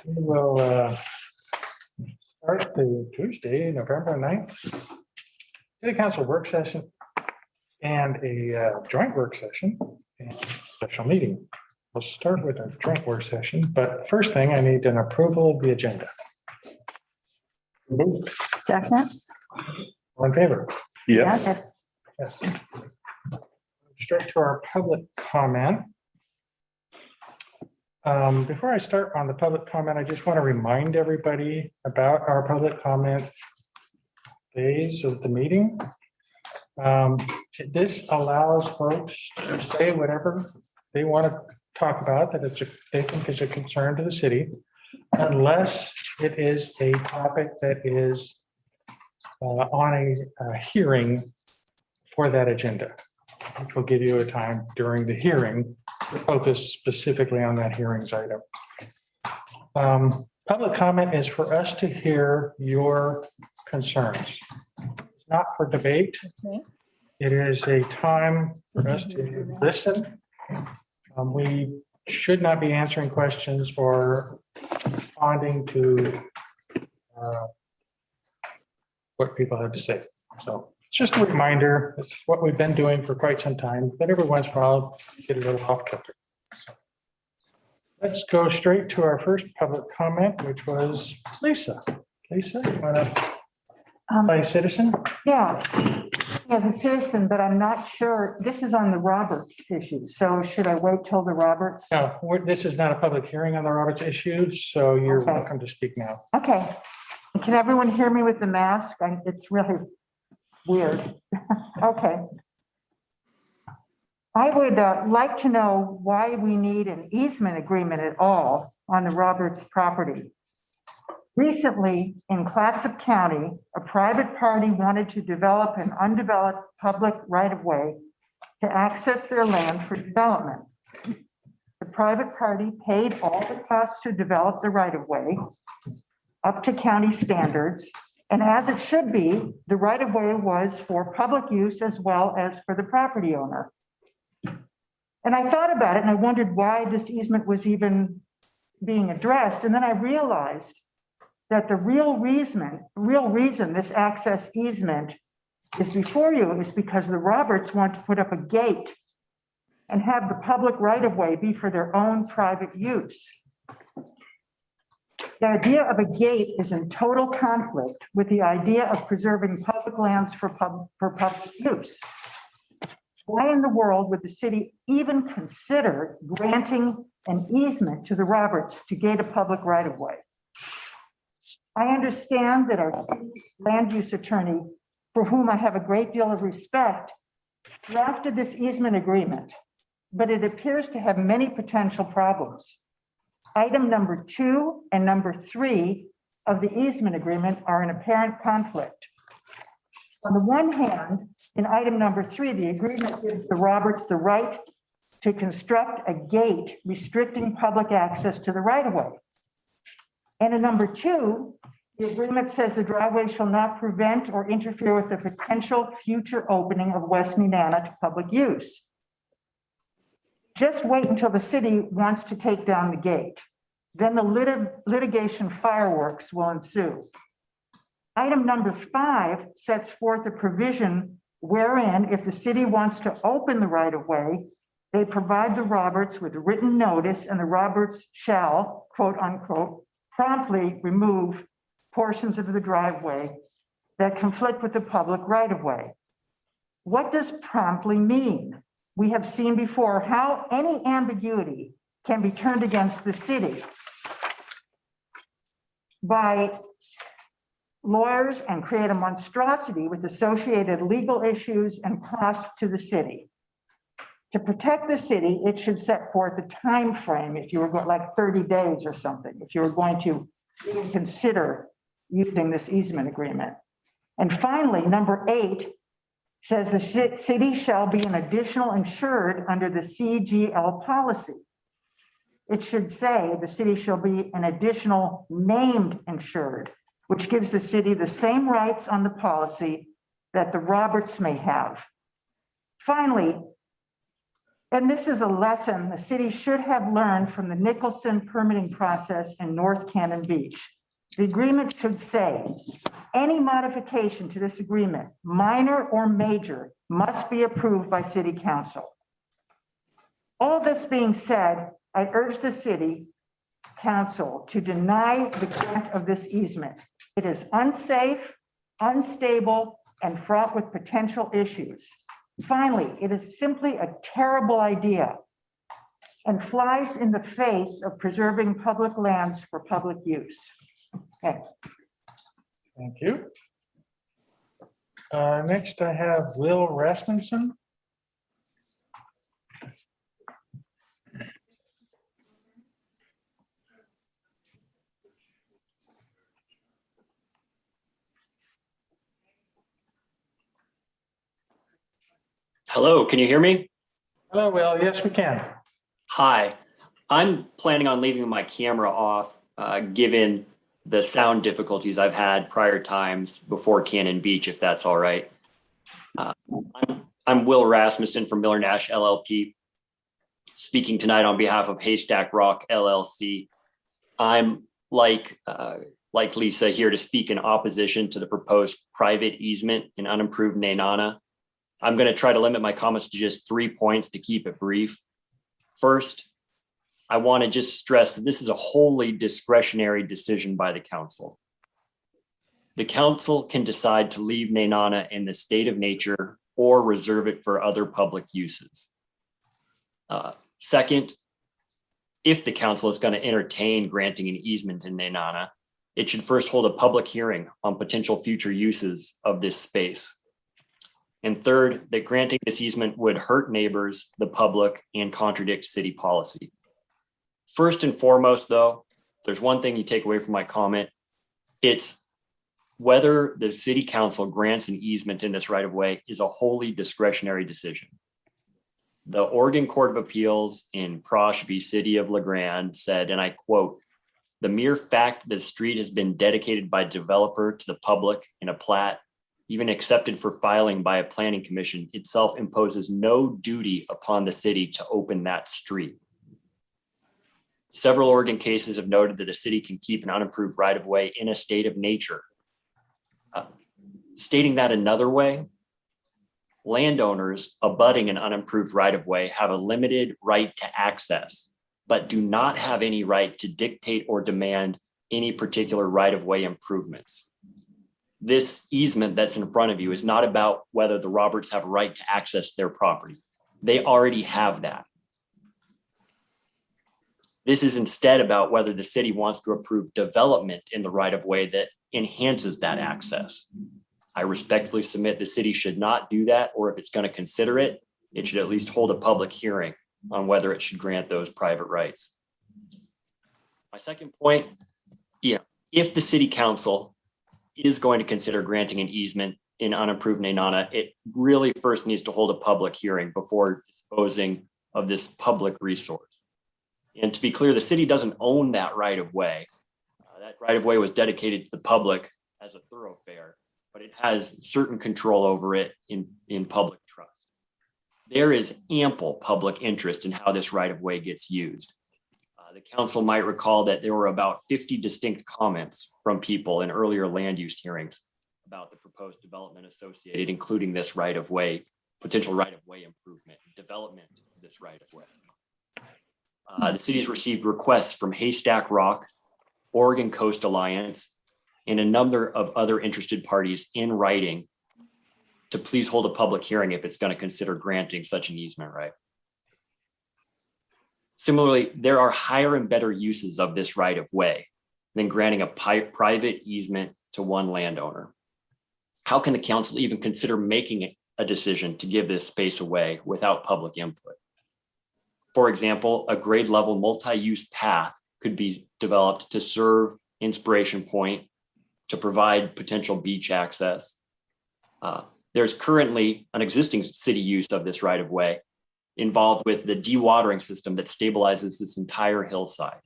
We will start the Tuesday, November 9th, City Council work session and a joint work session and special meeting. We'll start with a joint work session, but first thing I need an approval of the agenda. Moved. Second. All in favor? Yes. Yes. Straight to our public comment. Before I start on the public comment, I just want to remind everybody about our public comment phase of the meeting. This allows folks to say whatever they want to talk about that they think is a concern to the city, unless it is a topic that is on a hearing for that agenda, which will give you a time during the hearing to focus specifically on that hearings item. Public comment is for us to hear your concerns. It's not for debate. Okay. It is a time for us to listen. We should not be answering questions or responding to what people have to say. So it's just a reminder. It's what we've been doing for quite some time, but every once in a while, get a little off kilter. So let's go straight to our first public comment, which was Lisa. Lisa, you want to play citizen? Yeah, the citizen, but I'm not sure. This is on the Roberts issue. So should I wait till the Roberts? No, this is not a public hearing on the Roberts issue, so you're welcome to speak now. Okay. Can everyone hear me with the mask? It's really weird. Okay. I would like to know why we need an easement agreement at all on the Roberts property. Recently, in Clatsop County, a private party wanted to develop an undeveloped public right-of-way to access their land for development. The private party paid all the costs to develop the right-of-way up to county standards, and as it should be, the right-of-way was for public use as well as for the property owner. And I thought about it and I wondered why this easement was even being addressed, and then I realized that the real reason this access easement is before you is because the Roberts want to put up a gate and have the public right-of-way be for their own private use. The idea of a gate is in total conflict with the idea of preserving public lands for public use. Why in the world would the city even consider granting an easement to the Roberts to gate a public right-of-way? I understand that our land use attorney, for whom I have a great deal of respect, drafted this easement agreement, but it appears to have many potential problems. Item number 2 and number 3 of the easement agreement are in apparent conflict. On the one hand, in item number 3, the agreement gives the Roberts the right to construct a gate restricting public access to the right-of-way. And in number 2, the agreement says the driveway shall not prevent or interfere with the potential future opening of West Nenana to public use. Just wait until the city wants to take down the gate. Then the litigation fireworks will ensue. Item number 5 sets forth a provision wherein if the city wants to open the right-of-way, they provide the Roberts with written notice and the Roberts shall, quote unquote, promptly remove portions of the driveway that conflict with the public right-of-way. What does promptly mean? We have seen before how any ambiguity can be turned against the city by lawyers and create a monstrosity with associated legal issues and costs to the city. To protect the city, it should set forth a time frame if you were going like 30 days or something, if you were going to even consider using this easement agreement. And finally, number 8 says the city shall be an additional insured under the CGL policy. It should say the city shall be an additional named insured, which gives the city the same rights on the policy that the Roberts may have. Finally, And this is a lesson the city should have learned from the Nicholson permitting process in North Cannon Beach. The agreement should say, any modification to this agreement, minor or major, must be approved by city council. All this being said, I urge the city council to deny the grant of this easement. It is unsafe, unstable, and fraught with potential issues. Finally, it is simply a terrible idea and flies in the face of preserving public lands for public use. Okay. Thank you. Next, I have Will Rasmussen. Hello, can you hear me? Hello, Will. Yes, we can. Hi, I'm planning on leaving my camera off, given the sound difficulties I've had prior times before Cannon Beach, if that's all right. I'm Will Rasmussen from Miller Nash LLP, speaking tonight on behalf of Haystack Rock LLC. I'm like Lisa here to speak in opposition to the proposed private easement in unimproved Nenana. I'm going to try to limit my comments to just 3 points to keep it brief. First, I want to just stress that this is a wholly discretionary decision by the council. The council can decide to leave Nenana in the state of nature or reserve it for other public uses. Second, if the council is going to entertain granting an easement in Nenana, it should first hold a public hearing on potential future uses of this space. And third, that granting this easement would hurt neighbors, the public, and contradict city policy. First and foremost, though, there's one thing you take away from my comment. It's whether the city council grants an easement in this right of way is a wholly discretionary decision. The Oregon Court of Appeals in Prosh v. City of LeGrand said, and I quote, "The mere fact that the street has been dedicated by a developer to the public in a plat, even accepted for filing by a planning commission, itself imposes no duty upon the city to open that street." Several Oregon cases have noted that the city can keep an unimproved right-of-way in a state of nature. Stating that another way, landowners abutting an unimproved right-of-way have a limited right to access, but do not have any right to dictate or demand any particular right-of-way improvements. This easement that's in front of you is not about whether the Roberts have a right to access their property. They already have that. This is instead about whether the city wants to approve development in the right-of-way that enhances that access. I respectfully submit the city should not do that, or if it's going to consider it, it should at least hold a public hearing on whether it should grant those private rights. My second point, if the city council is going to consider granting an easement in unimproved Nenana, it really first needs to hold a public hearing before disposing of this public resource. And to be clear, the city doesn't own that right of way. That right of way was dedicated to the public as a thoroughfare, but it has certain control over it in public trust. There is ample public interest in how this right of way gets used. The council might recall that there were about 50 distinct comments from people in earlier land use hearings about the proposed development associated, including this right of way, potential right of way improvement, development of this right of way. The city's received requests from Haystack Rock, Oregon Coast Alliance, and a number of other interested parties in writing to please hold a public hearing if it's going to consider granting such an easement right. Similarly, there are higher and better uses of this right of way than granting a private easement to one landowner. How can the council even consider making a decision to give this space away without public input? For example, a grade level multi-use path could be developed to serve Inspiration Point, to provide potential beach access. There's currently an existing city use of this right of way involved with the dewatering system that stabilizes this entire hillside.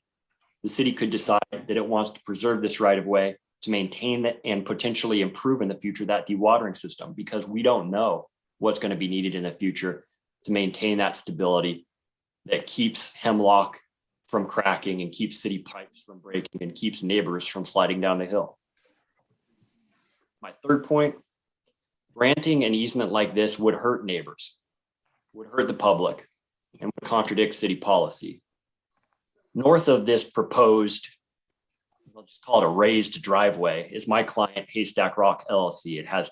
The city could decide that it wants to preserve this right of way to maintain that and potentially improve in the future that dewatering system, because we don't know what's going to be needed in the future to maintain that stability that keeps hemlock from cracking and keeps city pipes from breaking and keeps neighbors from sliding down the hill. My third point, granting an easement like this would hurt neighbors, would hurt the public, and would contradict city policy. North of this proposed, I'll just call it a raised driveway, is my client Haystack Rock LLC. It has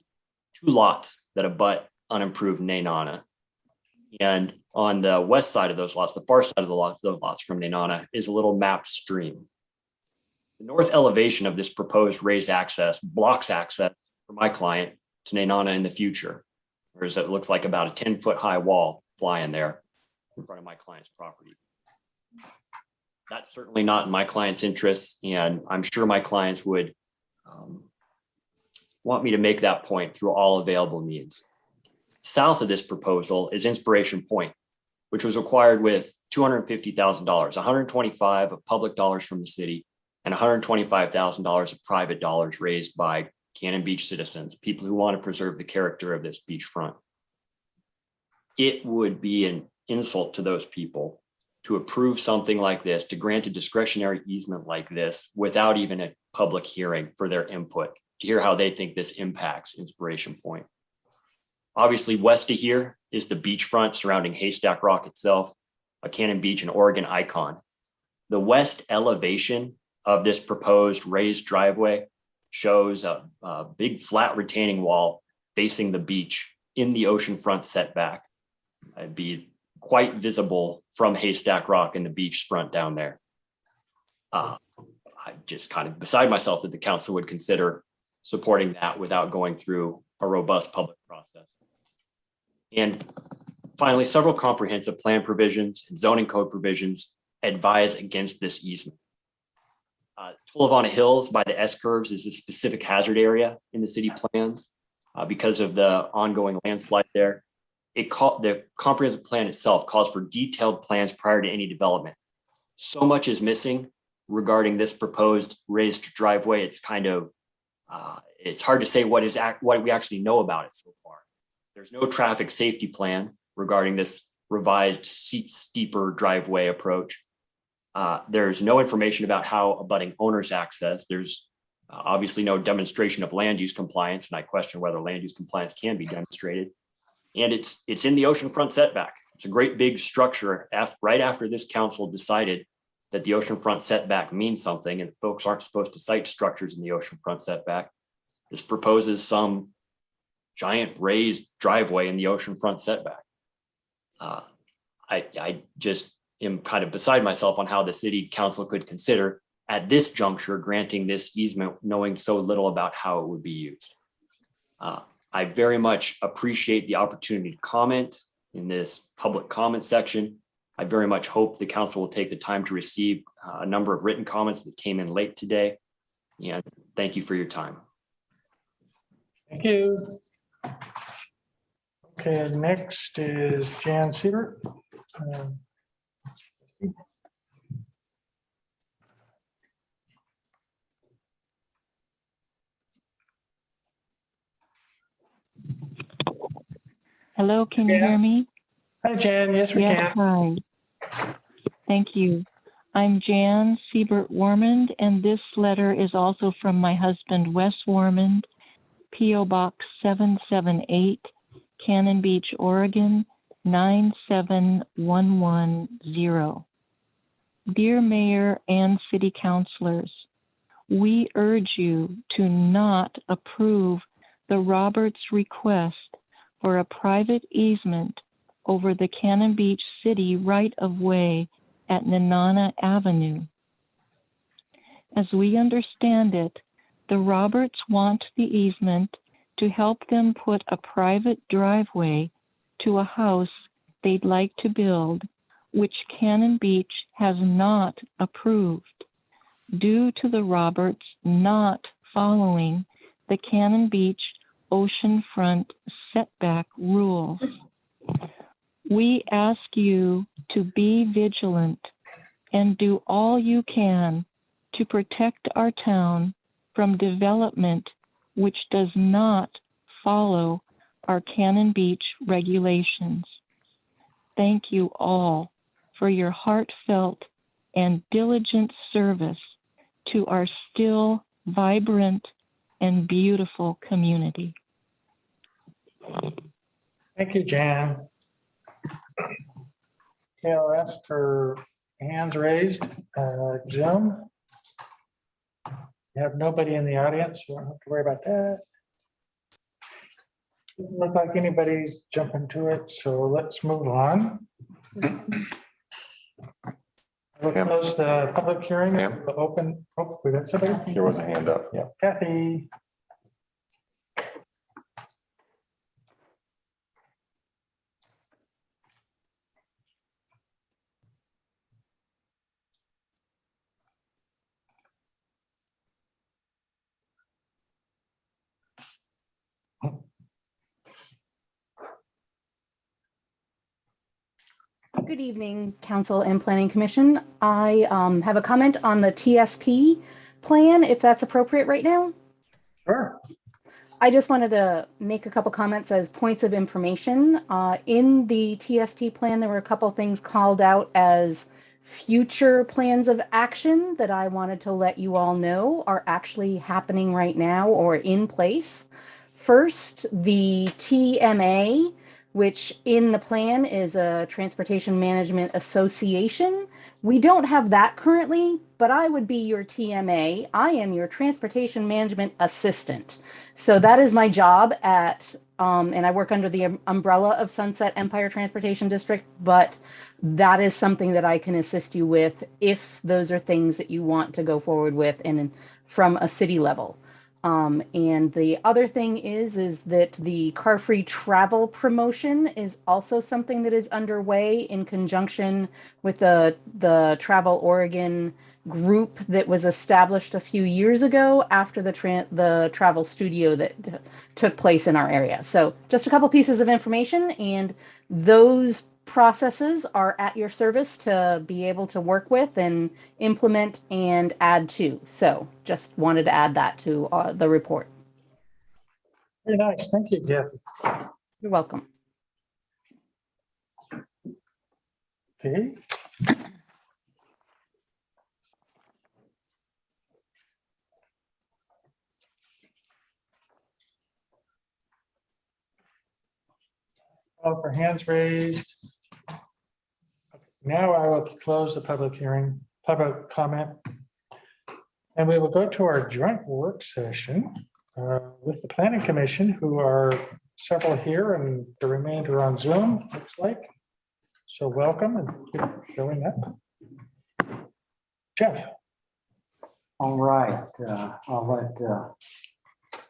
2 lots that abut unimproved Nenana. And on the west side of those lots, the far side of the lots from Nenana, is a little mapped stream. The north elevation of this proposed raised access blocks access for my client to Nenana in the future, whereas it looks like about a 10-foot high wall flying there in front of my client's property. That's certainly not in my client's interests, and I'm sure my clients would want me to make that point through all available means. South of this proposal is Inspiration Point, which was acquired with $250,000, $125,000 of public dollars from the city and $125,000 of private dollars raised by Cannon Beach citizens, people who want to preserve the character of this beachfront. It would be an insult to those people to approve something like this, to grant a discretionary easement like this without even a public hearing for their input, to hear how they think this impacts Inspiration Point. Obviously, west of here is the beachfront surrounding Haystack Rock itself, a Cannon Beach and Oregon icon. The west elevation of this proposed raised driveway shows a big flat retaining wall facing the beach in the oceanfront setback. It'd be quite visible from Haystack Rock and the beachfront down there. I'm just kind of beside myself that the council would consider supporting that without going through a robust public process. And finally, several comprehensive plan provisions and zoning code provisions advise against this easement. Tulavana Hills by the S-curves is a specific hazard area in the city plans because of the ongoing landslide there. The comprehensive plan itself calls for detailed plans prior to any development. So much is missing regarding this proposed raised driveway. It's kind of, it's hard to say what we actually know about it so far. There's no traffic safety plan regarding this revised steeper driveway approach. There's no information about how abutting owners access. There's obviously no demonstration of land use compliance, and I question whether land use compliance can be demonstrated. And it's in the oceanfront setback. It's a great big structure right after this council decided that the oceanfront setback means something and folks aren't supposed to cite structures in the oceanfront setback. This proposes some giant raised driveway in the oceanfront setback. I just am kind of beside myself on how the city council could consider at this juncture granting this easement, knowing so little about how it would be used. I very much appreciate the opportunity to comment in this public comment section. I very much hope the council will take the time to receive a number of written comments that came in late today. And thank you for your time. Thank you. Okay, next is Jan Siebert. Hello, can you hear me? Hi, Jan. Yes, we Yes, can. hi. Thank you. I'm Jan Siebert Warmond, and this letter is also from my husband, Wes Warmond, P.O. Box 778, Cannon Beach, Oregon, 97110. Dear Mayor and City Councilors, we urge you to not approve the Roberts request for a private easement over the Cannon Beach City right-of-way at Nenana Avenue. As we understand it, the Roberts want the easement to help them put a private driveway to a house they'd like to build, which Cannon Beach has not approved, due to the Roberts not following the Cannon Beach oceanfront setback rules. We ask you to be vigilant and do all you can to protect our town from development which does not follow our Cannon Beach regulations. thank you all for your heartfelt and diligent service to our still vibrant and beautiful community. Thank you, Jan. Okay, I'll ask for hands raised. Zoom. You have nobody in the audience. You don't have to worry about that. Doesn't look like anybody's jumping to it, so let's move on. We'll close the public hearing. Sam? We'll open. Oh, we got somebody. There was a hand up. Yeah, Kathy. Good evening, Council and Planning Commission. I have a comment on the TSP plan, if that's appropriate right now. Sure. I just wanted to make a couple comments as points of information. In the TSP plan, there were a couple things called out as future plans of action that I wanted to let you all know are actually happening right now or in place. First, the TMA, which in the plan is a Transportation Management Association. We don't have that currently, but I would be your TMA. I am your Transportation Management Assistant. So that is my job at, and I work under the umbrella of Sunset Empire Transportation District, but that is something that I can assist you with if those are things that you want to go forward with and from a city level. And the other thing is that the car-free travel promotion is also something that is underway in conjunction with the Travel Oregon group that was established a few years ago after the travel studio that took place in our area. So just a couple pieces of information, and those processes are at your service to be able to work with and implement and add to. So just wanted to add that to the report. Very nice. Thank you, Kathy. You're welcome. Okay. All for hands raised. Now I will close the public hearing, public comment. And we will go to our joint work session with the Planning Commission, who are several here and the remainder on Zoom, looks like. So welcome and keep showing up. Jeff. All right, I'll let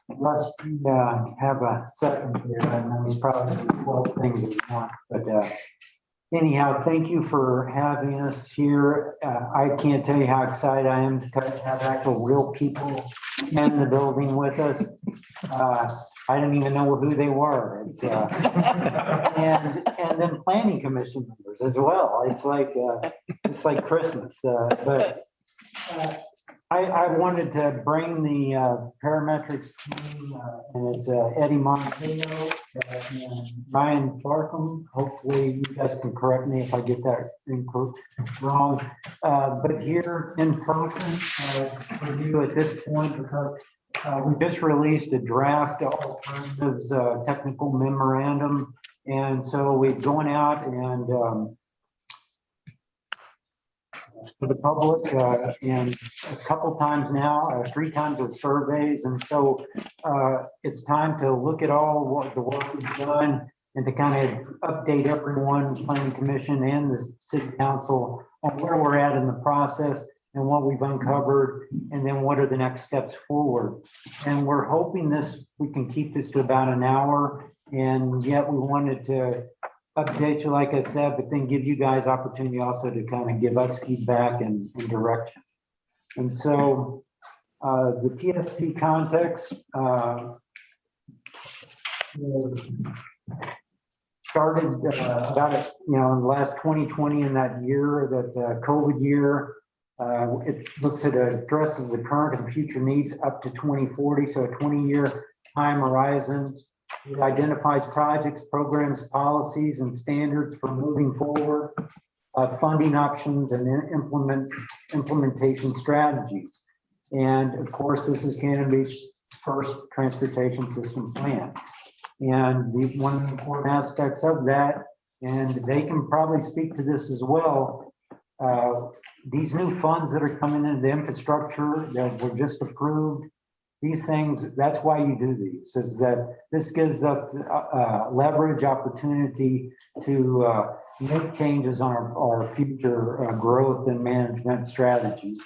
Russ have a second here. I know he's probably 12 things that he wants, but anyhow, thank you for having us here. I can't tell you how excited I am to have actual real people in the building with us. I didn't even know who they were. It's, and then planning commission members as well. It's like Christmas, but I wanted to bring the parametrics team, and it's Eddie Montano and Ryan Farkham. Hopefully you guys can correct me if I get that wrong. But here in person for you at this point, because we just released a draft alternatives technical memorandum. And so we've gone out and for the public and a couple times now, 3 times with surveys. And so it's time to look at all what the work we've done and to kind of update everyone, Planning Commission and the City Council on where we're at in the process and what we've uncovered, and then what are the next steps forward. And we're hoping we can keep this to about an hour, and yet we wanted to update you, like I said, but then give you guys opportunity also to kind of give us feedback and direction. And so the TSP context started about in the last 2020, in that year, that COVID year. It looks at addresses the current and future needs up to 2040, so a 20-year time horizon. It identifies projects, programs, policies, and standards for moving forward, funding options, and implementation strategies. And of course, this is Cannon Beach's first transportation system plan. And one of the important aspects of that, and they can probably speak to this as well, these new funds that are coming into the infrastructure that were just approved, these things, that's why you do these, is that this gives us leverage opportunity to make changes on our future growth and management strategies.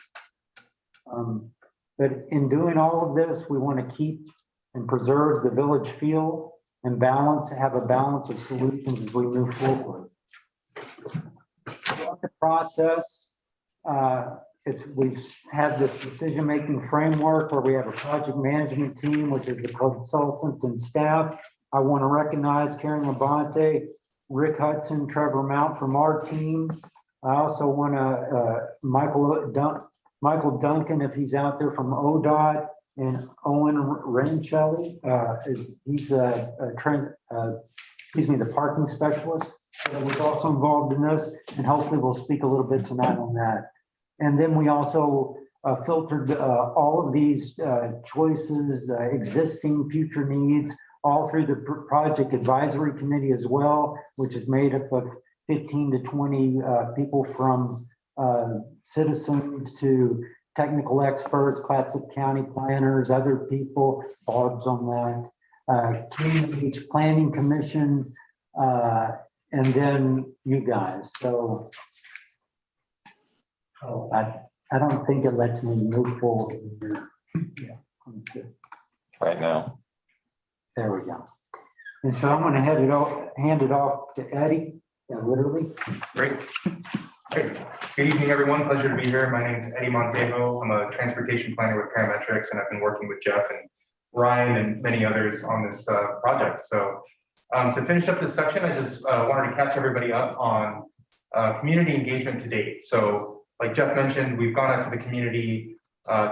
But in doing all of this, we want to keep and preserve the village feel and have a balance of solutions as we move forward. Throughout the process, we've had this decision-making framework where we have a project management team, which is the consultants and staff. I want to recognize Karen Labonte, Rick Hudson, Trevor Mount from our team. I also want to Michael Duncan, if he's out there, from ODOT, and Owen Ranchelli, he's the parking specialist that was also involved in this, and hopefully we'll speak a little bit tonight on that. And then we also filtered all of these choices, existing, future needs, all through the project advisory committee as well, which is made up of 15 to 20 people from citizens to technical experts, Clatsop County planners, other people, Barb's on that, Community Beach Planning Commission, and then you guys. So I don't think it lets me move forward here. Right now. There we go. And so I'm going to hand it off to Eddie, literally. Great. Good evening, everyone. Pleasure to be here. My name is Eddie Montejo. I'm a transportation planner with Parametrics, and I've been working with Jeff and Ryan and many others on this project. So to finish up this section, I just wanted to catch everybody up on community engagement to date. So like Jeff mentioned, we've gone out to the community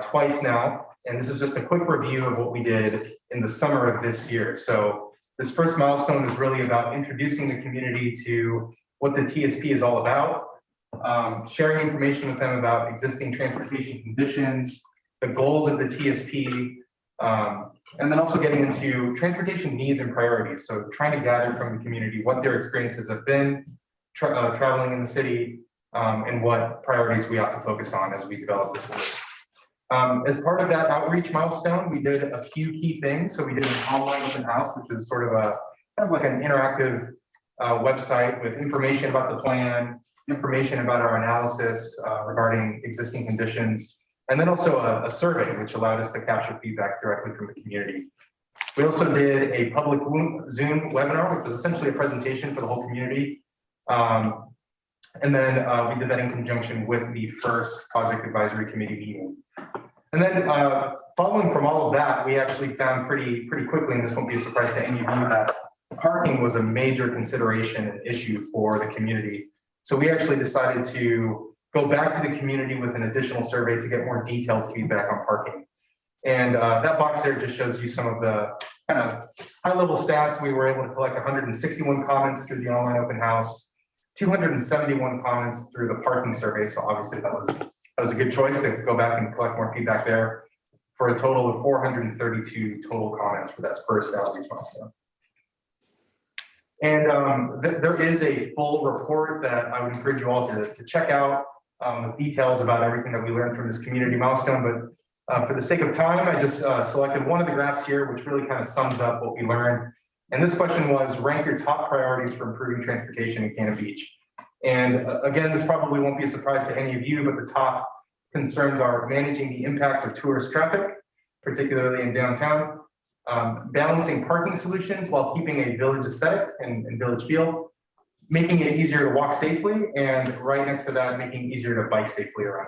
twice now, and this is just a quick review of what we did in the summer of this year. So this first milestone is really about introducing the community to what the TSP is all about, sharing information with them about existing transportation conditions, the goals of the TSP, and then also getting into transportation needs and priorities. So trying to gather from the community what their experiences have been traveling in the city, and what priorities we ought to focus on as we develop this work. As part of that outreach milestone, we did a few key things. So we did an online open house, which is sort of kind of like an interactive website with information about the plan, information about our analysis regarding existing conditions, and then also a survey which allowed us to capture feedback directly from the community. We also did a public Zoom webinar, which was essentially a presentation for the whole community. And then we did that in conjunction with the first project advisory committee meeting. And then following from all of that, we actually found pretty quickly, and this won't be a surprise to any of you, that parking was a major consideration and issue for the community. So we actually decided to go back to the community with an additional survey to get more detailed feedback on parking. And that box there just shows you some of the kind of high-level stats. We were able to collect 161 comments through the online open house, 271 comments through the parking survey. So obviously that was a good choice to go back and collect more feedback there, for a total of 432 total comments for that first outreach milestone. And there is a full report that I would encourage you all to check out, with details about everything that we learned from this community milestone. But for the sake of time, I just selected one of the graphs here, which really kind of sums up what we learned. And this question was, rank your top priorities for improving transportation in Cannon Beach. And again, this probably won't be a surprise to any of you, but the top concerns are managing the impacts of tourist traffic, particularly in downtown, balancing parking solutions while keeping a village aesthetic and village feel, making it easier to walk safely, and right next to that, making it easier to bike safely around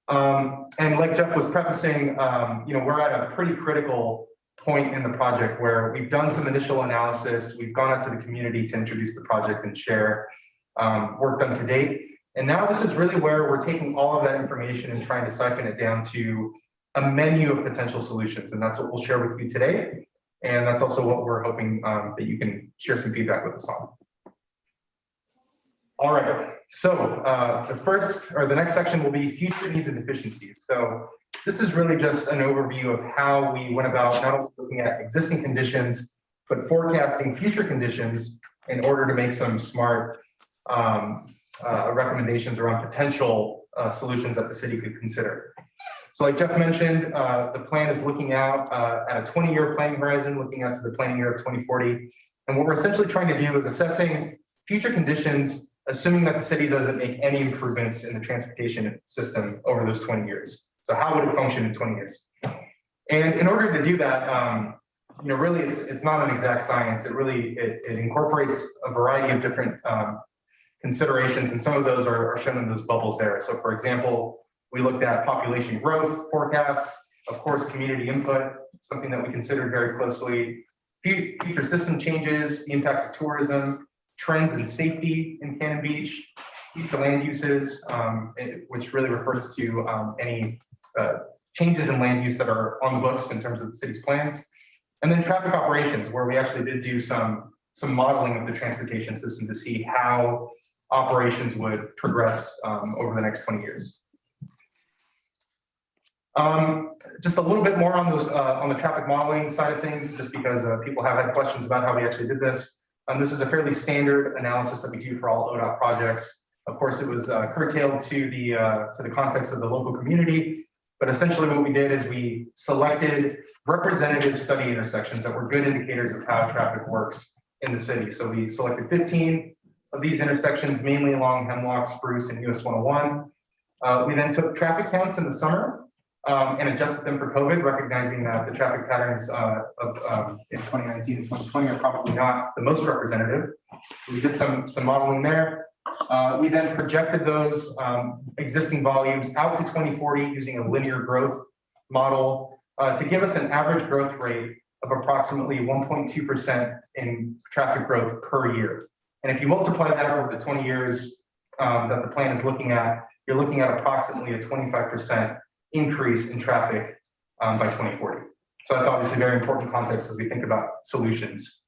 town. And like Jeff was prefacing, we're at a pretty critical point in the project where we've done some initial analysis, we've gone out to the community to introduce the project and share work done to date. And now this is really where we're taking all of that information and trying to siphon it down to a menu of potential solutions, and that's what we'll share with you today. And that's also what we're hoping that you can share some feedback with us on. All right, so the next section will be future needs and deficiencies. So this is really just an overview of how we went about not only looking at existing conditions, but forecasting future conditions in order to make some smart recommendations around potential solutions that the city could consider. So like Jeff mentioned, the plan is looking out at a 20-year planning horizon, looking out to the planning year of 2040. And what we're essentially trying to do is assessing future conditions, assuming that the city doesn't make any improvements in the transportation system over those 20 years. So how would it function in 20 years? And in order to do that, really it's not an exact science. It incorporates a variety of different considerations, and some of those are shown in those bubbles there. So for example, we looked at population growth forecasts, of course, community input, something that we considered very closely, future system changes, the impacts of tourism, trends in safety in Cannon Beach, future land uses, which really refers to any changes in land use that are on the books in terms of the city's plans. And then traffic operations, where we actually did do some modeling of the transportation system to see how operations would progress over the next 20 years. Just a little bit more on those on the traffic modeling side of things, just because people have had questions about how we actually did this. This is a fairly standard analysis that we do for all ODOT projects. Of course, it was curtailed to the context of the local community, but essentially what we did is we selected representative study intersections that were good indicators of how traffic works in the city. So we selected 15 of these intersections, mainly along Hemlock, Spruce, and US 101. We then took traffic counts in the summer and adjusted them for COVID, recognizing that the traffic patterns in 2019 and 2020 are probably not the most representative. We did some modeling there. We then projected those existing volumes out to 2040 using a linear growth model to give us an average growth rate of approximately 1.2% in traffic growth per year. And if you multiply that over the 20 years that the plan is looking at, you're looking at approximately a 25% increase in traffic by 2040. So that's obviously very important context as we think about solutions.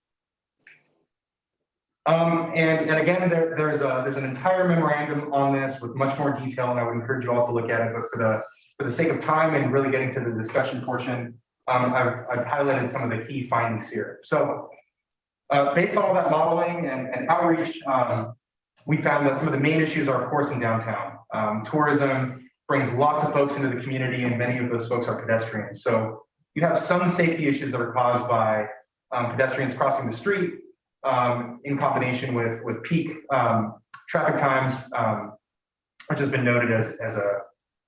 And again, there's an entire memorandum on this with much more detail, and I would encourage you all to look at it. But for the sake of time and really getting to the discussion portion, I've highlighted some of the key findings here. So based on all that modeling and outreach, we found that some of the main issues are, of course, in downtown. Tourism brings lots of folks into the community, and many of those folks are pedestrians. So you have some safety issues that are caused by pedestrians crossing the street in combination with peak traffic times, which has been noted as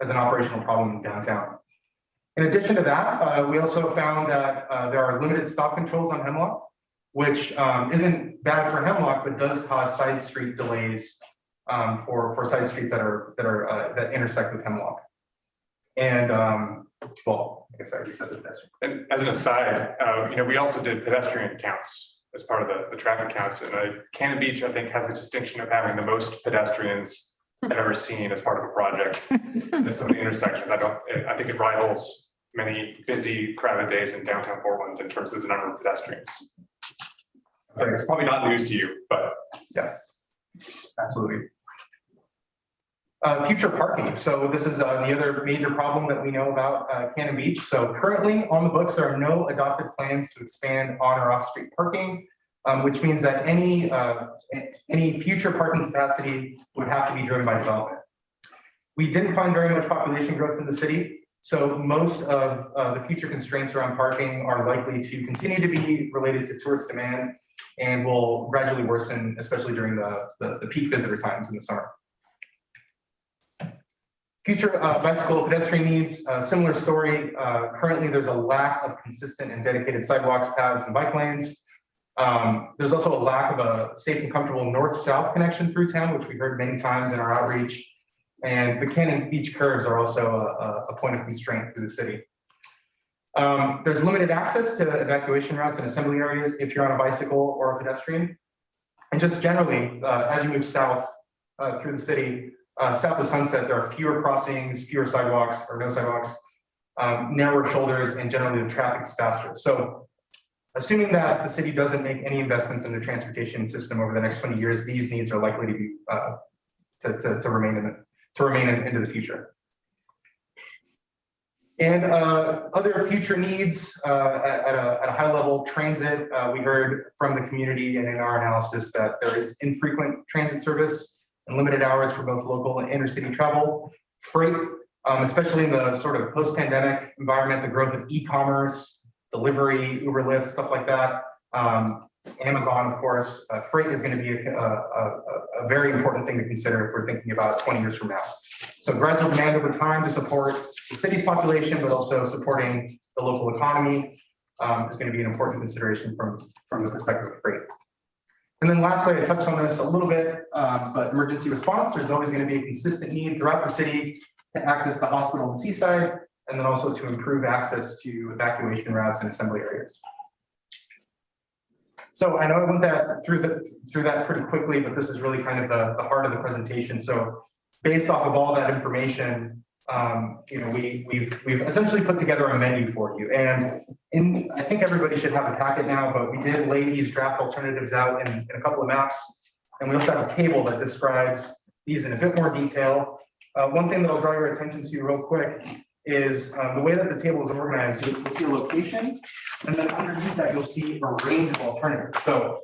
an operational problem in downtown. In addition to that, we also found that there are limited stop controls on Hemlock, which isn't bad for Hemlock, but does cause side street delays for side streets that intersect with Hemlock. And well, I guess I already said the pedestrian. And as an aside, we also did pedestrian counts as part of the traffic counts. And Cannon Beach, I think, has the distinction of having the most pedestrians I've ever seen as part of a project. And some of the intersections, I think it rivals many busy, crowded days in downtown Portland in terms of the number of pedestrians. I think it's probably not news to you, but yeah, absolutely. Future parking. So this is the other major problem that we know about Cannon Beach. So currently on the books, there are no adopted plans to expand on or off street parking, which means that any future parking capacity would have to be driven by development. We didn't find very much population growth in the city. So most of the future constraints around parking are likely to continue to be related to tourist demand and will gradually worsen, especially during the peak visitor times in the summer. Future bicycle pedestrian needs, similar story. Currently, there's a lack of consistent and dedicated sidewalks, paths, and bike lanes. There's also a lack of a safe and comfortable north-south connection through town, which we heard many times in our outreach. And the Cannon Beach curves are also a point of constraint through the city. There's limited access to evacuation routes and assembly areas if you're on a bicycle or a pedestrian. And just generally, as you move south through the city, south of Sunset, there are fewer crossings, fewer sidewalks, or no sidewalks. narrower shoulders, and generally the traffic's faster. So assuming that the city doesn't make any investments in the transportation system over the next 20 years, these needs are likely to be to remain into the future. And other future needs at a high level, transit. We heard from the community and in our analysis that there is infrequent transit service and limited hours for both local and intercity travel. Freight, especially in the sort of post-pandemic environment, the growth of e-commerce, delivery, Uber, Lyft, stuff like that. Amazon, of course, freight is going to be a very important thing to consider if we're thinking about 20 years from now. So gradual demand over time to support the city's population, but also supporting the local economy is going to be an important consideration from the perspective of freight. And then lastly, I touched on this a little bit, but emergency response, there's always going to be a consistent need throughout the city to access the hospital and seaside, and then also to improve access to evacuation routes and assembly areas. So I know I went through that pretty quickly, but this is really kind of the heart of the presentation. So based off of all that information, we've essentially put together a menu for you. And I think everybody should have a packet now, but we did lay these draft alternatives out in a couple of maps. And we also have a table that describes these in a bit more detail. One thing that I'll draw your attention to real quick is the way that the table is organized. You'll see a location, and then underneath that, you'll see a range of alternatives. So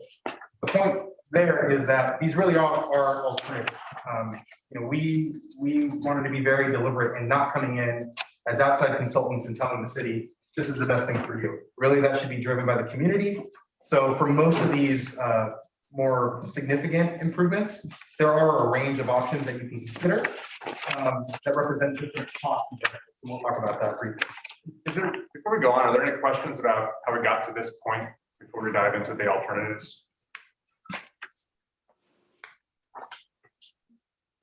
the point there is that these really are alternatives. We wanted to be very deliberate in not coming in as outside consultants and telling the city, this is the best thing for you. Really, that should be driven by the community. So for most of these more significant improvements, there are a range of options that you can consider that represent different costs and benefits. And we'll talk about that briefly. Before we go on, are there any questions about how we got to this point before we dive into the alternatives?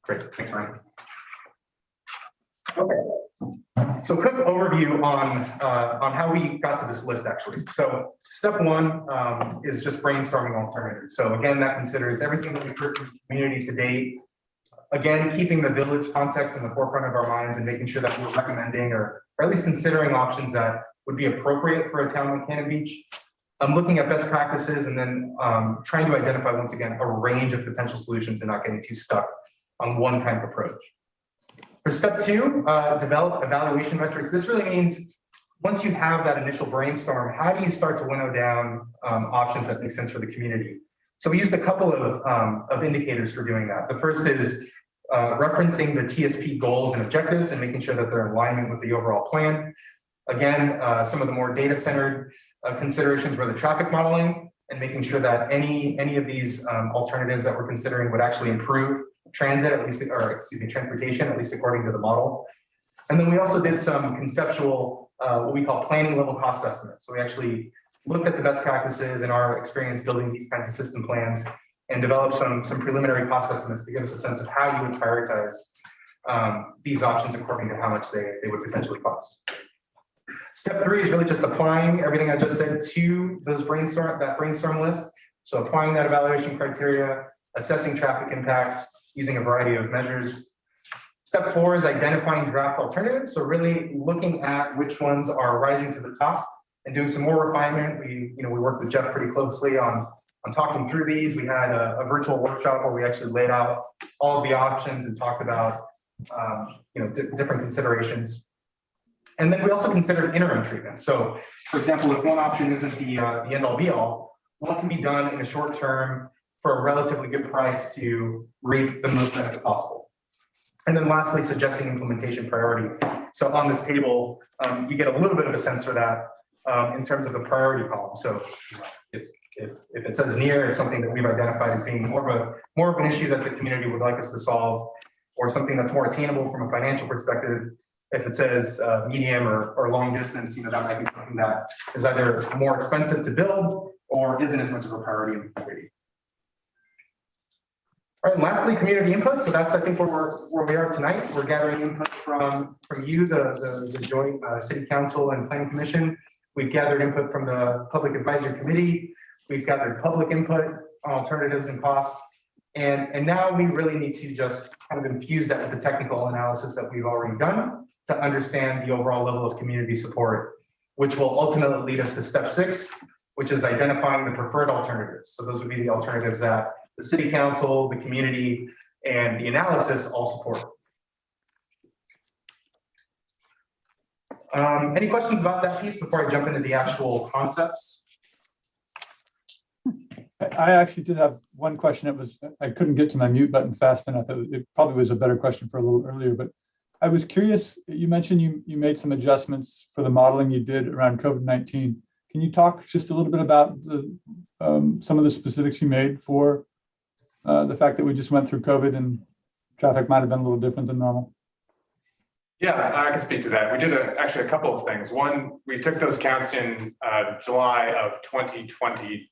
Great, thanks, Ryan. Okay, so quick overview on how we got to this list, actually. So step one is just brainstorming alternatives. So again, that considers everything that we've heard from the community to date. Again, keeping the village context in the forefront of our minds and making sure that we're recommending or at least considering options that would be appropriate for a town like Cannon Beach. I'm looking at best practices and then trying to identify, once again, a range of potential solutions and not getting too stuck on one kind of approach. For step two, develop evaluation metrics. This really means once you have that initial brainstorm, how do you start to winnow down options that make sense for the community? So we used a couple of indicators for doing that. The first is referencing the TSP goals and objectives and making sure that they're in alignment with the overall plan. Again, some of the more data-centered considerations were the traffic modeling and making sure that any of these alternatives that we're considering would actually improve transit, at least, or excuse me, transportation, at least according to the model. And then we also did some conceptual, what we call planning level cost estimates. So we actually looked at the best practices and our experience building these kinds of system plans and developed some preliminary cost estimates to give us a sense of how you would prioritize these options according to how much they would potentially cost. Step three is really just applying everything I just said to those brainstorm list. So applying that evaluation criteria, assessing traffic impacts, using a variety of measures. Step four is identifying draft alternatives. So really looking at which ones are rising to the top and doing some more refinement. We worked with Jeff pretty closely on talking through these. We had a virtual workshop where we actually laid out all of the options and talked about different considerations. And then we also considered interim treatment. So for example, if one option isn't the end all be all, what can be done in a short term for a relatively good price to reap the most benefit possible. And then lastly, suggesting implementation priority. So on this table, you get a little bit of a sense for that in terms of the priority column. So if it says near, it's something that we've identified as being more of an issue that the community would like us to solve, or something that's more attainable from a financial perspective. If it says medium or long distance, that might be something that is either more expensive to build or isn't as much of a priority in the community. All right, and lastly, community input. So that's, I think, where we are tonight. We're gathering input from you, the joint City Council and Planning Commission. We've gathered input from the Public Advisory Committee. We've gathered public input on alternatives and costs. And now we really need to just kind of infuse that with the technical analysis that we've already done to understand the overall level of community support, which will ultimately lead us to step 6, which is identifying the preferred alternatives. So those would be the alternatives that the city council, the community, and the analysis all support. Any questions about that piece before I jump into the actual concepts? I actually did have one question. I couldn't get to my mute button fast enough. It probably was a better question for a little earlier, but I was curious, you mentioned you made some adjustments for the modeling you did around COVID-19. Can you talk just a little bit about some of the specifics you made for the fact that we just went through COVID and traffic might have been a little different than normal? Yeah, I can speak to that. We did actually a couple of things. One, we took those counts in July of 2020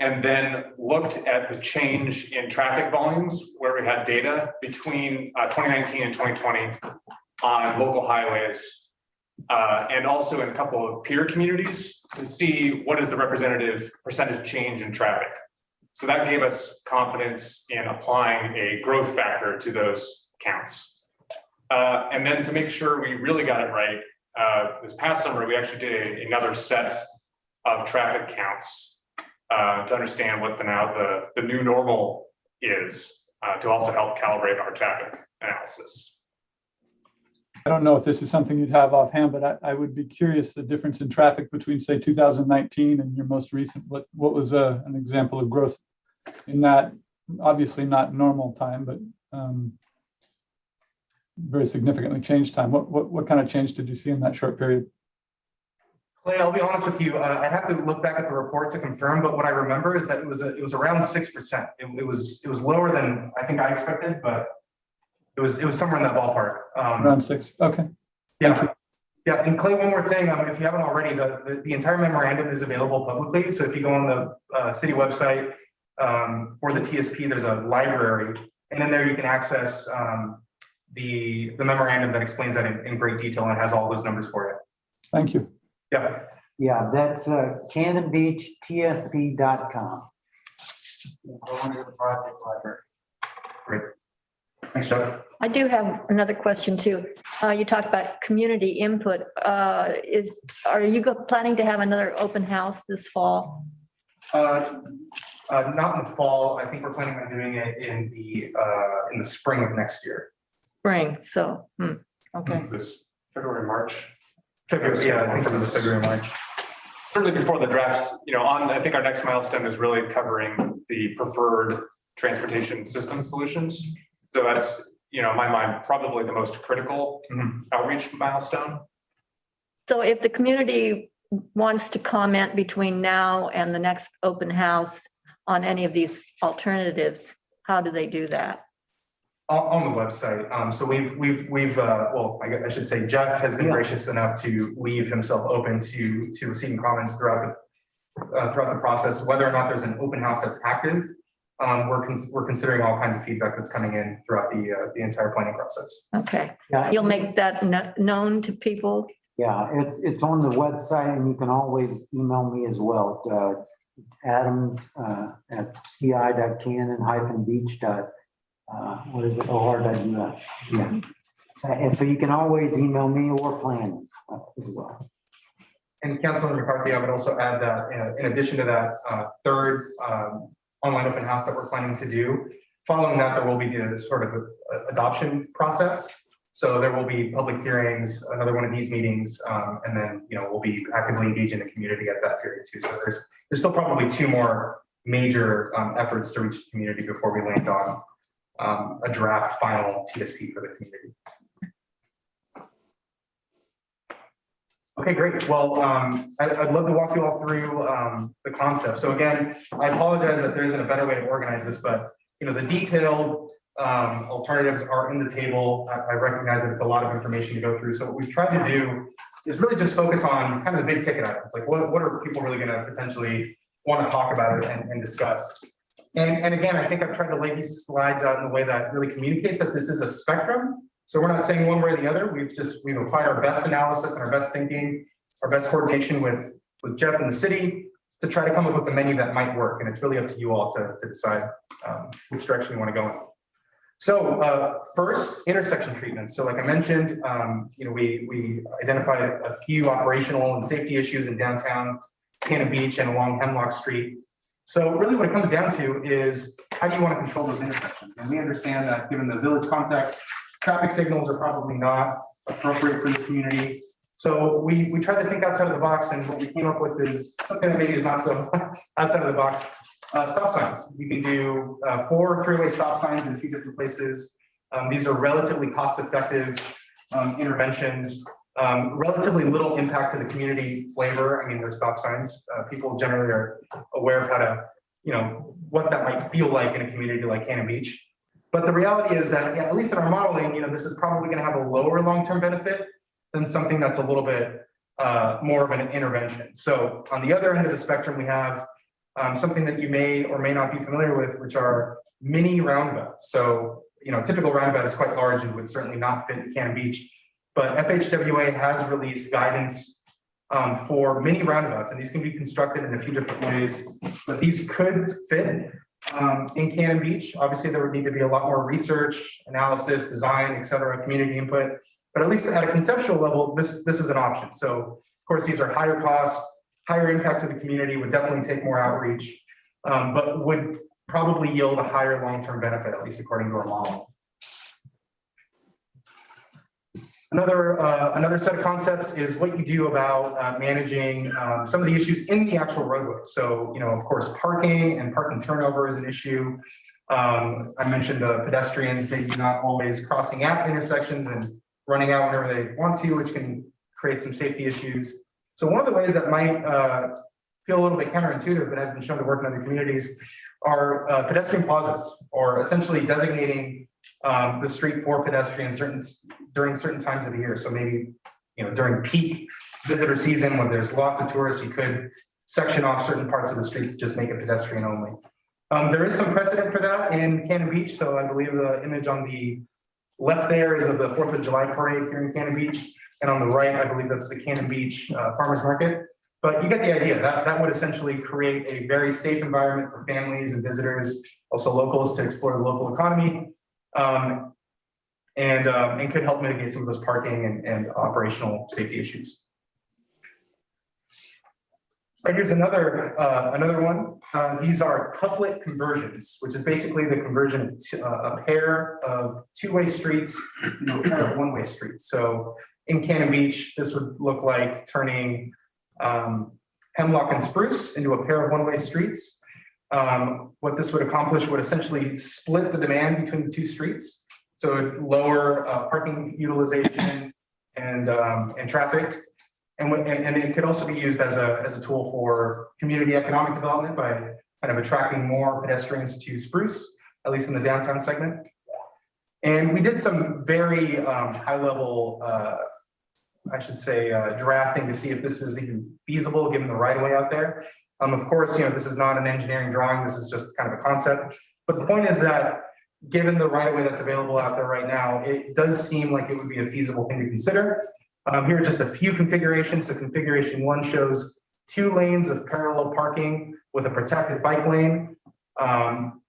and then looked at the change in traffic volumes where we had data between 2019 and 2020 on local highways and also in a couple of peer communities to see what is the representative percentage change in traffic. So that gave us confidence in applying a growth factor to those counts. And then to make sure we really got it right, this past summer, we actually did another set of traffic counts to understand what the new normal is to also help calibrate our traffic analysis. I don't know if this is something you'd have offhand, but I would be curious the difference in traffic between, say, 2019 and your most recent. What was an example of growth in that? Obviously not normal time, but very significantly changed time. What kind of change did you see in that short period? Clay, I'll be honest with you. I'd have to look back at the report to confirm, but what I remember is that it was around 6%. It was lower than I think I expected, but it was somewhere in that ballpark. Around 6. Okay. Yeah. Yeah. And Clay, one more thing. If you haven't already, the entire memorandum is available publicly. So if you go on the city website for the TSP, there's a library, and in there you can access the memorandum that explains that in great detail and has all those numbers for you. Thank you. Yeah. Yeah, that's CannonBeachTSP.com. Go into the project library. Great. Thanks, Jeff. I do have another question too. You talked about community input. Are you planning to have another open house this fall? Not in the fall. I think we're planning on doing it in the spring of next year. Spring, so, okay. This February, March. February, yeah, I think it was February, March. Certainly before the drafts, I think our next milestone is really covering the preferred transportation system solutions. So that's, in my mind, probably the most critical outreach milestone. So if the community wants to comment between now and the next open house on any of these alternatives, how do they do that? On the website. So I should say Jeff has been gracious enough to leave himself open to receiving comments throughout the process. Whether or not there's an open house that's active, we're considering all kinds of feedback that's coming in throughout the entire planning process. Okay, Yeah. you'll make that known to people? Yeah, it's on the website, and you can always email me as well. Adams at ci.cannon-beach. What is it? OR.us. Yeah. And so you can always email me or plan as well. And Councilman McCarthy, I would also add that in addition to that third online open house that we're planning to do, following that, there will be the sort of adoption process. So there will be public hearings, another one of these meetings, and then we'll be actively engaging the community at that period too. So there's still probably 2 more major efforts to reach the community before we land on a draft final TSP for the community. Okay, great. Well, I'd love to walk you all through the concept. So again, I apologize that there isn't a better way to organize this, but the detailed alternatives are in the table. I recognize that it's a lot of information to go through. So what we've tried to do is really just focus on kind of the big ticket items. Like what are people really going to potentially want to talk about and discuss? And again, I think I've tried to lay these slides out in a way that really communicates that this is a spectrum. So we're not saying one way or the other. We've applied our best analysis and our best thinking, our best coordination with Jeff and the city to try to come up with a menu that might work. And it's really up to you all to decide which direction you want to go in. First, intersection treatment. So like I mentioned, we identified a few operational and safety issues in downtown Cannon Beach and along Hemlock Street. So really what it comes down to is how do you want to control those intersections? And we understand that given the village context, traffic signals are probably not appropriate for this community. So we tried to think outside of the box, and what we came up with is something that maybe is not so outside of the box. Stop signs. You can do 4 three-way stop signs in a few different places. These are relatively cost-effective interventions, relatively little impact to the community flavor. I mean, they're stop signs. People generally are aware of how to, what that might feel like in a community like Cannon Beach. But the reality is that, at least in our modeling, this is probably going to have a lower long-term benefit than something that's a little bit more of an intervention. So on the other end of the spectrum, we have something that you may or may not be familiar with, which are mini roundabouts. So, a typical roundabout is quite large and would certainly not fit in Cannon Beach, but FHWA has released guidance for mini roundabouts, and these can be constructed in a few different ways, but these could fit in Cannon Beach. Obviously, there would need to be a lot more research, analysis, design, et cetera, community input, but at least at a conceptual level, this is an option. So of course, these are higher cost, higher impact to the community, would definitely take more outreach, but would probably yield a higher long-term benefit, at least according to our model. Another set of concepts is what you do about managing some of the issues in the actual roadway. So, of course, parking and parking turnover is an issue. I mentioned the pedestrians maybe not always crossing at intersections and running out whenever they want to, which can create some safety issues. So one of the ways that might feel a little bit counterintuitive, but has been shown to work in other communities, are pedestrian plazas, or essentially designating the street for pedestrians during certain times of the year. So maybe, during peak visitor season when there's lots of tourists, you could section off certain parts of the street to just make it pedestrian only. There is some precedent for that in Cannon Beach. So I believe the image on the left there is of the 4th of July parade here in Cannon Beach. And on the right, I believe that's the Cannon Beach Farmers Market. But you get the idea. That would essentially create a very safe environment for families and visitors, also locals, to explore the local economy, and could help mitigate some of those parking and operational safety issues. Right, here's another one. These are couplet conversions, which is basically the conversion of a pair of two-way streets into a pair of one-way streets. So in Cannon Beach, this would look like turning Hemlock and Spruce into a pair of one-way streets. What this would accomplish would essentially split the demand between the two streets. So it would lower parking utilization and traffic. And it could also be used as a tool for community economic development by kind of attracting more pedestrians to Spruce, at least in the downtown segment. And we did some very high level, drafting to see if this is even feasible given the right of way out there. Of course, this is not an engineering drawing. This is just kind of a concept. But the point is that given the right of way that's available out there right now, it does seem like it would be a feasible thing to consider. Here are just a few configurations. So configuration 1 shows 2 lanes of parallel parking with a protected bike lane.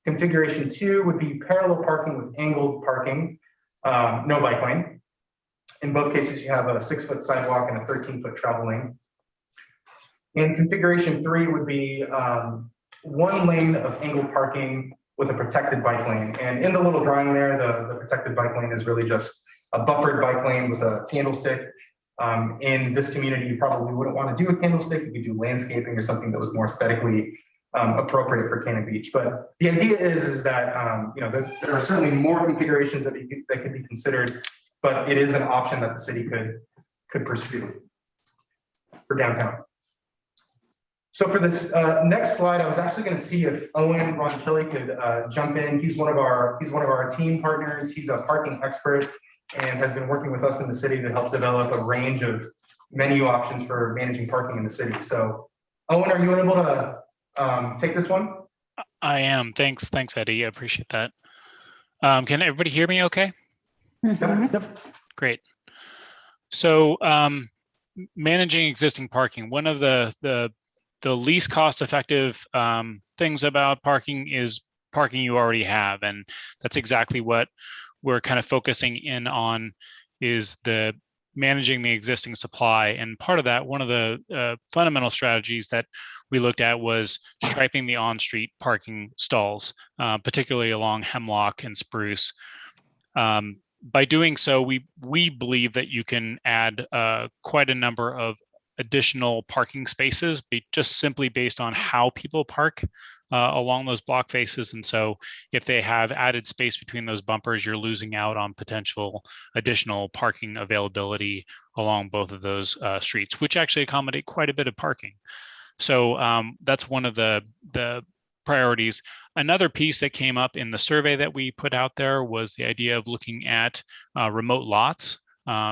Configuration 2 would be parallel parking with angled parking, no bike lane. In both cases, you have a 6-foot sidewalk and a 13-foot travel lane. And configuration 3 would be 1 lane of angled parking with a protected bike lane. And in the little drawing there, the protected bike lane is really just a buffered bike lane with a candlestick. In this community, you probably wouldn't want to do a candlestick. You could do landscaping or something that was more aesthetically appropriate for Cannon Beach. But the idea is that there are certainly more configurations that could be considered, but it is an option that the city could pursue for downtown. So for this next slide, I was actually going to see if Owen Ronchilli could jump in. He's one of our team partners. He's a parking expert and has been working with us in the city to help develop a range of menu options for managing parking in the city. So Owen, are you able to take this one? I am. Thanks, Eddie. I appreciate that. Can everybody hear me okay? Yep. Great. So managing existing parking, one of the least cost effective things about parking is parking you already have. And that's exactly what we're kind of focusing in on, is the managing the existing supply. And part of that, one of the fundamental strategies that we looked at was striping the on-street parking stalls, particularly along Hemlock and Spruce. By doing so, we believe that you can add quite a number of additional parking spaces, just simply based on how people park along those block faces. And so if they have added space between those bumpers, you're losing out on potential additional parking availability along both of those streets, which actually accommodate quite a bit of parking. So that's one of the priorities. Another piece that came up in the survey that we put out there was the idea of looking at remote lots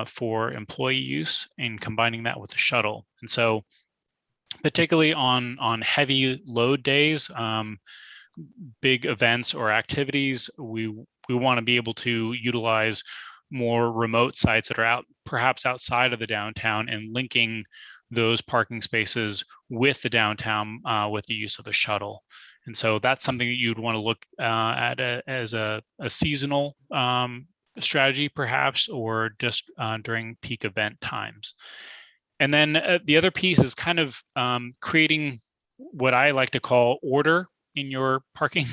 for employee use and combining that with a shuttle. And so particularly on heavy load days, big events or activities, we want to be able to utilize more remote sites that are perhaps outside of the downtown, and linking those parking spaces with the downtown with the use of a shuttle. And so that's something that you'd want to look at as a seasonal strategy, perhaps, or just during peak event times. And then the other piece is kind of creating what I like to call order in your parking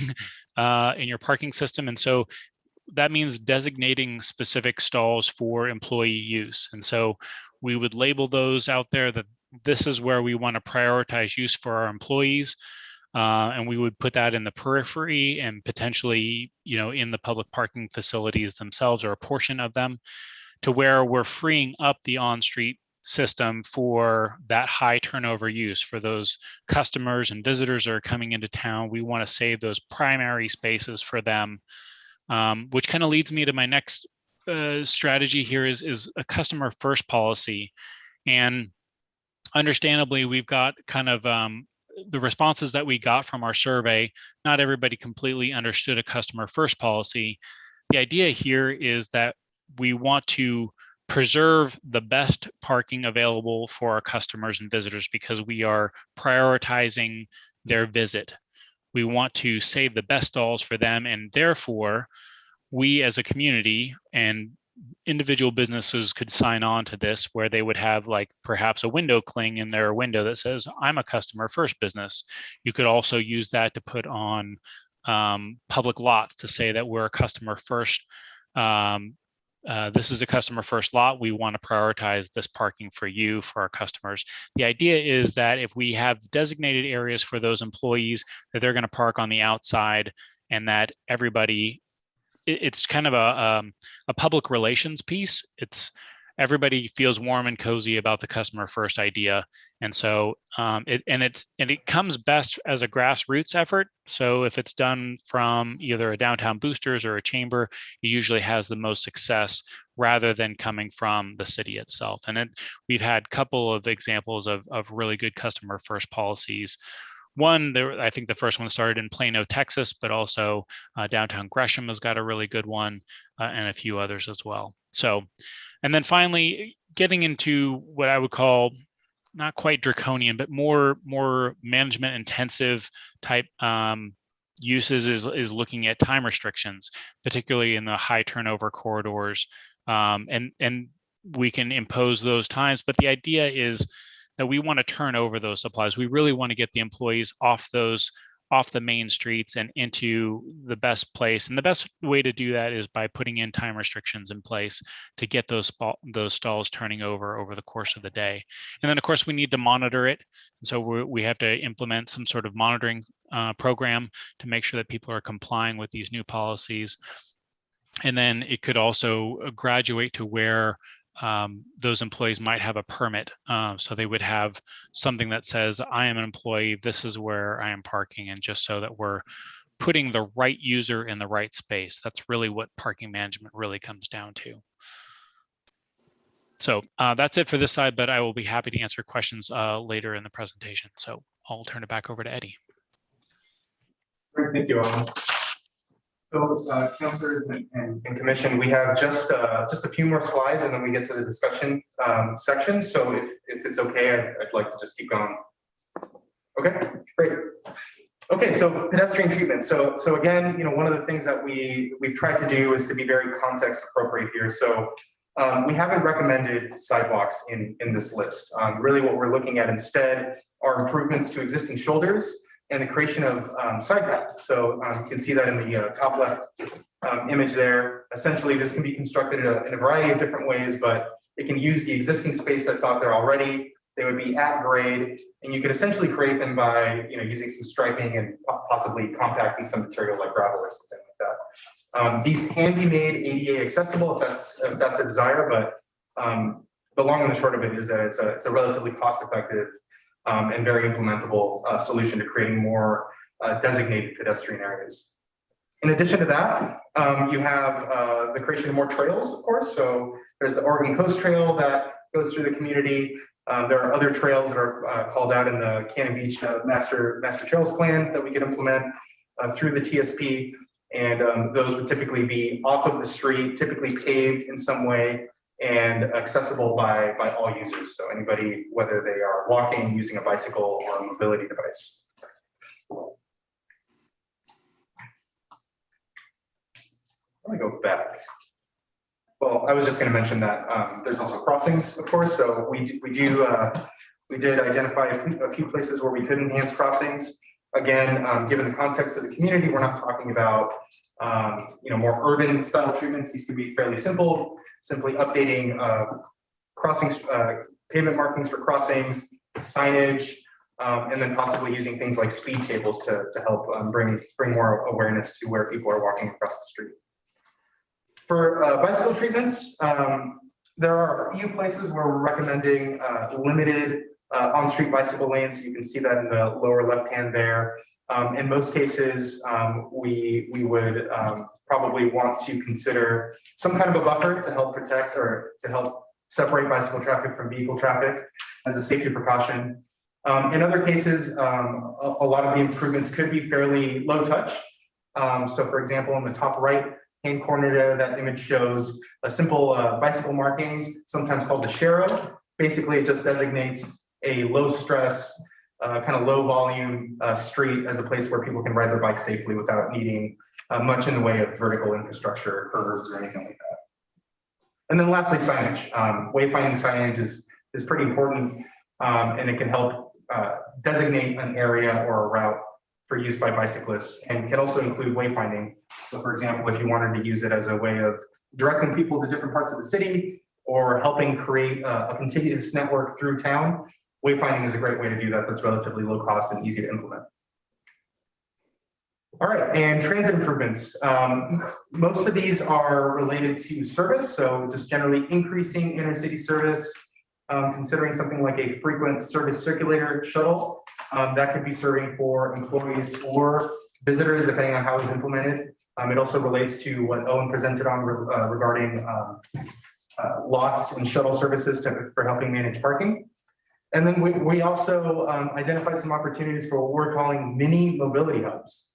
system. And so that means designating specific stalls for employee use. And so we would label those out there that this is where we want to prioritize use for our employees. And we would put that in the periphery and potentially, in the public parking facilities themselves, or a portion of them, to where we're freeing up the on-street system for that high turnover use. For those customers and visitors that are coming into town, we want to save those primary spaces for them, which kind of leads me to my next strategy here is a customer first policy. And understandably, we've got kind of the responses that we got from our survey, not everybody completely understood a customer first policy. The idea here is that we want to preserve the best parking available for our customers and visitors, because we are prioritizing their visit. We want to save the best stalls for them, and therefore we as a community and individual businesses could sign on to this, where they would have like perhaps a window cling in their window that says, I'm a customer first business. You could also use that to put on public lots to say that we're a customer first. This is a customer first lot. We want to prioritize this parking for you, for our customers. The idea is that if we have designated areas for those employees, that they're going to park on the outside, and that everybody, it's kind of a public relations piece. Everybody feels warm and cozy about the customer first idea. And so it comes best as a grassroots effort. So if it's done from either a downtown boosters or a chamber, it usually has the most success, rather than coming from the city itself. And we've had a couple of examples of really good customer first policies. One, I think the first one started in Plano, Texas, but also downtown Gresham has got a really good one, and a few others as well. So, and then finally, getting into what I would call not quite draconian, but more management intensive type uses is looking at time restrictions, particularly in the high turnover corridors. And we can impose those times, but the idea is that we want to turn over those supplies. We really want to get the employees off the main streets and into the best place. And the best way to do that is by putting in time restrictions in place to get those stalls turning over the course of the day. And then of course we need to monitor it. And so we have to implement some sort of monitoring program to make sure that people are complying with these new policies. And then it could also graduate to where those employees might have a permit. So they would have something that says, I am an employee, this is where I am parking, and just so that we're putting the right user in the right space. That's really what parking management really comes down to. So that's it for this side, but I will be happy to answer questions later in the presentation. So I'll turn it back over to Eddie. Great, thank you, Alan. So, councilors and commission, we have just a few more slides, and then we get to the discussion section. So if it's okay, I'd like to just keep going. Okay, great. Okay, so pedestrian treatment. So again, one of the things that we've tried to do is to be very context appropriate here. So we haven't recommended sidewalks in this list. Really what we're looking at instead are improvements to existing shoulders and the creation of side paths. So you can see that in the top left image there. Essentially, this can be constructed in a variety of different ways, but it can use the existing space that's out there already. They would be at grade, and you could essentially create them by using some striping and possibly compacting some material like gravel or something like that. These can be made ADA accessible if that's a desire, but the long and the short of it is that it's a relatively cost-effective and very implementable solution to creating more designated pedestrian areas. In addition to that, you have the creation of more trails, of course. So there's the Oregon Coast Trail that goes through the community. There are other trails that are called out in the Cannon Beach Master Trails Plan that we could implement through the TSP. And those would typically be off of the street, typically paved in some way, and accessible by all users. So anybody, whether they are walking, using a bicycle, or a mobility device. Let me go back. Well, I was just going to mention that there's also crossings, of course. So we did identify a few places where we could enhance crossings. Again, given the context of the community, we're not talking about more urban style treatments. These could be fairly simple, simply updating crossings, pavement markings for crossings, signage, and then possibly using things like speed tables to help bring more awareness to where people are walking across the street. For bicycle treatments, there are a few places where we're recommending limited on-street bicycle lanes. You can see that in the lower left-hand there. In most cases, we would probably want to consider some kind of a buffer to help protect or to help separate bicycle traffic from vehicle traffic as a safety precaution. In other cases, a lot of the improvements could be fairly low touch. So for example, in the top right hand corner there, that image shows a simple bicycle marking, sometimes called the Shero. Basically, it just designates a low stress, kind of low volume street as a place where people can ride their bikes safely without needing much in the way of vertical infrastructure, curves, or anything like that. And then lastly, signage. Wayfinding signage is pretty important, and it can help designate an area or a route for use by bicyclists, and can also include wayfinding. So for example, if you wanted to use it as a way of directing people to different parts of the city or helping create a contiguous network through town, wayfinding is a great way to do that. That's relatively low cost and easy to implement. All right, and transit improvements. Most of these are related to service. So just generally increasing intercity service, considering something like a frequent service circulator shuttle that could be serving for employees or visitors, depending on how it's implemented. It also relates to what Owen presented on regarding lots and shuttle services for helping manage parking. And then we also identified some opportunities for what we're calling mini mobility hubs.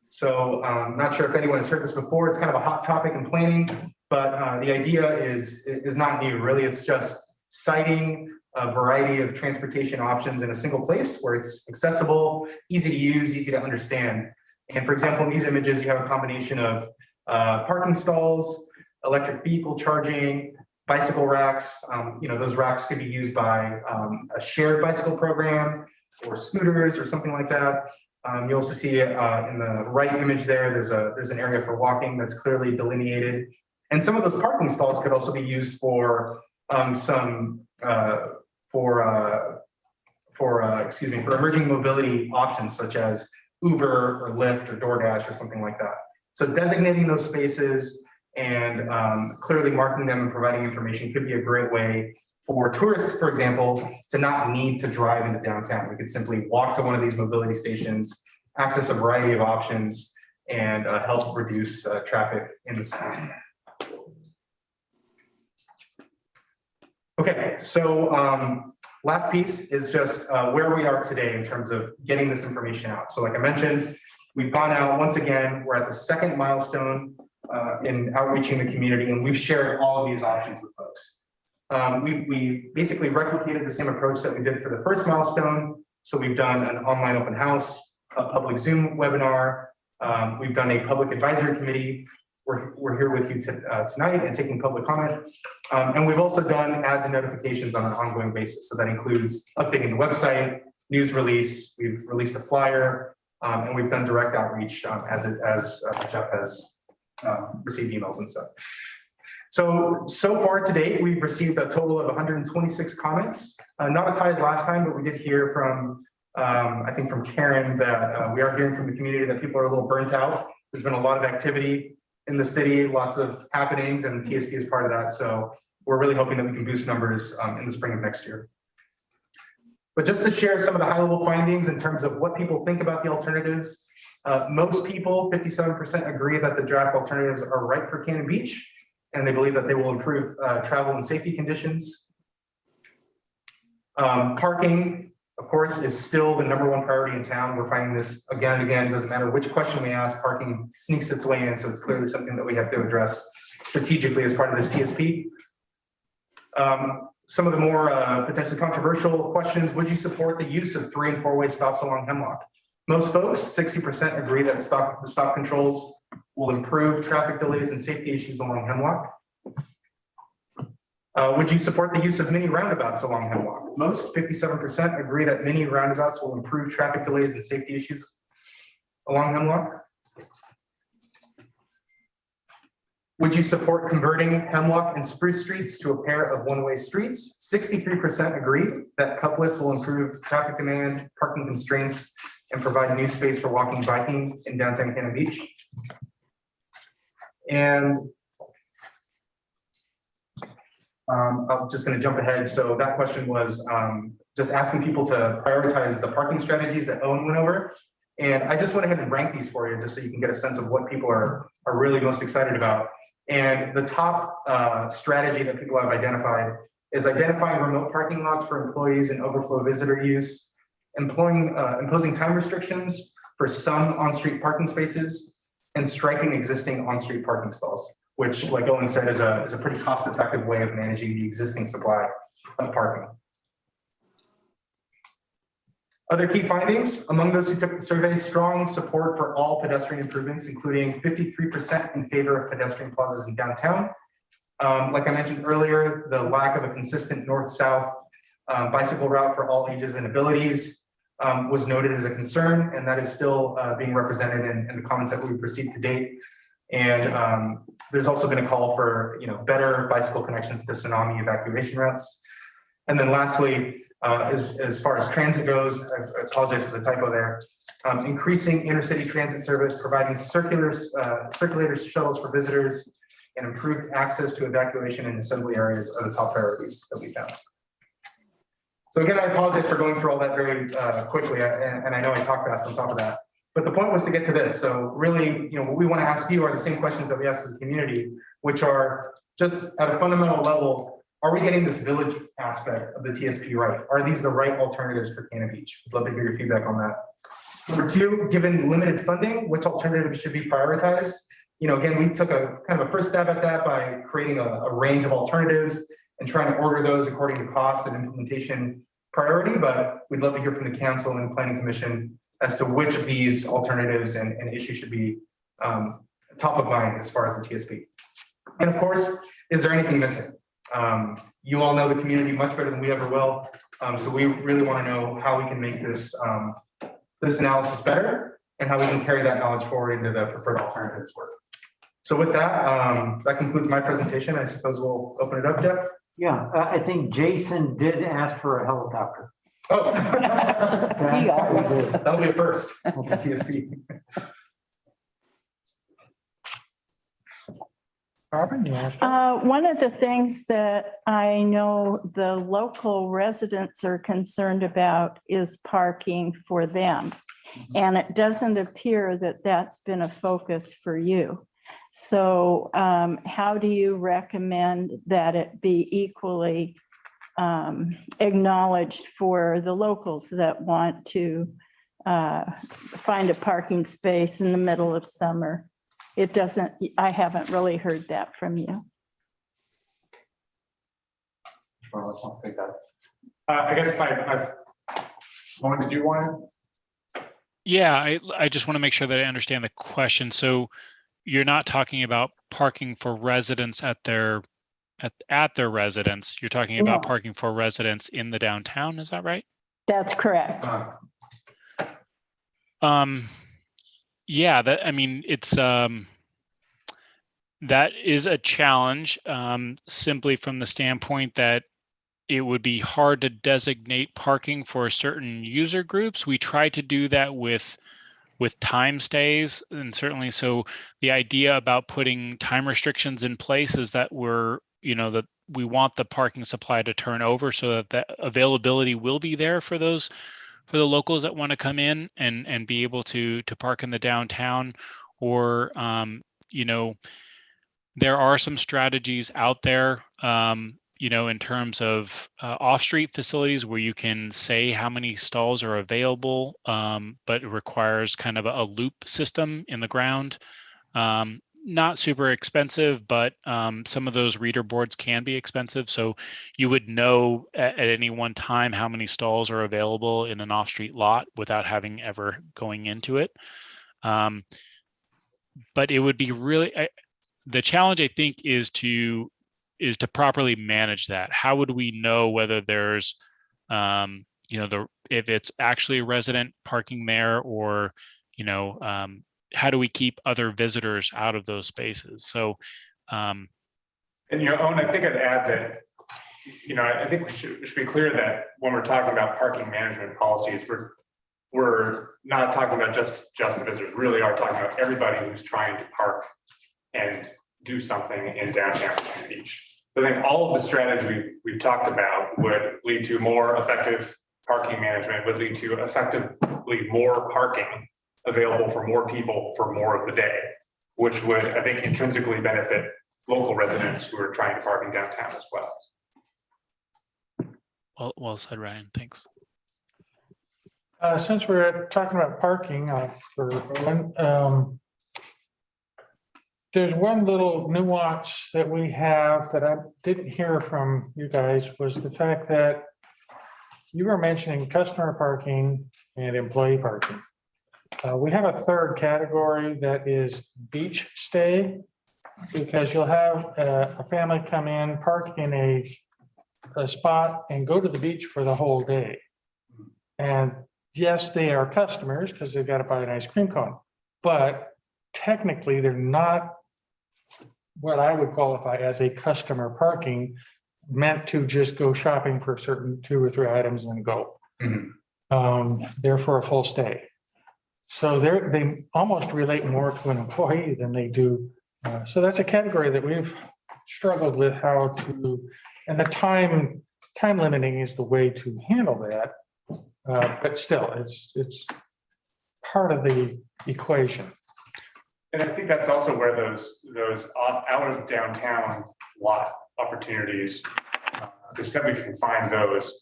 So not sure if anyone has heard this before. It's kind of a hot topic in planning, but the idea is not new. Really, it's just citing a variety of transportation options in a single place where it's accessible, easy to use, easy to understand. And for example, in these images, you have a combination of parking stalls, electric vehicle charging, bicycle racks. Those racks could be used by a shared bicycle program or scooters or something like that. You also see in the right image there, there's an area for walking that's clearly delineated. And some of those parking stalls could also be used for for emerging mobility options such as Uber or Lyft or DoorDash or something like that. So designating those spaces and clearly marking them and providing information could be a great way for tourists, for example, to not need to drive into downtown. We could simply walk to one of these mobility stations, access a variety of options, and help reduce traffic in the city. Okay, so last piece is just where we are today in terms of getting this information out. So like I mentioned, we've gone out once again, we're at the second milestone in outreaching the community, and we've shared all of these options with folks. We basically replicated the same approach that we did for the first milestone. So we've done an online open house, a public Zoom webinar. We've done a public advisory committee. We're here with you tonight and taking public comment. And we've also done ads and notifications on an ongoing basis. So that includes updating the website, news release. We've released a flyer, and we've done direct outreach as Jeff has received emails and stuff. So far to date, we've received a total of 126 comments, not as high as last time, but we did hear from, I think from Karen that we are hearing from the community that people are a little burnt out. There's been a lot of activity in the city, lots of happenings, and TSP is part of that. So we're really hoping that we can boost numbers in the spring of next year. But just to share some of the high level findings in terms of what people think about the alternatives, most people, 57% agree that the draft alternatives are right for Cannon Beach, and they believe that they will improve travel and safety conditions. Parking, of course, is still the #1 priority in town. We're finding this again and again. It doesn't matter which question we ask, parking sneaks its way in. So it's clearly something that we have to address strategically as part of this TSP. Some of the more potentially controversial questions: would you support the use of 3- and 4-way stops along Hemlock? Most folks, 60%, agree that stop controls will improve traffic delays and safety issues along Hemlock. Would you support the use of mini roundabouts along Hemlock? Most, 57%, agree that mini roundabouts will improve traffic delays and safety issues along Hemlock. Would you support converting Hemlock and Spruce Streets to a pair of one-way streets? 63% agree that couplets will improve traffic demand, parking constraints, and provide new space for walking and biking in downtown Cannon Beach. And I'm just going to jump ahead. So that question was just asking people to prioritize the parking strategies that Owen went over. And I just went ahead and ranked these for you just so you can get a sense of what people are really most excited about. And the top strategy that people have identified is identifying remote parking lots for employees and overflow visitor use, imposing time restrictions for some on-street parking spaces, and striking existing on-street parking stalls, which, like Owen said, is a pretty cost-effective way of managing the existing supply of parking. Other key findings: among those who took the survey, strong support for all pedestrian improvements, including 53% in favor of pedestrian plazas in downtown. Like I mentioned earlier, the lack of a consistent north-south bicycle route for all ages and abilities was noted as a concern, and that is still being represented in the comments that we've received to date. And there's also been a call for better bicycle connections to tsunami evacuation routes. And then lastly, as far as transit goes, I apologize for the typo there, increasing intercity transit service, providing circular shuttles for visitors, and improved access to evacuation and assembly areas are the top priorities that we found. So again, I apologize for going through all that very quickly, and I know I talk fast on top of that. But the point was to get to this. So really, what we want to ask you are the same questions that we ask as a community, which are just at a fundamental level: are we getting this village aspect of the TSP right? Are these the right alternatives for Cannon Beach? We'd love to hear your feedback on that. Number two, given limited funding, which alternatives should be prioritized? Again, we took a kind of a first stab at that by creating a range of alternatives and trying to order those according to cost and implementation priority. But we'd love to hear from the council and the planning commission as to which of these alternatives and issues should be top of mind as far as the TSP. And of course, is there anything missing? You all know the community much better than we ever will. So we really want to know how we can make this analysis better and how we can carry that knowledge forward into the preferred alternatives work. So with that, that concludes my presentation. I suppose we'll open it up, Jeff. Yeah, I think Jason did ask for a helicopter. Oh, He always did. that'll be a first. TSP. Robin, you asked. One of the things that I know the local residents are concerned about is parking for them. And it doesn't appear that that's been a focus for you. So how do you recommend that it be equally acknowledged for the locals that want to find a parking space in the middle of summer? It doesn't, I haven't really heard that from you. I guess I've, did you want to? Yeah, I just want to make sure that I understand the question. So you're not talking about parking for residents at their residence. You're talking about No. parking for residents in the downtown. Is that right? That's correct. Yeah, that, I mean, it's that is a challenge, simply from the standpoint that it would be hard to designate parking for certain user groups. We try to do that with time stays, and certainly so the idea about putting time restrictions in place is that that we want the parking supply to turn over so that the availability will be there for the locals that want to come in and be able to park in the downtown. Or there are some strategies out there, in terms of off-street facilities where you can say how many stalls are available, but it requires kind of a loop system in the ground. Not super expensive, but some of those reader boards can be expensive. So you would know at any one time how many stalls are available in an off-street lot without having ever going into it. But it would be really, the challenge, I think, is to properly manage that. How would we know whether there's, if it's actually a resident parking there, or, how do we keep other visitors out of those spaces? So, And I think I'd add that, I think we should be clear that when we're talking about parking management policies, we're not talking about just the visitors, really are talking about everybody who's trying to park and do something in downtown Miami Beach. I think all of the strategy we've talked about would lead to more effective parking management, would lead to effectively more parking available for more people for more of the day, which would, I think, intrinsically benefit local residents who are trying to park in downtown as well. well said, Ryan. Thanks. Since we're talking about parking for Owen, there's one little nuance that we have that I didn't hear from you guys, was the fact that you were mentioning customer parking and employee parking. We have a third category that is beach stay, because you'll have a family come in, park in a spot and go to the beach for the whole day. And yes, they are customers because they've got to buy an ice cream cone, but technically they're not what I would qualify as a customer parking, meant to just go shopping for certain 2 or 3 items and go. They're for a full stay. So they almost relate more to an employee than they do. So that's a category that we've struggled with how to, and the time limiting is the way to handle that. But still, it's part of the equation. And I think that's also where those out of downtown lot opportunities, to the extent we can find those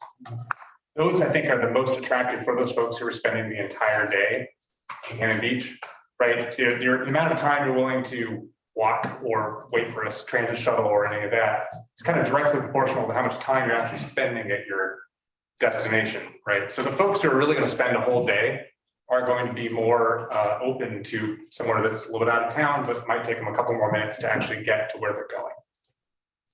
I think are the most attractive for those folks who are spending the entire day in Cannon Beach, right? The amount of time you're willing to walk or wait for a transit shuttle or any of that, it's kind of directly proportional to how much time you're actually spending at your destination, right? So the folks who are really going to spend a whole day are going to be more open to somewhere that's a little bit out of town, but might take them a couple more minutes to actually get to where they're going.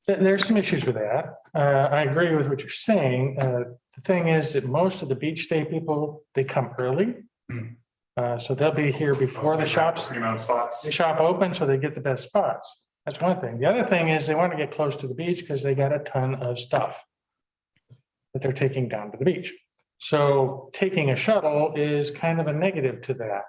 There's some issues with that. I agree with what you're saying. The thing is that most of the beach stay people, they come early. So they'll be here before the shops. The shop open, so they get the best spots. That's one thing. The other thing is they want to get close to the beach because they got a ton of stuff that they're taking down to the beach. So taking a shuttle is kind of a negative to that.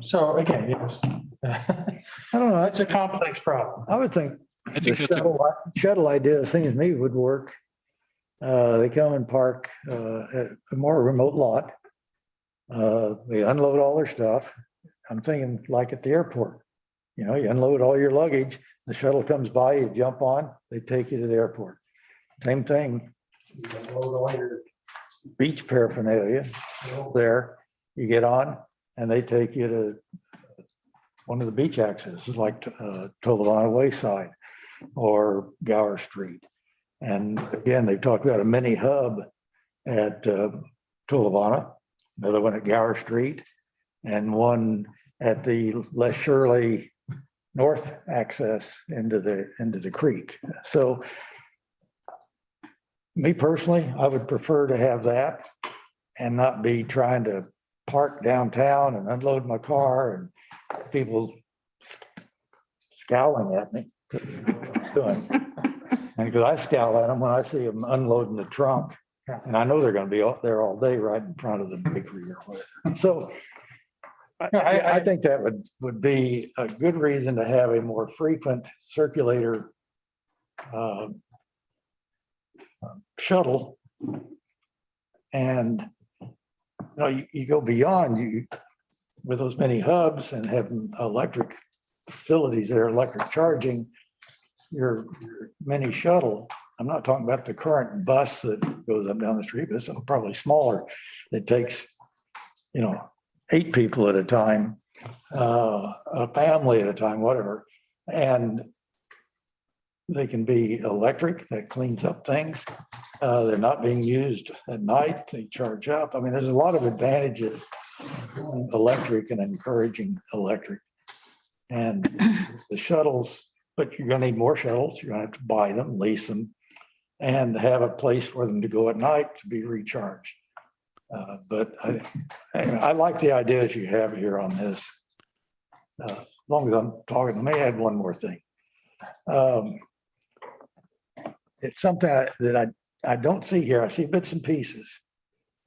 So again, yes. I don't know. It's a complex problem. I would think I think the that's shuttle idea, seems to me, would work. They come and park at a more remote lot. They unload all their stuff. I'm thinking like at the airport, you unload all your luggage, the shuttle comes by, you jump on, they take you to the airport. Same thing. You unload all your beach paraphernalia there, you get on and they take you to one of the beach accesses like Tolovana Wayside or Gower Street. And again, they've talked about a mini hub at Tolovana, another one at Gower Street, and one at the Les Shirley north access into the creek. So me personally, I would prefer to have that and not be trying to park downtown and unload my car and people scowling at me. Doing. And because I scowl at them when I see them unloading the trunk, and I know they're going to be there all day right in front of the bakery or whatever. So I think that would be a good reason to have a more frequent circulator shuttle. And you go beyond you with those many hubs and having electric facilities that are electric charging your mini shuttle. I'm not talking about the current bus that goes up down the street, but it's probably smaller. It takes, 8 people at a time, a family at a time, whatever. And they can be electric, that cleans up things. They're not being used at night, they charge up. I mean, there's a lot of advantages in electric and encouraging electric. And the shuttles, but you're gonna need more shuttles. You're gonna have to buy them, lease them, and have a place for them to go at night to be recharged. But I like the ideas you have here on this. As long as I'm talking, I may add one more thing. It's something that I don't see here. I see bits and pieces.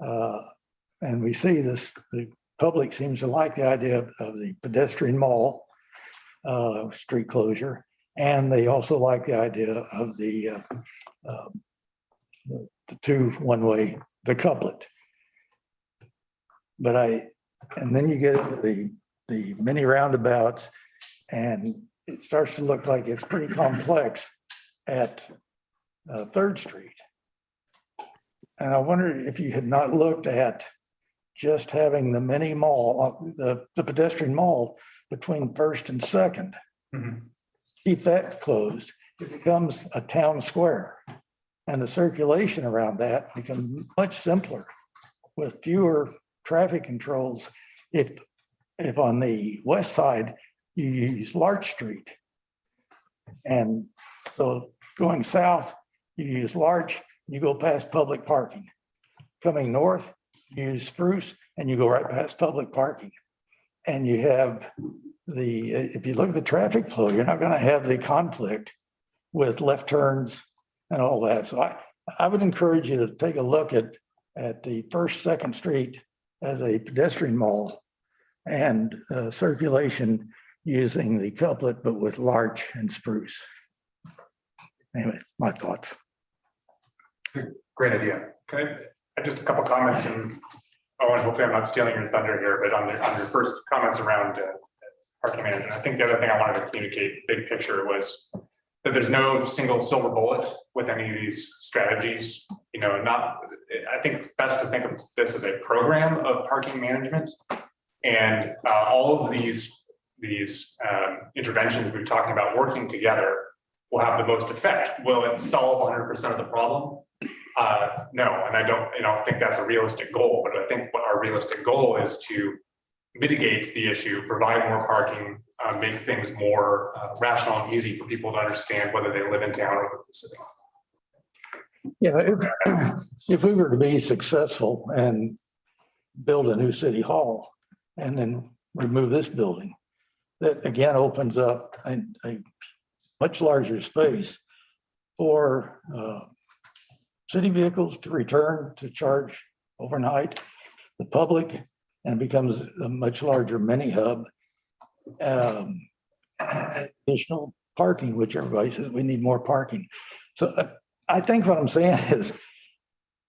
And we see this, the public seems to like the idea of the pedestrian mall, street closure. And they also like the idea of the 2 one-way, the couplet. But and then you get into the mini roundabouts, and it starts to look like it's pretty complex at 3rd Street. And I wondered if you had not looked at just having the mini mall, the pedestrian mall between 1st and 2nd. Mm-hmm. Keep that closed. It becomes a town square. And the circulation around that becomes much simpler with fewer traffic controls. If on the west side, you use Larch Street. And so going south, you use Larch, you go past public parking. Coming north, you use Spruce, and you go right past public parking. And you have if you look at the traffic flow, you're not going to have the conflict with left turns and all that. So I would encourage you to take a look at the 1st, 2nd Street as a pedestrian mall and circulation using the couplet, but with Larch and Spruce. Anyway, my thoughts. Great idea. Can I just a couple comments, and hopefully I'm not stealing your thunder here, but on your first comments around parking management, I think the other thing I wanted to communicate big picture was that there's no single silver bullet with any of these strategies. I think it's best to think of this as a program of parking management, and all of these interventions we've talked about working together will have the most effect. Will it solve 100% of the problem? No, and I don't think that's a realistic goal, but I think what our realistic goal is to mitigate the issue, provide more parking, make things more rational and easy for people to understand whether they live in town or live in the city. Yeah, if we were to be successful and build a new city hall and then remove this building, that again opens up a much larger space for city vehicles to return to charge overnight, the public, and becomes a much larger mini hub. Additional parking, which everybody says we need more parking. So I think what I'm saying is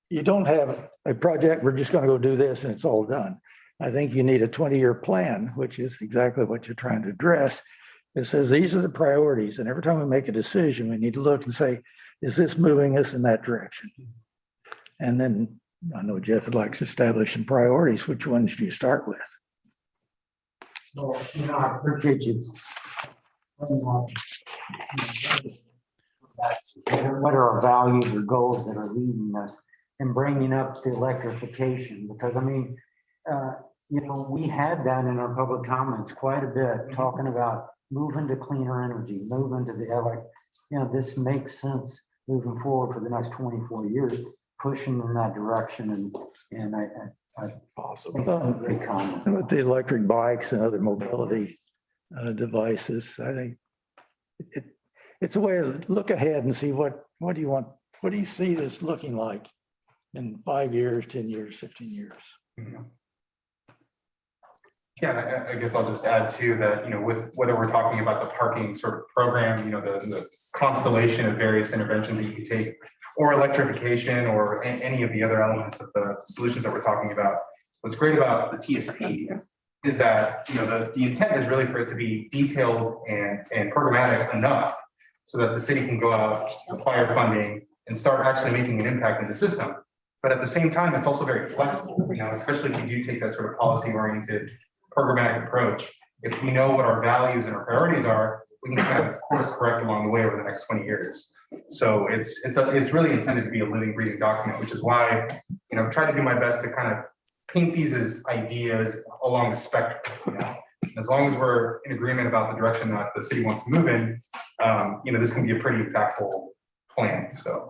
you don't have a project, we're just going to go do this and it's all done. I think you need a 20-year plan, which is exactly what you're trying to address. It says these are the priorities, and every time we make a decision, we need to look and say, is this moving us in that direction? And then I know Jeff would like to establish some priorities. Which ones do you start with? Well, I appreciate you. What are our values or goals that are leading us and bringing up the electrification? Because you know, we had that in our public comments quite a bit, talking about moving to cleaner energy, moving to the, like, you know, this makes sense moving forward for the next 24 years, pushing in that direction. And I Possible. think very common. With the electric bikes and other mobility devices, I think it's a way to look ahead and see what do you want, what do you see this looking like in 5 years, 10 years, 15 years? Yeah, and I guess I'll just add too that, you know, with whether we're talking about the parking sort of program, you know, the constellation of various interventions that you can take, or electrification, or any of the other elements of the solutions that we're talking about. What's great about the TSP is that, you know, the intent is really for it to be detailed and programmatic enough so that the city can go out, acquire funding, and start actually making an impact in the system. But at the same time, it's also very flexible, you know, especially if you do take that sort of policy-oriented programmatic approach. If we know what our values and our priorities are, we can kind of course correct along the way over the next 20 years. So it's really intended to be a living, breathing document, which is why, you know, try to do my best to kind of paint these as ideas along the spectrum. You know, as long as we're in agreement about the direction that the city wants to move in, you know, this can be a pretty impactful plan. So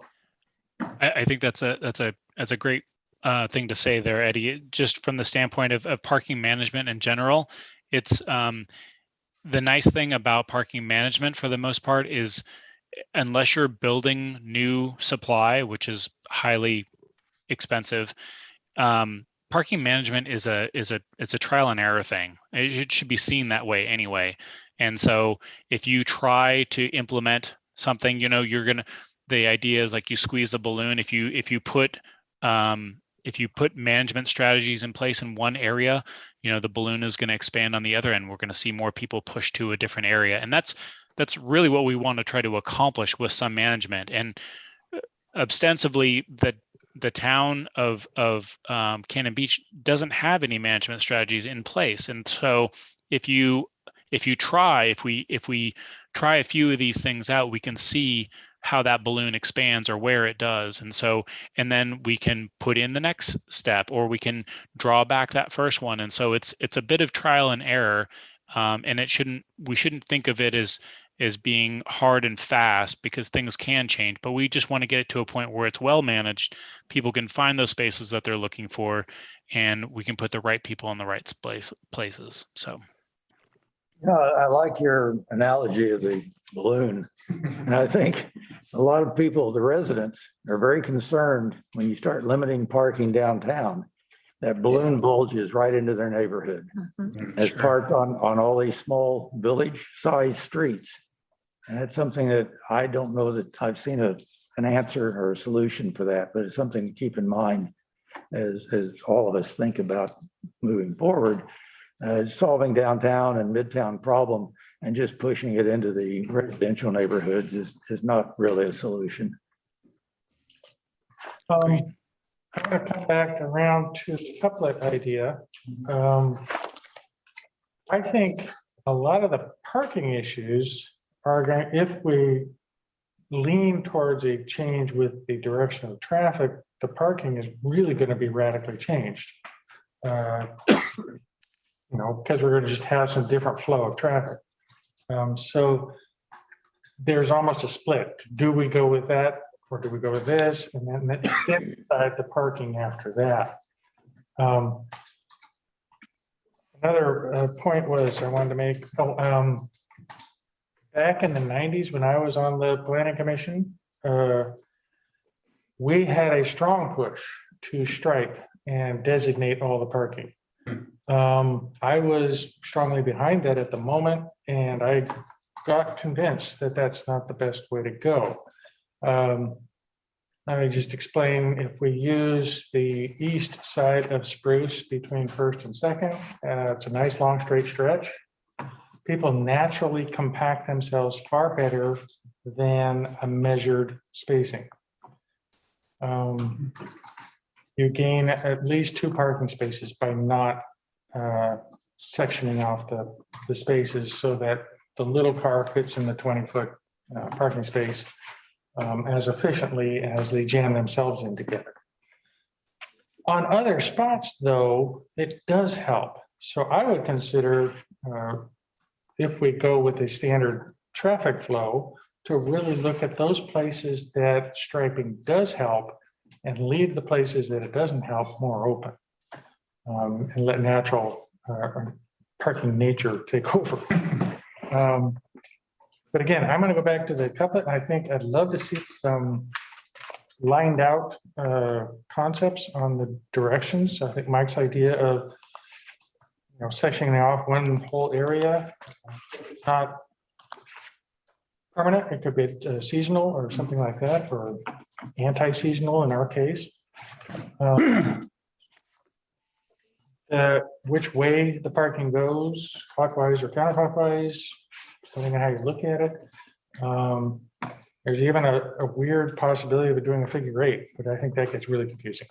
I think that's a great thing to say there, Eddie. Just from the standpoint of parking management in general, it's the nice thing about parking management for the most part is, unless you're building new supply, which is highly expensive, parking management it's a trial and error thing. It should be seen that way anyway. And so if you try to implement something, you know, the idea is like you squeeze a balloon. If you put management strategies in place in one area, you know, the balloon is going to expand on the other end. We're going to see more people push to a different area. And that's really what we want to try to accomplish with some management. And ostensibly, the town of Cannon Beach doesn't have any management strategies in place. And so if we try a few of these things out, we can see how that balloon expands or where it does. And then we can put in the next step, or we can draw back that first one. And so it's a bit of trial and error. And we shouldn't think of it as being hard and fast, because things can change, but we just want to get it to a point where it's well managed. People can find those spaces that they're looking for, and we can put the right people in the right places. So. Yeah, I like your analogy of the balloon. And I think a lot of people, the residents, are very concerned when you start limiting parking downtown, that balloon bulges right into their neighborhood. As parked on all these small village-sized streets. And it's something that I don't know that I've seen an answer or a solution for that, but it's something to keep in mind as all of us think about moving forward. Solving downtown and midtown problem and just pushing it into the residential neighborhoods is not really a solution. I'm going to come back around to the couplet idea. I think a lot of the parking issues are going, if we lean towards a change with the direction of traffic, the parking is really going to be radically changed. You know, because we're going to just have some different flow of traffic. So there's almost a split. Do we go with that, or do we go with this? And then decide the parking after that. Another point was I wanted to make, back in the 90s when I was on the planning commission, we had a strong push to strike and designate all the parking. I was strongly behind that at the moment, and I got convinced that that's not the best way to go. Let me just explain. If we use the east side of Spruce between First and Second, it's a nice long straight stretch. People naturally compact themselves far better than a measured spacing. You gain at least 2 parking spaces by not sectioning off the spaces so that the little car fits in the 20-foot parking space as efficiently as they jam themselves in together. On other spots, though, it does help. So I would consider, if we go with a standard traffic flow, to really look at those places that striping does help and leave the places that it doesn't help more open. And let natural parking nature take over. But again, I'm going to go back to the couplet. I think I'd love to see some lined out concepts on the directions. I think Mike's idea of, sectioning off one whole area, not permanent, it could be seasonal or something like that, or anti-seasonal in our case. Which way the parking goes, clockwise or counterclockwise, depending on how you look at it. There's even a weird possibility of doing a figure eight, but I think that gets really confusing.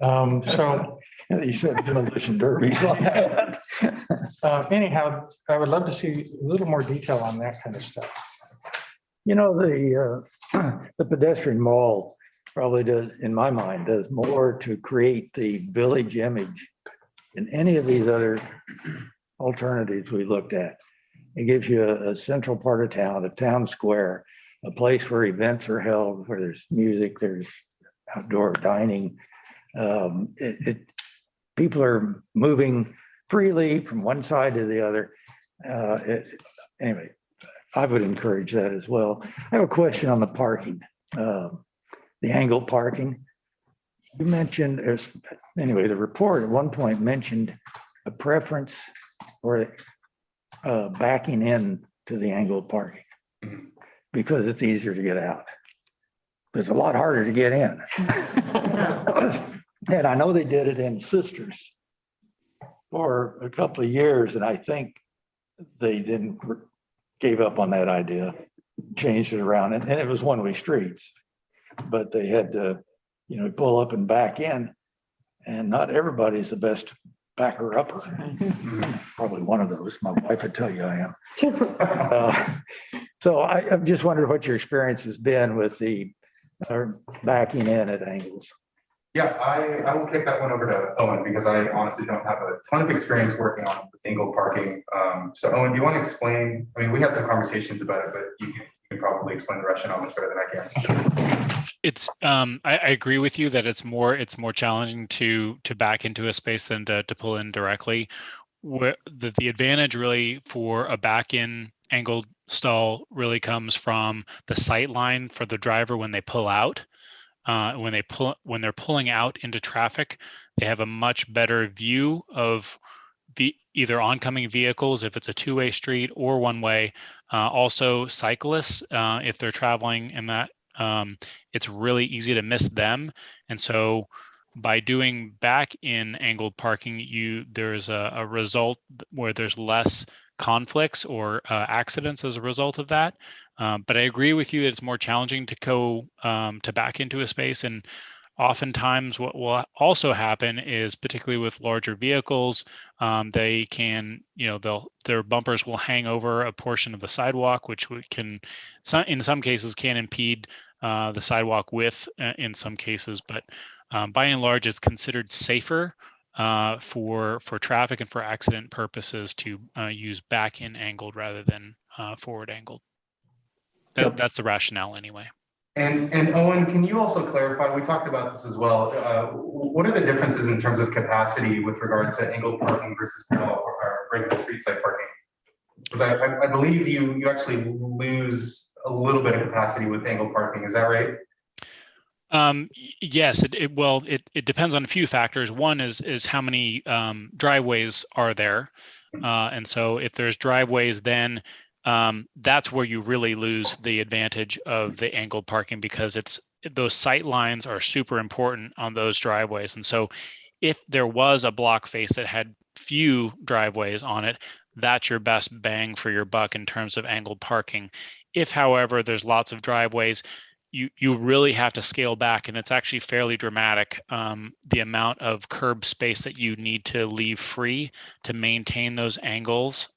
So You said demolition derby. anyhow, I would love to see a little more detail on that kind of stuff. The pedestrian mall probably does, in my mind, does more to create the village image than any of these other alternatives we looked at. It gives you a central part of town, a town square, a place where events are held, where there's music, there's outdoor dining. People are moving freely from one side to the other. Anyway, I would encourage that as well. I have a question on the parking, the angled parking. You mentioned, anyway, the report at one point mentioned a preference for backing in to the angled parking because it's easier to get out. It's a lot harder to get in. And I know they did it in Sisters for a couple of years, and I think they gave up on that idea, changed it around, and it was one-way streets, but they had to, pull up and back in, and not everybody's the best backer upper. Probably one of those. My wife would tell you I am. So I'm just wondering what your experience has been with the backing in at angles. Yeah, I will kick that one over to Owen because I honestly don't have a ton of experience working on angled parking. So Owen, do you want to explain? I mean, we had some conversations about it, but you can probably explain the rationale much better than I can. It's I agree with you that it's more challenging to back into a space than to pull in directly. Where the advantage really for a back in angled stall really comes from the sight line for the driver when they pull out. When they're pulling out into traffic, they have a much better view of either oncoming vehicles if it's a two-way street or one-way. Also cyclists, if they're traveling in that, it's really easy to miss them. And so by doing back in angled parking, there's a result where there's less conflicts or accidents as a result of that. But I agree with you that it's more challenging to go to back into a space. And oftentimes what will also happen is, particularly with larger vehicles, they can, their bumpers will hang over a portion of the sidewalk, which can, in some cases, can impede the sidewalk width in some cases. But by and large, it's considered safer for traffic and for accident purposes to use back in angled rather than forward angled. That's the rationale anyway. And Owen, can you also clarify, we talked about this as well, what are the differences in terms of capacity with regard to angled parking versus parallel or regular street side parking? Because I believe you actually lose a little bit of capacity with angled parking, is that right? Yes, it depends on a few factors. One is how many driveways are there. And so if there's driveways, then that's where you really lose the advantage of the angled parking, because those sight lines are super important on those driveways. And so if there was a block face that had few driveways on it, that's your best bang for your buck in terms of angled parking. If, however, there's lots of driveways, you really have to scale back, and it's actually fairly dramatic, the amount of curb space that you need to leave free to maintain those angles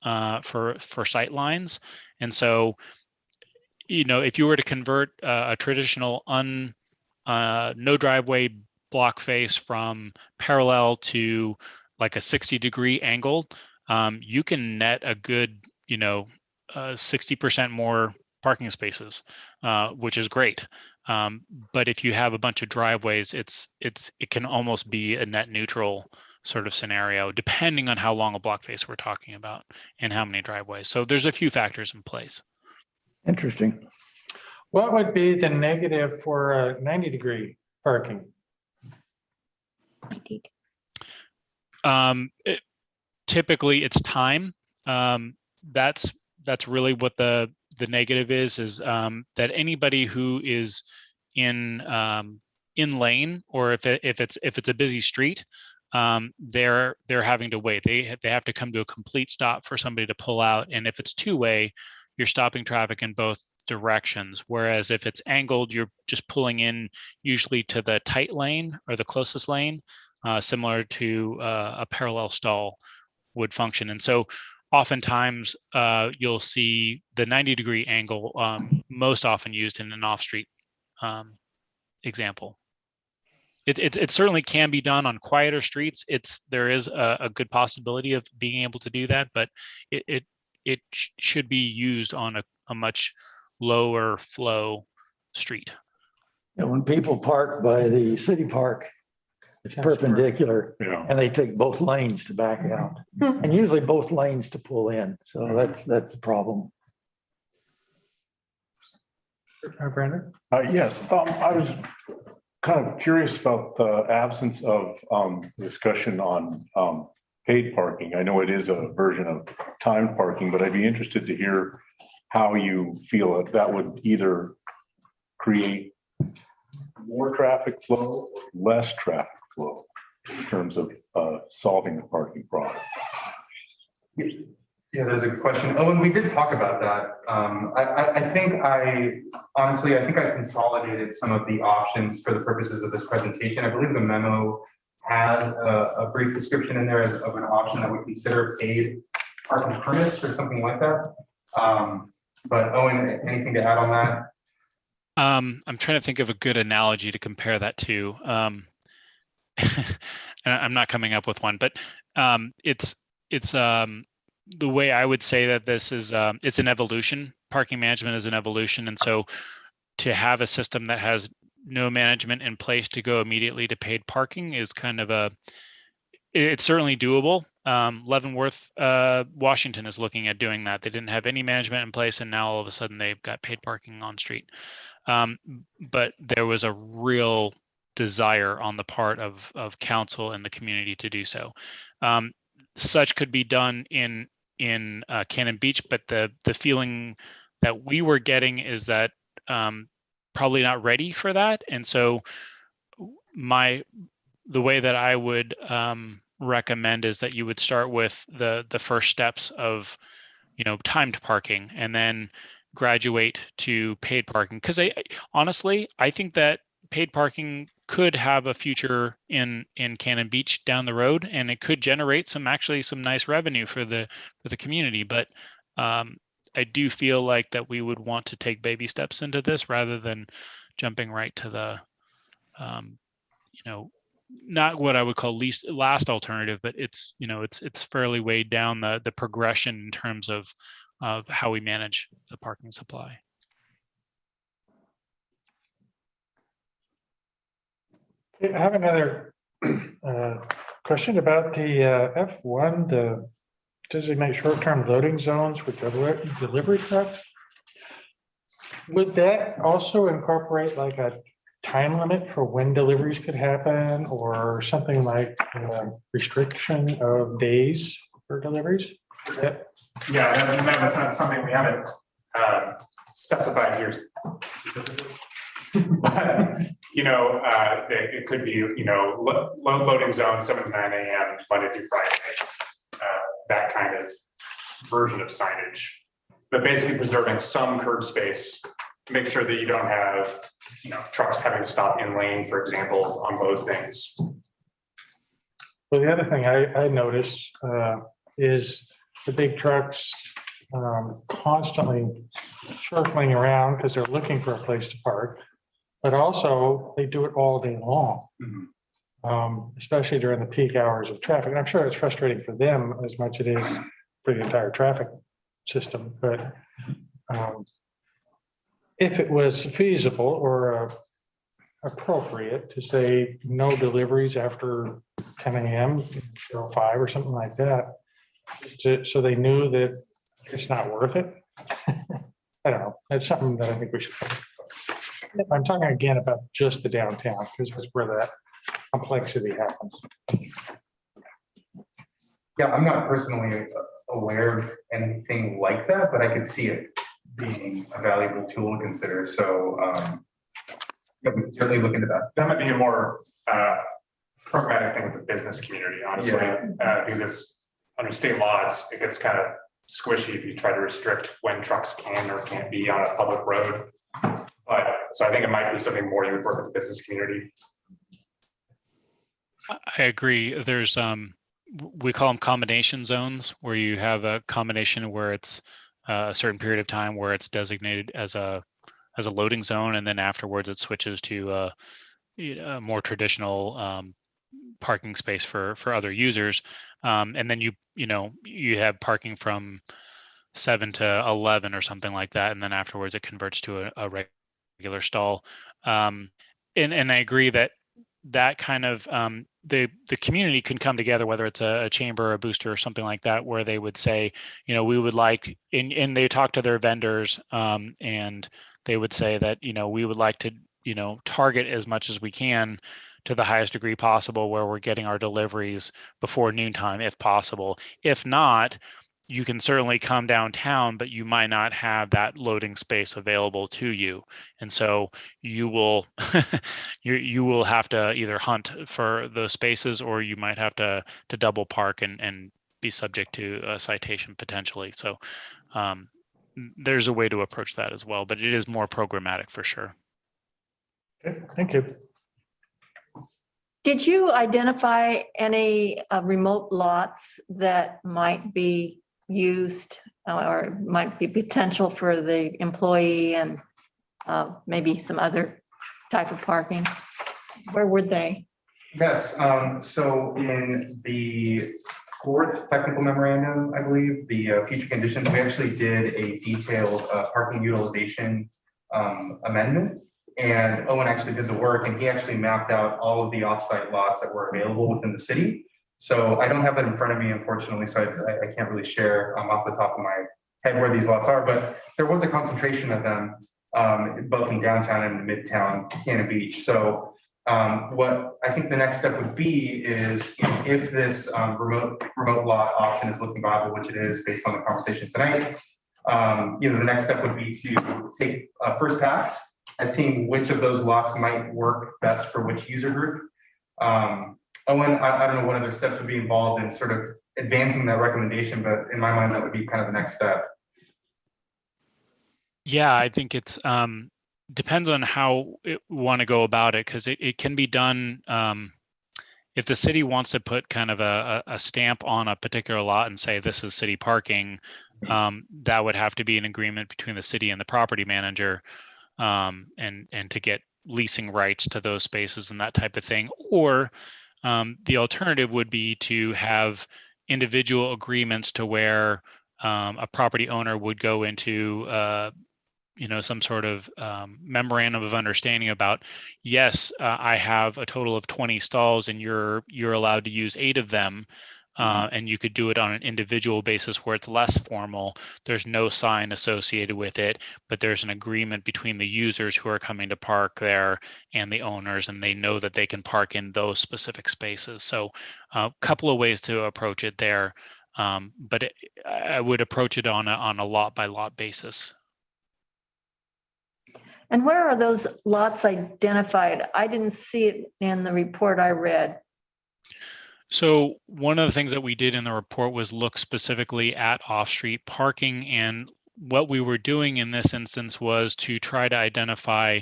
for sight lines. And so, if you were to convert a traditional no driveway block face from parallel to like a 60-degree angle, you can net a good, 60% more parking spaces, which is great. But if you have a bunch of driveways, it can almost be a net neutral sort of scenario, depending on how long a block face we're talking about and how many driveways. So there's a few factors in place. Interesting. What would be the negative for a 90-degree parking? Typically, it's time. That's really what the negative is that anybody who is in lane, or if it's a busy street, they're having to wait. They have to come to a complete stop for somebody to pull out. And if it's two-way, you're stopping traffic in both directions. Whereas if it's angled, you're just pulling in usually to the tight lane or the closest lane, similar to a parallel stall would function. And so oftentimes you'll see the 90-degree angle most often used in an off-street example. It certainly can be done on quieter streets. There is a good possibility of being able to do that, but it should be used on a much lower flow street. And when people park by the city park, it's perpendicular, and they take both lanes to back out, and usually both lanes to pull in. So that's the problem. Brandon? Yes, I was kind of curious about the absence of discussion on paid parking. I know it is a version of timed parking, but I'd be interested to hear how you feel that would either create more traffic flow or less traffic flow in terms of solving the parking problem. Yeah, that's a good question. Oh, and we did talk about that. I think I consolidated some of the options for the purposes of this presentation. I believe the memo has a brief description in there of an option that would consider paid parking permits or something like that. But Owen, anything to add on that? I'm trying to think of a good analogy to compare that to. And I'm not coming up with one, but it's the way I would say that this is it's an evolution. Parking management is an evolution, and so to have a system that has no management in place to go immediately to paid parking is kind of it's certainly doable. Leavenworth, Washington is looking at doing that. They didn't have any management in place, and now all of a sudden they've got paid parking on street. But there was a real desire on the part of council and the community to do so. Such could be done in Cannon Beach, but the feeling that we were getting is that probably not ready for that. And so the way that I would recommend is that you would start with the first steps of timed parking and then graduate to paid parking, because honestly I think that paid parking could have a future in Cannon Beach down the road, and it could generate some nice revenue for the community. But I do feel like that we would want to take baby steps into this rather than jumping right to the not what I would call last alternative, but it's fairly way down the progression in terms of how we manage the parking supply. I have another question about the F1, the designate short-term loading zones with delivery trucks. Would that also incorporate like a time limit for when deliveries could happen, or something like restriction of days for deliveries? Yeah, that's not something we haven't specified here. But, it could be, low loading zone, 7 to 9 a.m. Monday through Friday, that kind of version of signage. But basically preserving some curb space to make sure that you don't have, trucks having to stop in lane, for example, on both things. Well, the other thing I noticed is the big trucks constantly circling around because they're looking for a place to park, but also they do it all day long. Mm-hmm. Especially during the peak hours of traffic. And I'm sure it's frustrating for them as much as it is for the entire traffic system, but if it was feasible or appropriate to say no deliveries after 10 a.m. or 5 or something like that, so they knew that it's not worth it. I don't know. That's something that I think we should. I'm talking again about just the downtown because that's where that complexity happens. Yeah, I'm not personally aware of anything like that, but I could see it being a valuable tool to consider. So yeah, we can certainly look into that. That might be a more programmatic thing with the business community, honestly, because it's under state laws, it gets kind of squishy if you try to restrict when trucks can or can't be on a public road. But so I think it might be something more you would work with the business community. I agree. There's we call them combination zones, where you have a combination where it's a certain period of time where it's designated as a loading zone, and then afterwards it switches to a more traditional parking space for other users. And then you have parking from 7 to 11 or something like that, and then afterwards it converts to a regular stall. And I agree that kind of the community can come together, whether it's a chamber, a booster, or something like that, where they would say, we would like, and they talk to their vendors, and they would say that, we would like to, target as much as we can to the highest degree possible, where we're getting our deliveries before noontime, if possible. If not, you can certainly come downtown, but you might not have that loading space available to you. And so you will you will have to either hunt for those spaces, or you might have to double park and be subject to a citation potentially. So there's a way to approach that as well, but it is more programmatic for sure. Okay, thank you. Did you identify any remote lots that might be used or might be potential for the employee and maybe some other type of parking? Where would they? Yes, so in the fourth technical memorandum, I believe, the future conditions, we actually did a detailed parking utilization amendment. And Owen actually did the work, and he actually mapped out all of the offsite lots that were available within the city. So I don't have that in front of me, unfortunately, so I can't really share off the top of my head where these lots are, but there was a concentration of them both in downtown and midtown Cannon Beach. So what I think the next step would be is if this remote lot option is looking viable, which it is based on the conversations tonight, the next step would be to take a first pass at seeing which of those lots might work best for which user group. Owen, I don't know what other steps would be involved in sort of advancing that recommendation, but in my mind, that would be kind of the next step. Yeah, I think it's depends on how we want to go about it, because it can be done. If the city wants to put kind of a stamp on a particular lot and say this is city parking, that would have to be an agreement between the city and the property manager, and to get leasing rights to those spaces and that type of thing. Or the alternative would be to have individual agreements to where a property owner would go into some sort of memorandum of understanding about, yes, I have a total of 20 stalls and you're allowed to use 8 of them. And you could do it on an individual basis where it's less formal. There's no sign associated with it, but there's an agreement between the users who are coming to park there and the owners, and they know that they can park in those specific spaces. So a couple of ways to approach it there, but I would approach it on a lot by lot basis. And where are those lots identified? I didn't see it in the report I read. So one of the things that we did in the report was look specifically at off-street parking, and what we were doing in this instance was to try to identify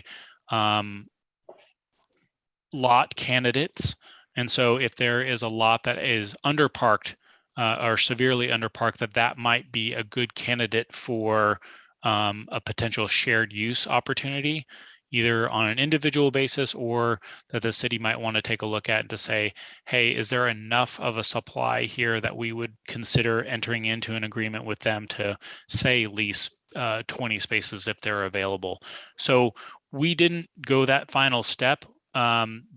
lot candidates. And so if there is a lot that is underparked or severely underparked, that might be a good candidate for a potential shared use opportunity. either on an individual basis or that the city might want to take a look at to say, hey, is there enough of a supply here that we would consider entering into an agreement with them to say lease 20 spaces if they're available. So we didn't go that final step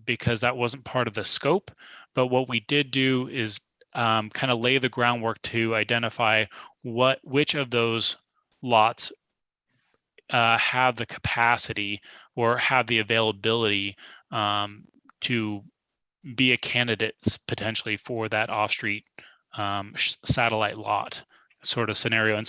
because that wasn't part of the scope. But what we did do is kind of lay the groundwork to identify which of those lots have the capacity or have the availability to be a candidate potentially for that off-street satellite lot sort of scenario.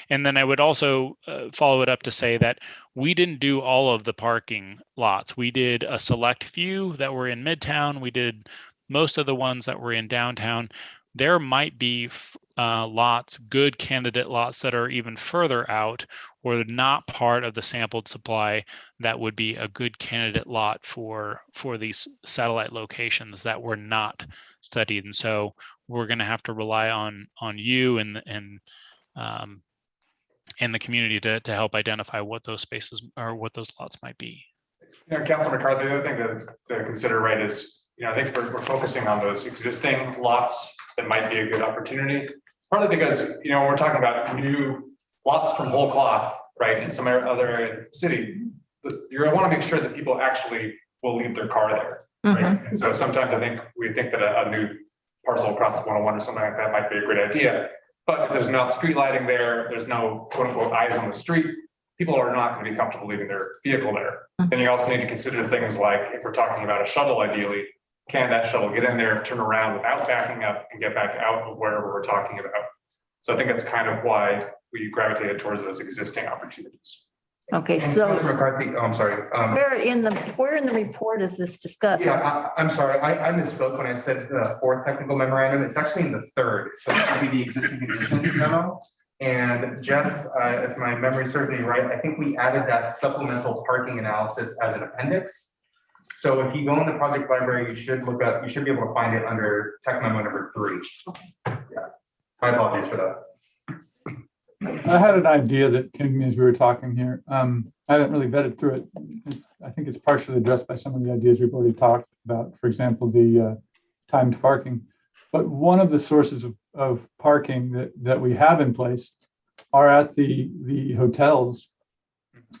And then I would also follow it up to say that we didn't do all of the parking lots. We did a select few that were in Midtown. We did most of the ones that were in downtown. There might be lots, good candidate lots that are even further out or not part of the sampled supply that would be a good candidate lot for these satellite locations that were not studied. And so we're going to have to rely on you and the community to help identify what those spaces or what those lots might be. Councilor McCarthy, the other thing to consider, right, is, I think we're focusing on those existing lots that might be a good opportunity. Partly because, when we're talking about new lots from whole cloth, right, in some other area of the city, you want to make sure that people actually will leave their car there, right? And so sometimes I think we think that a new parcel across 101 or something like that might be a great idea. But if there's not street lighting there, there's no quote unquote eyes on the street, people are not going to be comfortable leaving their vehicle there. Then you also need to consider things like, if we're talking about a shuttle, ideally, can that shuttle get in there, turn around without backing up and get back out of wherever we're talking about? So I think that's kind of why we gravitated towards those existing opportunities. Okay, so Councilor McCarthy, oh, I'm sorry. where in the report is this discussed? Yeah, I'm sorry. I misspoke when I said the fourth technical memorandum. It's actually in the third. So it's going to be the existing conditions memo. And Jeff, if my memory serves me right, I think we added that supplemental parking analysis as an appendix. So if you go in the project library, you should be able to find it under tech memo number 3. Yeah, my apologies for that. I had an idea that came to me as we were talking here. I haven't really vetted through it. I think it's partially addressed by some of the ideas we've already talked about, for example, the timed parking. But one of the sources of parking that we have in place are at the hotels,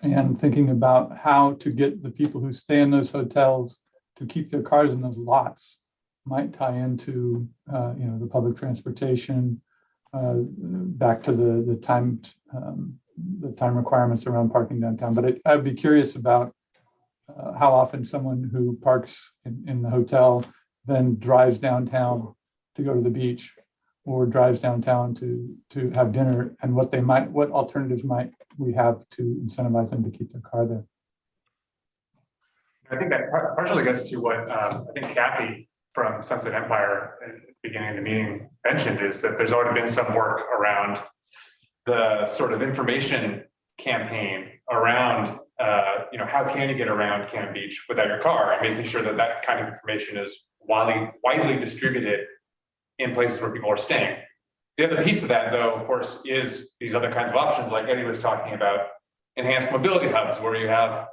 and thinking about how to get the people who stay in those hotels to keep their cars in those lots might tie into the public transportation, back to the time requirements around parking downtown. But I'd be curious about how often someone who parks in the hotel then drives downtown to go to the beach, or drives downtown to have dinner, and what alternatives might we have to incentivize them to keep their car there. I think that partially gets to what I think Kathy from Sunset Empire at the beginning of the meeting mentioned, is that there's already been some work around the sort of information campaign around, how can you get around Cannon Beach without your car, and making sure that kind of information is widely distributed in places where people are staying. The other piece of that, though, of course, is these other kinds of options, like Eddie was talking about, enhanced mobility hubs, where you have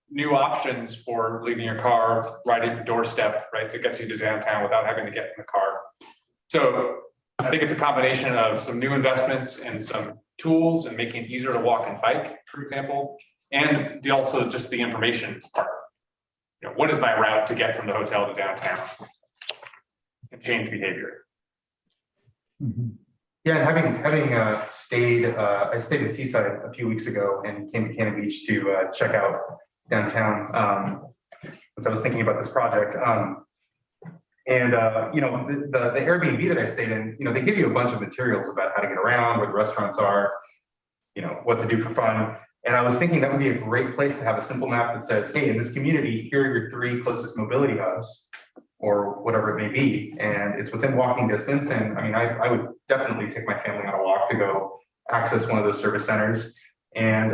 new options for leaving your car right at your doorstep, right, that gets you to downtown without having to get in the car. So I think it's a combination of some new investments and some tools, and making it easier to walk and bike, for example, and also just the information part. What is my route to get from the hotel to downtown? And change behavior. Yeah, and having stayed, I stayed at Seaside a few weeks ago and came to Cannon Beach to check out downtown as I was thinking about this project. The Airbnb that I stayed in, they give you a bunch of materials about how to get around, where the restaurants are, what to do for fun. And I was thinking that would be a great place to have a simple map that says, hey, in this community, here are your 3 closest mobility hubs, or whatever it may be. And it's within walking distance. And I would definitely take my family on a walk to go access one of those service centers, and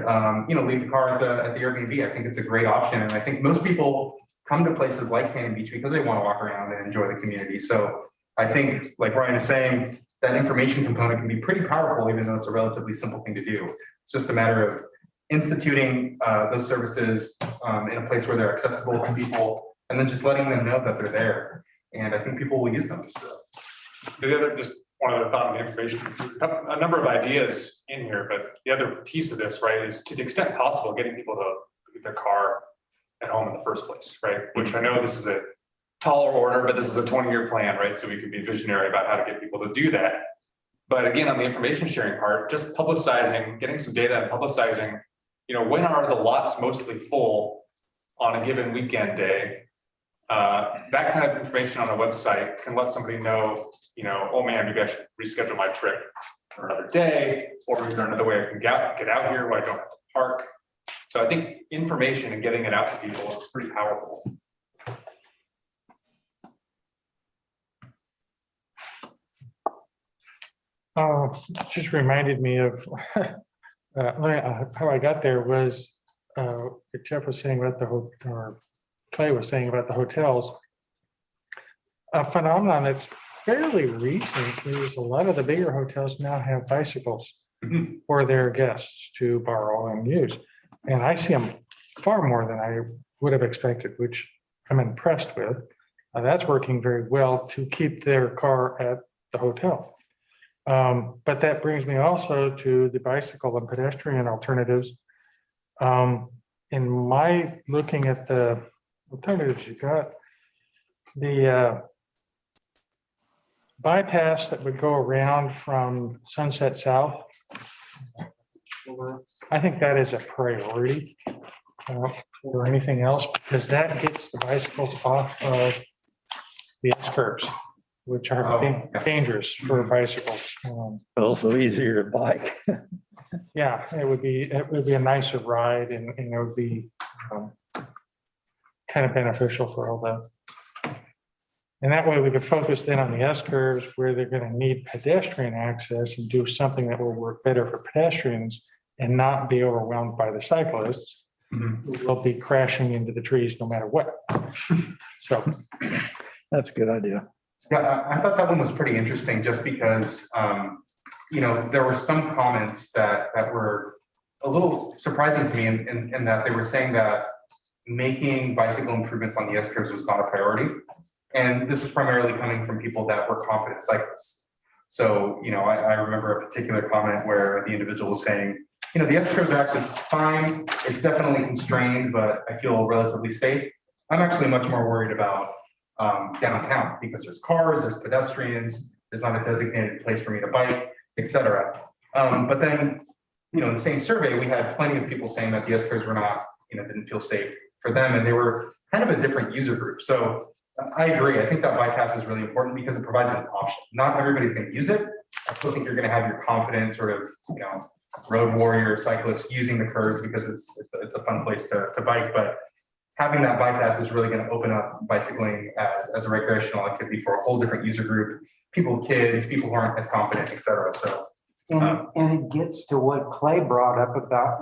leave the car at the Airbnb. I think it's a great option. And I think most people come to places like Cannon Beach because they want to walk around and enjoy the community. So I think, like Ryan is saying, that information component can be pretty powerful, even though it's a relatively simple thing to do. It's just a matter of instituting those services in a place where they're accessible to people, and then just letting them know that they're there. And I think people will use them. So. The other, just one other thought on the information, a number of ideas in here, but the other piece of this, right, is to the extent possible, getting people to leave their car at home in the first place, right? Which I know this is a taller order, but this is a 20-year plan, right? So we can be visionary about how to get people to do that. But again, on the information sharing part, just publicizing, getting some data and publicizing, when are the lots mostly full on a given weekend day? That kind of information on a website can let somebody know, oh man, maybe I should reschedule my trip for another day, or is there another way I can get out here where I don't have to park? So I think information and getting it out to people is pretty powerful. Just reminded me of how I got there was Jeff was saying about or Clay was saying about the hotels. A phenomenon that's fairly recent is a lot of the bigger hotels now have bicycles for their guests to borrow and use. And I see them far more than I would have expected, which I'm impressed with. That's working very well to keep their car at the hotel. But that brings me also to the bicycle and pedestrian alternatives. In my looking at the alternatives, you got the bypass that would go around from Sunset South. I think that is a priority or anything else, because that gets the bicycles off of the S-curves, which are dangerous for bicycles. Also easier to bike. Yeah, it would be a nicer ride, and it would be kind of beneficial for all that. And that way we could focus then on the S-curves where they're going to need pedestrian access and do something that will work better for pedestrians and not be overwhelmed by the cyclists who will be crashing into the trees no matter what. So that's a good idea. Yeah, I thought that one was pretty interesting just because, there were some comments that were a little surprising to me in that they were saying that making bicycle improvements on the S-curves was not a priority. And this was primarily coming from people that were confident cyclists. So, I remember a particular comment where the individual was saying, the S-curves are actually fine. It's definitely constrained, but I feel relatively safe. I'm actually much more worried about downtown because there's cars, there's pedestrians, there's not a designated place for me to bike, etc. But then, in the same survey, we had plenty of people saying that the S-curves were not, didn't feel safe for them, and they were kind of a different user group. So I agree. I think that bypass is really important because it provides an option. Not everybody's going to use it. I still think you're going to have your confident sort of, road warrior cyclists using the curves because it's a fun place to bike. But having that bypass is really going to open up bicycling as a recreational activity for a whole different user group. People with kids, people who aren't as confident, et cetera. So, and it gets to what Clay brought up about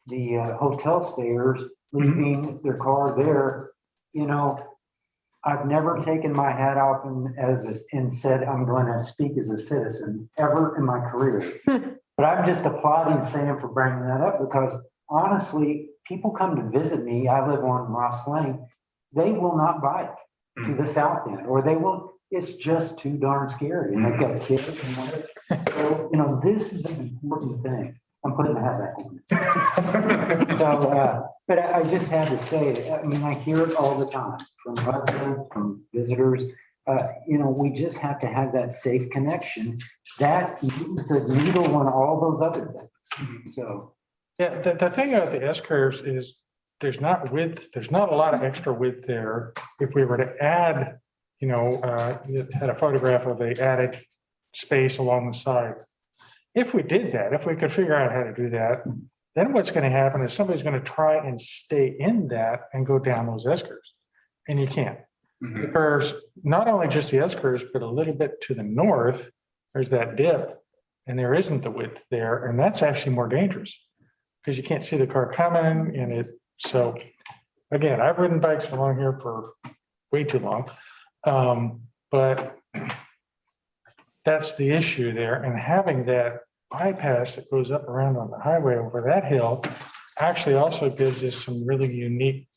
the hotel stayers leaving their car there. I've never taken my hat off and said I'm going to speak as a citizen ever in my career. But I'm just applauding Sam for bringing that up because honestly, people come to visit me. I live on Ross Lane. They will not bike to the south end, or they will. It's just too darn scary, and they've got kids and whatever. So this is an important thing. I'm putting the hat back on. So, but I just had to say, I hear it all the time from residents, from visitors. We just have to have that safe connection that moves the needle on all those other things. So, yeah, the thing about the S-curves is there's not a lot of extra width there. If we were to add, had a photograph of the added space along the side. If we did that, if we could figure out how to do that, then what's going to happen is somebody's going to try and stay in that and go down those S-curves. And you can't. The curves, not only just the S-curves, but a little bit to the north, there's that dip and there isn't the width there. And that's actually more dangerous because you can't see the car coming in it. So again, I've ridden bikes along here for way too long. But that's the issue there. And having that bypass that goes up around on the highway over that hill actually also gives us some really unique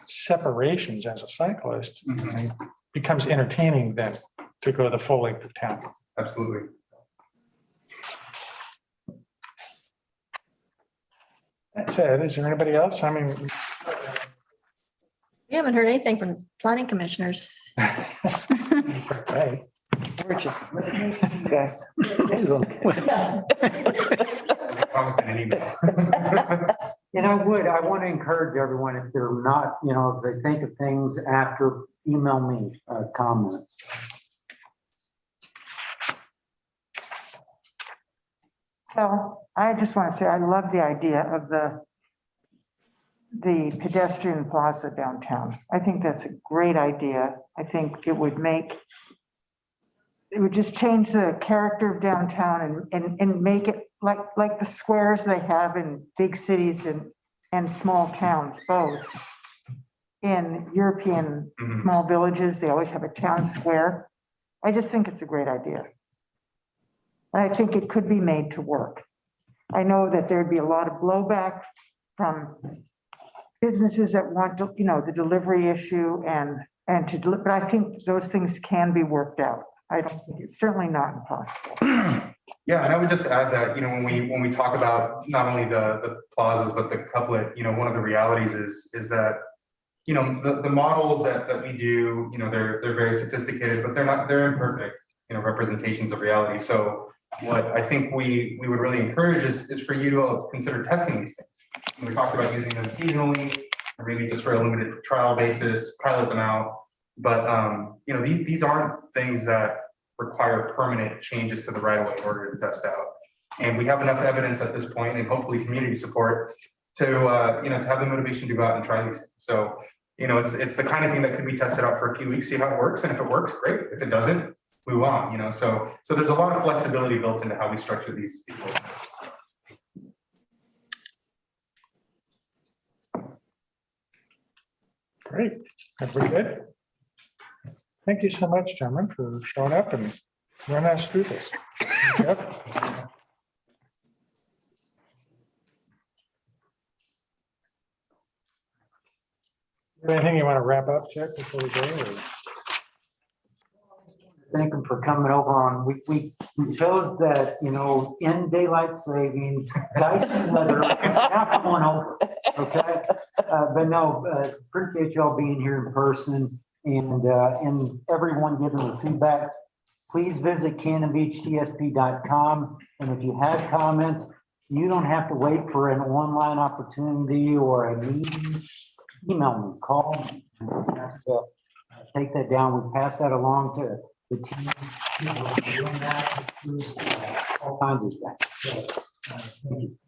separations as a cyclist. And becomes entertaining then to go the full length of town. Absolutely. That said, is there anybody else? I mean, We haven't heard anything from planning commissioners. right. We're just listening to you guys. Comment in an email. And I want to encourage everyone, if they're not, if they think of things after, email me comments. Well, I just want to say, I love the idea of the pedestrian plaza downtown. I think that's a great idea. I think it would just change the character of downtown and make it like the squares they have in big cities and small towns, both. In European small villages, they always have a town square. I just think it's a great idea. And I think it could be made to work. I know that there'd be a lot of blowback from businesses that want to, the delivery issue but I think those things can be worked out. I don't think it's certainly not impossible. Yeah, and I would just add that, when we talk about not only the plazas, but the couplet, one of the realities is that, the models that we do, they're very sophisticated, but they're imperfect, representations of reality. So what I think we would really encourage is for you to consider testing these things. We talked about using them seasonally, or maybe just for a limited trial basis, pilot them out. But, these aren't things that require permanent changes to the right of way in order to test out. And we have enough evidence at this point, and hopefully community support to have the motivation to go out and try these things. So, it's the kind of thing that could be tested out for a few weeks, see how it works. And if it works, great. If it doesn't, move on, so there's a lot of flexibility built into how we structure these. Great. Everybody good? Thank you so much, gentlemen, for showing up and running us through this. Yep. Anything you want to wrap up, Jack, before we go? Or? Thank them for coming over on, we chose that, in daylight savings, Dyson weather, not coming over, okay? But no, appreciate y'all being here in person and everyone giving the feedback. Please visit CannonBeachTSP.com. And if you have comments, you don't have to wait for an online opportunity or a meeting. Email me, call me. So take that down. We pass that along to the team. All kinds of things. Thank you.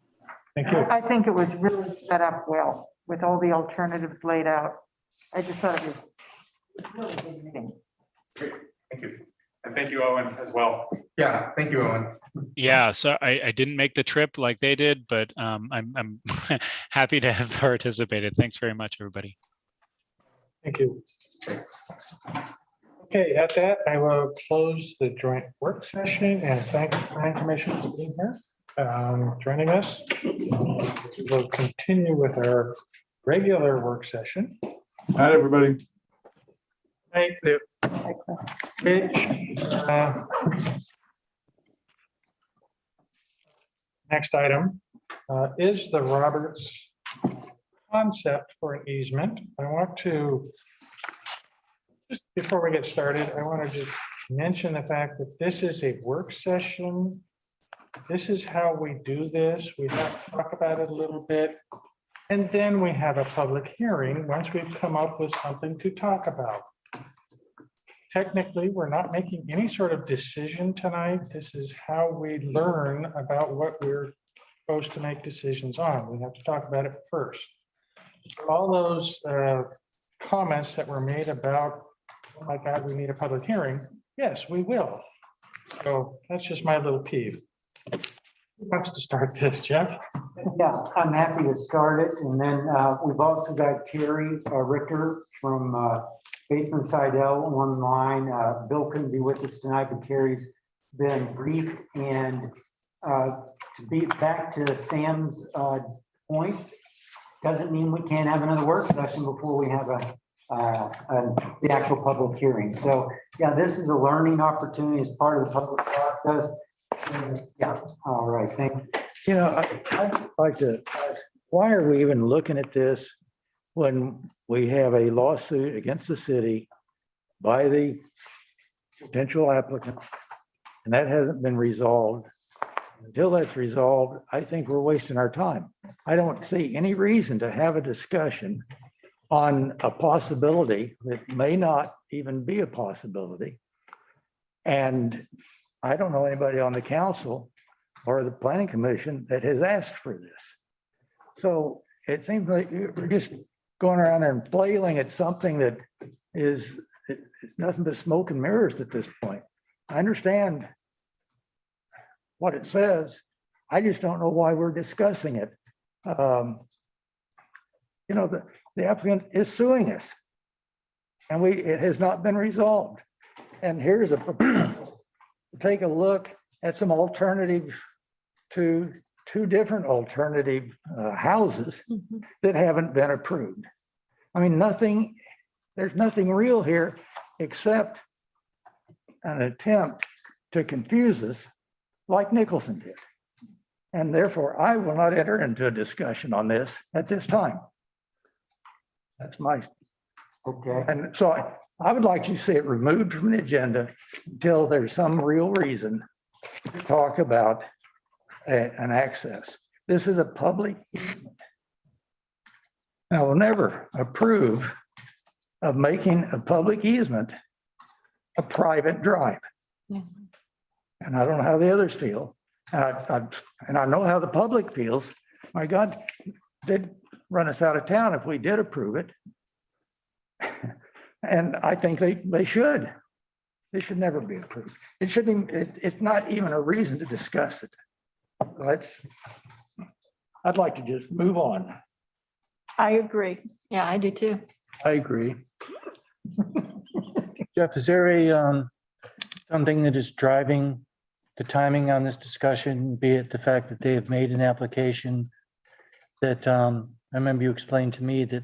Thank you. I think it was really set up well with all the alternatives laid out. I just thought it was really good meeting. Great, thank you. And thank you, Owen, as well. Yeah, thank you, Owen. Yeah, so I didn't make the trip like they did, but I'm happy to have participated. Thanks very much, everybody. Thank you. Okay, at that, I will close the joint work session and thank the planning commission for being here, joining us. We'll continue with our regular work session. Hi, everybody. Thank you. Next item is the Roberts concept for an easement. I want to, just before we get started, I want to just mention the fact that this is a work session. This is how we do this. We have to talk about it a little bit. And then we have a public hearing once we've come up with something to talk about. Technically, we're not making any sort of decision tonight. This is how we learn about what we're supposed to make decisions on. We have to talk about it first. All those comments that were made about, oh my God, we need a public hearing. Yes, we will. So that's just my little peeve. Who wants to start this, Jeff? Yeah, I'm happy to start it. And then we've also got Terry Richter from Basement Sidell online. Bill couldn't be with us tonight, but Terry's been briefed. And to be back to Sam's point, doesn't mean we can't have another work session before we have the actual public hearing. So, yeah, this is a learning opportunity as part of the public process. Yeah, all right, thank you. You know, I'd like to, why are we even looking at this when we have a lawsuit against the city by the potential applicant? And that hasn't been resolved. Until that's resolved, I think we're wasting our time. I don't see any reason to have a discussion on a possibility that may not even be a possibility. And I don't know anybody on the council or the planning commission that has asked for this. So it seems like we're just going around and flailing at something that is it's nothing but smoke and mirrors at this point. I understand what it says. I just don't know why we're discussing it. You know, the applicant is suing us and it has not been resolved. And here's a proposal. Take a look at some alternative to two different alternative houses that haven't been approved. I mean, there's nothing real here except an attempt to confuse us like Nicholson did. And therefore, I will not enter into a discussion on this at this time. That's my, Okay. and so I would like to see it removed from the agenda until there's some real reason to talk about an access. This is a public easement. I will never approve of making a public easement a private drive. And I don't know how the others feel. And I know how the public feels. My God, they'd run us out of town if we did approve it. And I think they should. They should never be approved. It shouldn't, it's not even a reason to discuss it. I'd like to just move on. I agree. Yeah, I do too. I agree. Jeff, is there something that is driving the timing on this discussion, be it the fact that they have made an application that I remember you explained to me that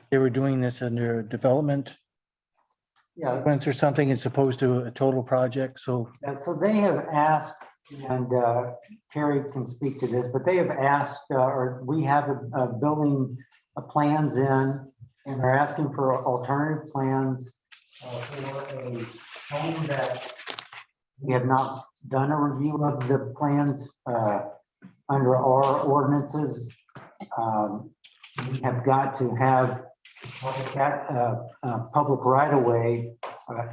they were doing this under development Yeah. sequence or something as opposed to a total project, so. Yeah, so they have asked, and Carrie can speak to this, but they have asked, or we have a building plans in, and they're asking for alternative plans for a home that we have not done a review of the plans under our ordinances. We have got to have public right-of-way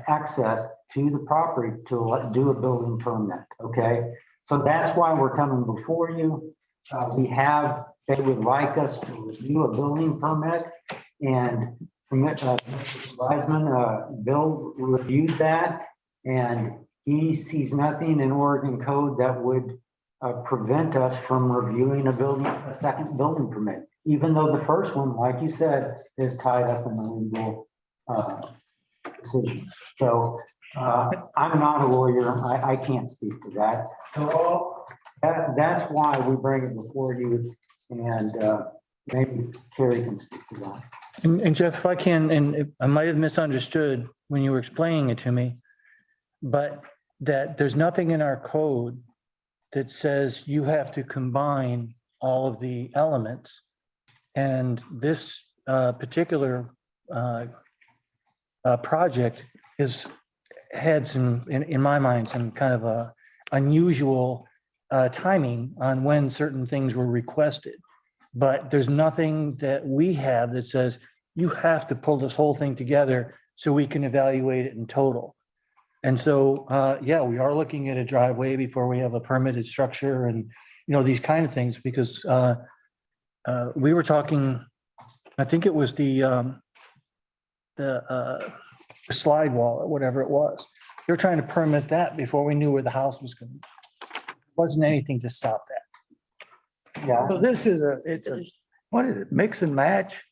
access to the property to do a building permit, okay? So that's why we're coming before you. They would like us to review a building permit, and Mr. Wiseman, Bill reviewed that, and he sees nothing in Oregon code that would prevent us from reviewing a second building permit, even though the first one, like you said, is tied up in the legal decision. So I'm not a lawyer. I can't speak to that. So that's why we bring it before you, and maybe Carrie can speak to that. And Jeff, if I can, and I might have misunderstood when you were explaining it to me, but that there's nothing in our code that says you have to combine all of the elements. And this particular project had some, in my mind, some kind of a unusual timing on when certain things were requested. But there's nothing that we have that says you have to pull this whole thing together so we can evaluate it in total. And so, yeah, we are looking at a driveway before we have a permitted structure and, these kind of things, because we were talking, I think it was the slide wall or whatever it was. They were trying to permit that before we knew where the house was going. Wasn't anything to stop that. Yeah. So this is what is it? Mix and match,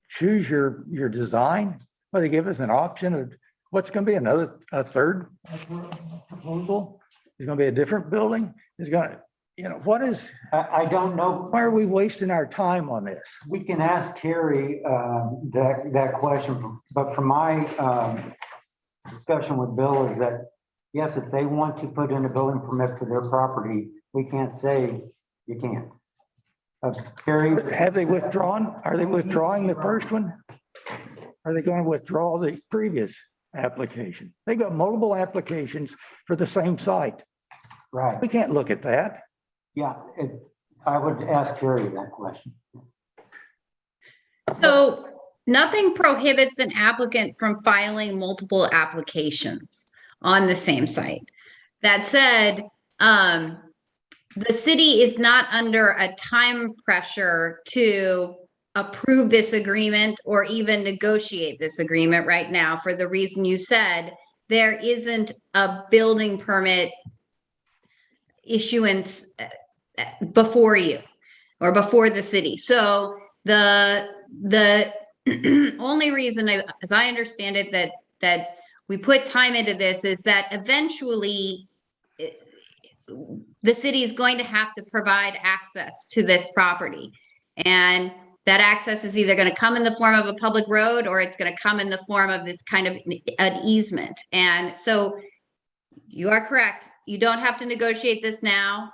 choose your design. Well, they give us an option of what's going to be a third proposal. It's going to be a different building. what is, I don't know. why are we wasting our time on this? We can ask Carrie that question, but from my discussion with Bill is that, yes, if they want to put in a building permit for their property, we can't say you can't. Carrie? Have they withdrawn? Are they withdrawing the first one? Are they going to withdraw the previous application? They got multiple applications for the same site. Right. We can't look at that. Yeah, I would ask Carrie that question. So nothing prohibits an applicant from filing multiple applications on the same site. That said, the city is not under a time pressure to approve this agreement or even negotiate this agreement right now for the reason you said. There isn't a building permit issuance before you or before the city. So the only reason, as I understand it, that we put time into this is that eventually the city is going to have to provide access to this property. And that access is either going to come in the form of a public road or it's going to come in the form of this kind of an easement. And so you are correct. You don't have to negotiate this now,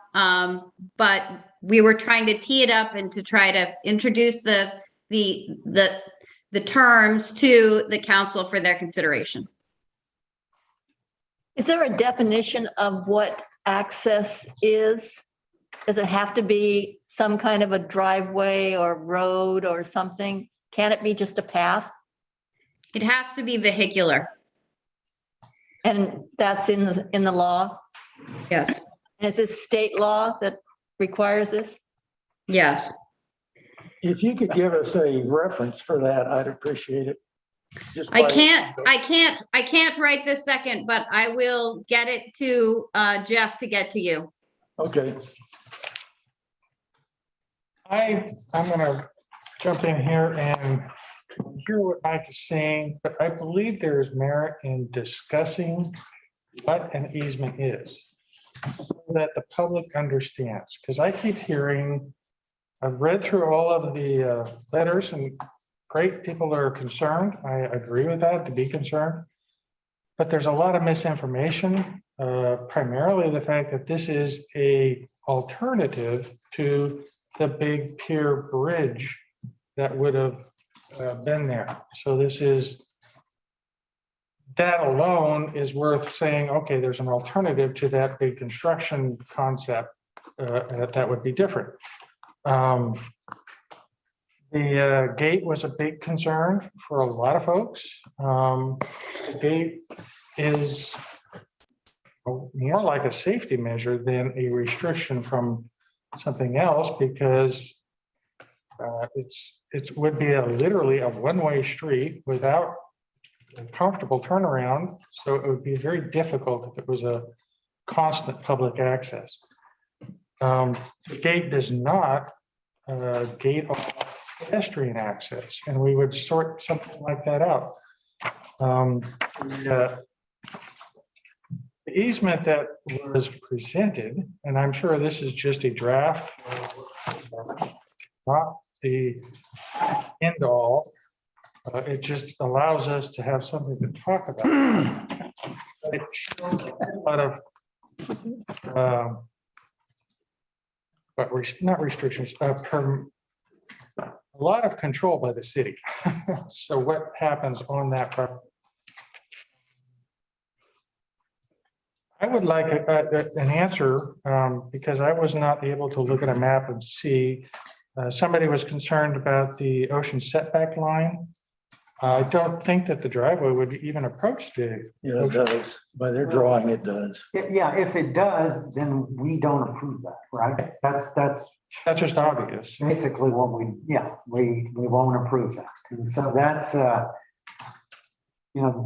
but we were trying to tee it up and to try to introduce the terms to the council for their consideration. Is there a definition of what access is? Does it have to be some kind of a driveway or road or something? Can it be just a path? It has to be vehicular. And that's in the law? Yes. And is this state law that requires this? Yes. If you could give us a reference for that, I'd appreciate it. I can't right this second, but I will get it to Jeff to get to you. Okay. I'm gonna jump in here and hear what Mike is saying, but I believe there is merit in discussing what an easement is, so that the public understands, because I keep hearing, I've read through all of the letters and great, people are concerned. I agree with that, to be concerned. But there's a lot of misinformation, primarily the fact that this is a alternative to the big pier bridge that would have been there. So this is, that alone is worth saying, okay, there's an alternative to that big construction concept that would be different. The gate was a big concern for a lot of folks. The gate is more like a safety measure than a restriction from something else, because it would be literally a one-way street without a comfortable turnaround. So it would be very difficult if it was a constant public access. The gate does not gate off pedestrian access, and we would sort something like that out. The easement that was presented, and I'm sure this is just a draft, not the end all. It just allows us to have something to talk about. But it shows a lot of, not restrictions, a lot of control by the city. So what happens on that property? I would like an answer, because I was not able to look at a map and see. Somebody was concerned about the ocean setback line. I don't think that the driveway would even approach the. Yeah, it does. By their drawing, it does. Yeah, if it does, then we don't approve that, right? That's just obvious. Basically what we won't approve that. And so that's,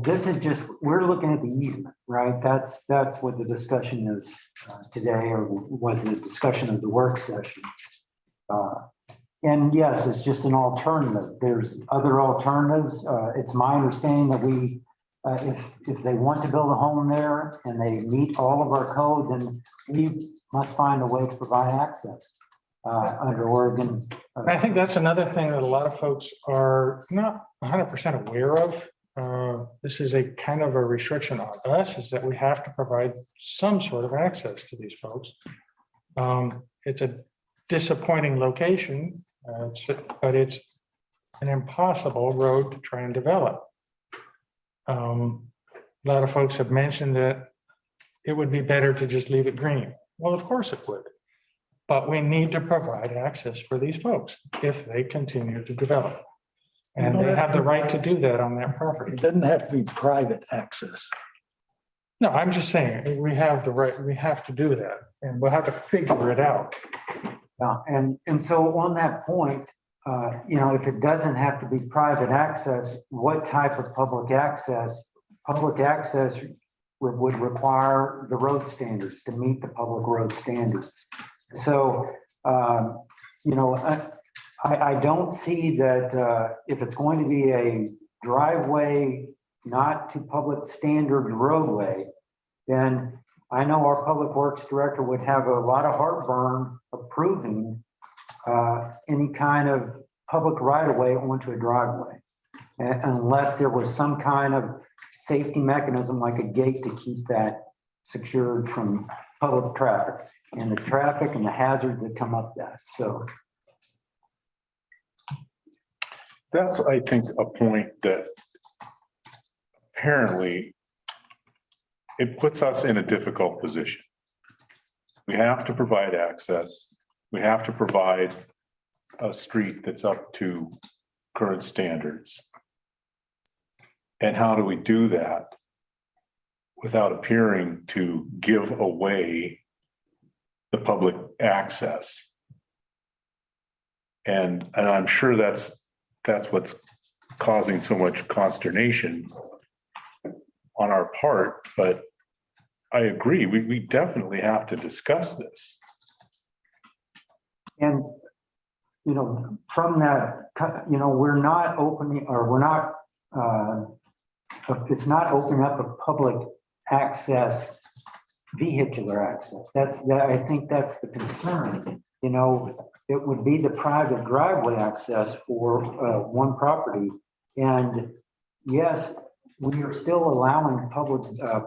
this is just, we're looking at the easement, right? That's what the discussion is today, or was the discussion of the work session. And yes, it's just an alternative. There's other alternatives. It's my understanding that we if they want to build a home there and they meet all of our code, then we must find a way to provide access under Oregon. I think that's another thing that a lot of folks are not 100% aware of. This is a kind of a restriction on us, is that we have to provide some sort of access to these folks. It's a disappointing location, but it's an impossible road to try and develop. A lot of folks have mentioned that it would be better to just leave it green. Well, of course it would. But we need to provide access for these folks if they continue to develop. And they have the right to do that on that property. It doesn't have to be private access. No, I'm just saying, we have the right, we have to do that, and we'll have to figure it out. And so on that point, if it doesn't have to be private access, what type of public access? Public access would require the road standards to meet the public road standards. So, I don't see that if it's going to be a driveway, not to public standard roadway, then I know our public works director would have a lot of heartburn approving any kind of public right of way onto a driveway, unless there was some kind of safety mechanism like a gate to keep that secured from public traffic and the traffic and the hazards that come up that. So that's, I think, a point that apparently it puts us in a difficult position. We have to provide access. We have to provide a street that's up to current standards. And how do we do that without appearing to give away the public access? And I'm sure that's what's causing so much consternation on our part, but I agree, we definitely have to discuss this. And, from that, we're not opening, or we're not, it's not opening up a public access, vehicular access. I think that's the concern. It would be the private driveway access for one property. And yes, we are still allowing public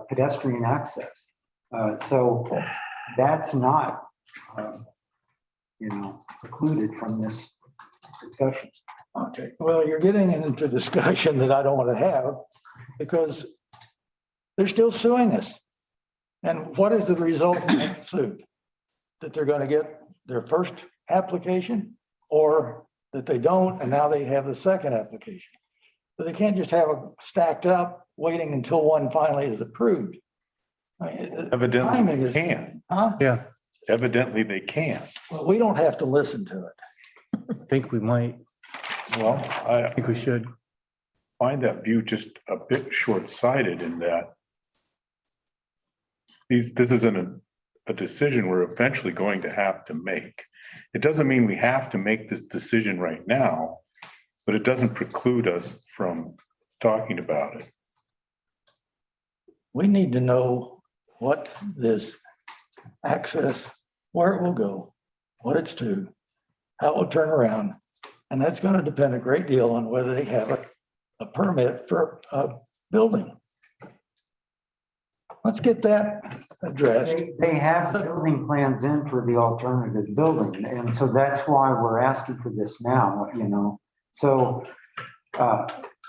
pedestrian access. So that's not, precluded from this discussion. Okay, well, you're getting into discussion that I don't want to have because they're still suing us. And what is the result of that suit? That they're going to get their first application, or that they don't, and now they have the second application. But they can't just have them stacked up, waiting until one finally is approved. Evidently they can. Huh? Yeah. Evidently they can. Well, we don't have to listen to it. I think we might. Well, I think we should find that view just a bit short-sighted in that this isn't a decision we're eventually going to have to make. It doesn't mean we have to make this decision right now, but it doesn't preclude us from talking about it. We need to know what this access, where it will go, what it's to, how it will turn around. And that's going to depend a great deal on whether they have a permit for a building. Let's get that addressed. They have building plans in for the alternative building. And so that's why we're asking for this now, So. Well,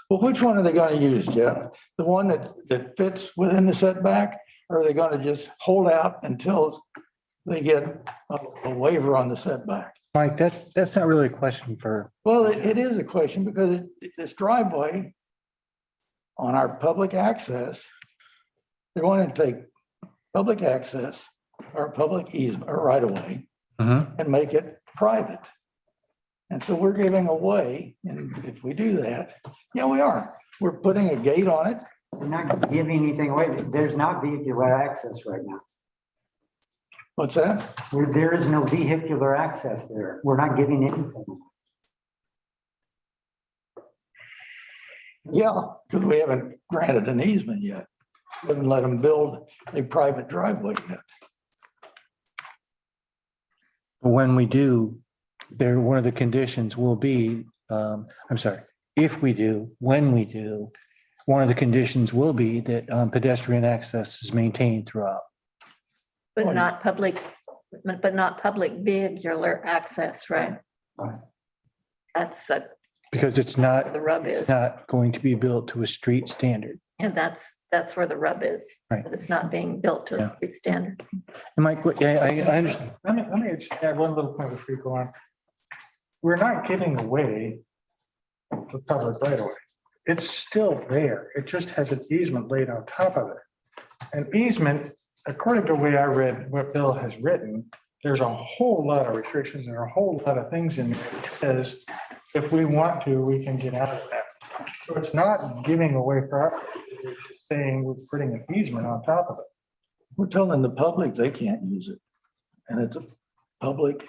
which one are they going to use, Jeff? The one that fits within the setback? Or are they going to just hold out until they get a waiver on the setback? Mike, that's not really a question for. Well, it is a question because this driveway on our public access, they're wanting to take public access or public easement or right of way and make it private. And so we're giving away, and if we do that, yeah, we are. We're putting a gate on it. We're not giving anything away. There's not vehicular access right now. What's that? There is no vehicular access there. We're not giving anything. Yeah, because we haven't granted an easement yet. Haven't let them build a private driveway yet. When we do, there, one of the conditions will be, I'm sorry, if we do, when we do, one of the conditions will be that pedestrian access is maintained throughout. But not public vehicular access, right? Right. That's Because it's not, the rub it's is, not going to be built to a street standard. and that's where the rub is. Right. That it's not being built to a Yeah. street standard. And Mike, I understand. Let me just add one little point before you go on. We're not giving away the public right away. It's still there. It just has an easement laid on top of it. An easement, according to the way I read what Bill has written, there's a whole lot of restrictions and a whole lot of things in there that says if we want to, we can get out of that. So it's not giving away property. It's just saying we're putting an easement on top of it. We're telling the public they can't use it. And it's a public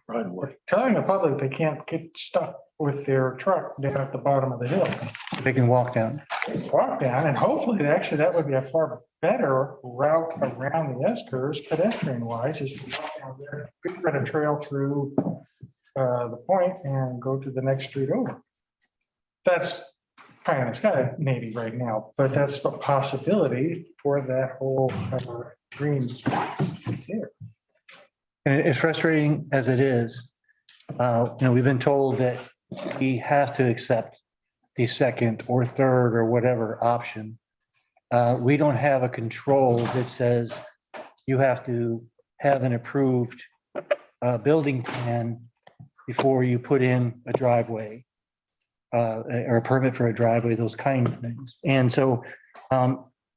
right away. Telling the public they can't get stuck with their truck down at the bottom of the hill. They can walk down. Walk down, and hopefully, actually, that would be a far better route around the S-curves pedestrian wise, is to walk down there, run a trail through the point and go to the next street over. That's kind of the sky maybe right now, but that's a possibility for that whole green spot here. And as frustrating as it is, we've been told that we have to accept the second or third or whatever option. We don't have a control that says you have to have an approved building plan before you put in a driveway or a permit for a driveway, those kind of things. And so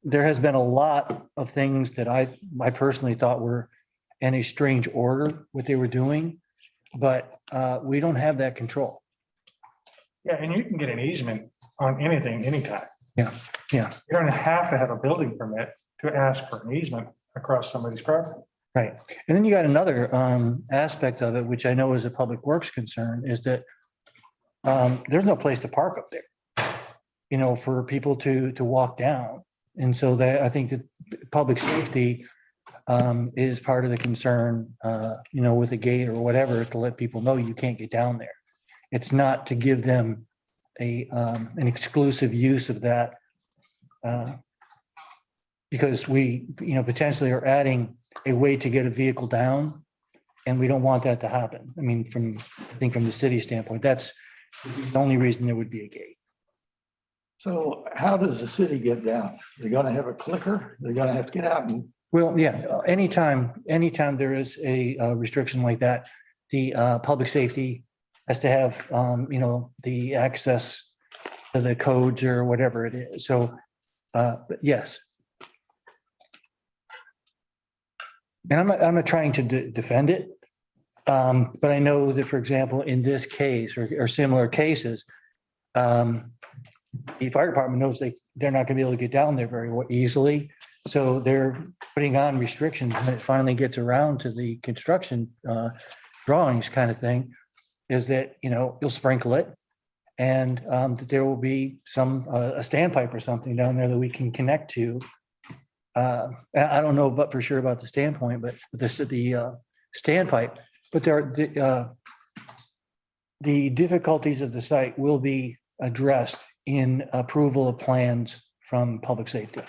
there has been a lot of things that I personally thought were in a strange order, what they were doing, but we don't have that control. Yeah, and you can get an easement on anything, anytime. Yeah, yeah. You don't have to have a building permit to ask for an easement across somebody's property. Right. And then you got another aspect of it, which I know is a public works concern, is that there's no place to park up there, for people to walk down. And so that I think that public safety is part of the concern, with a gate or whatever, to let people know you can't get down there. It's not to give them an exclusive use of that because we, potentially are adding a way to get a vehicle down, and we don't want that to happen. I mean, from the city standpoint, that's the only reason there would be a gate. So how does the city get down? They're gonna have a clicker? They're gonna have to get out and. Well, yeah, anytime there is a restriction like that, the public safety has to have, the access to the codes or whatever it is. So, but yes. And I'm not trying to defend it. But I know that, for example, in this case or similar cases, the fire department knows they're not gonna be able to get down there very easily. So they're putting on restrictions when it finally gets around to the construction drawings kind of thing, is that, you'll sprinkle it and that there will be a standpipe or something down there that we can connect to. I don't know but for sure about the standpoint, but the standpipe, but the difficulties of the site will be addressed in approval of plans from public safety.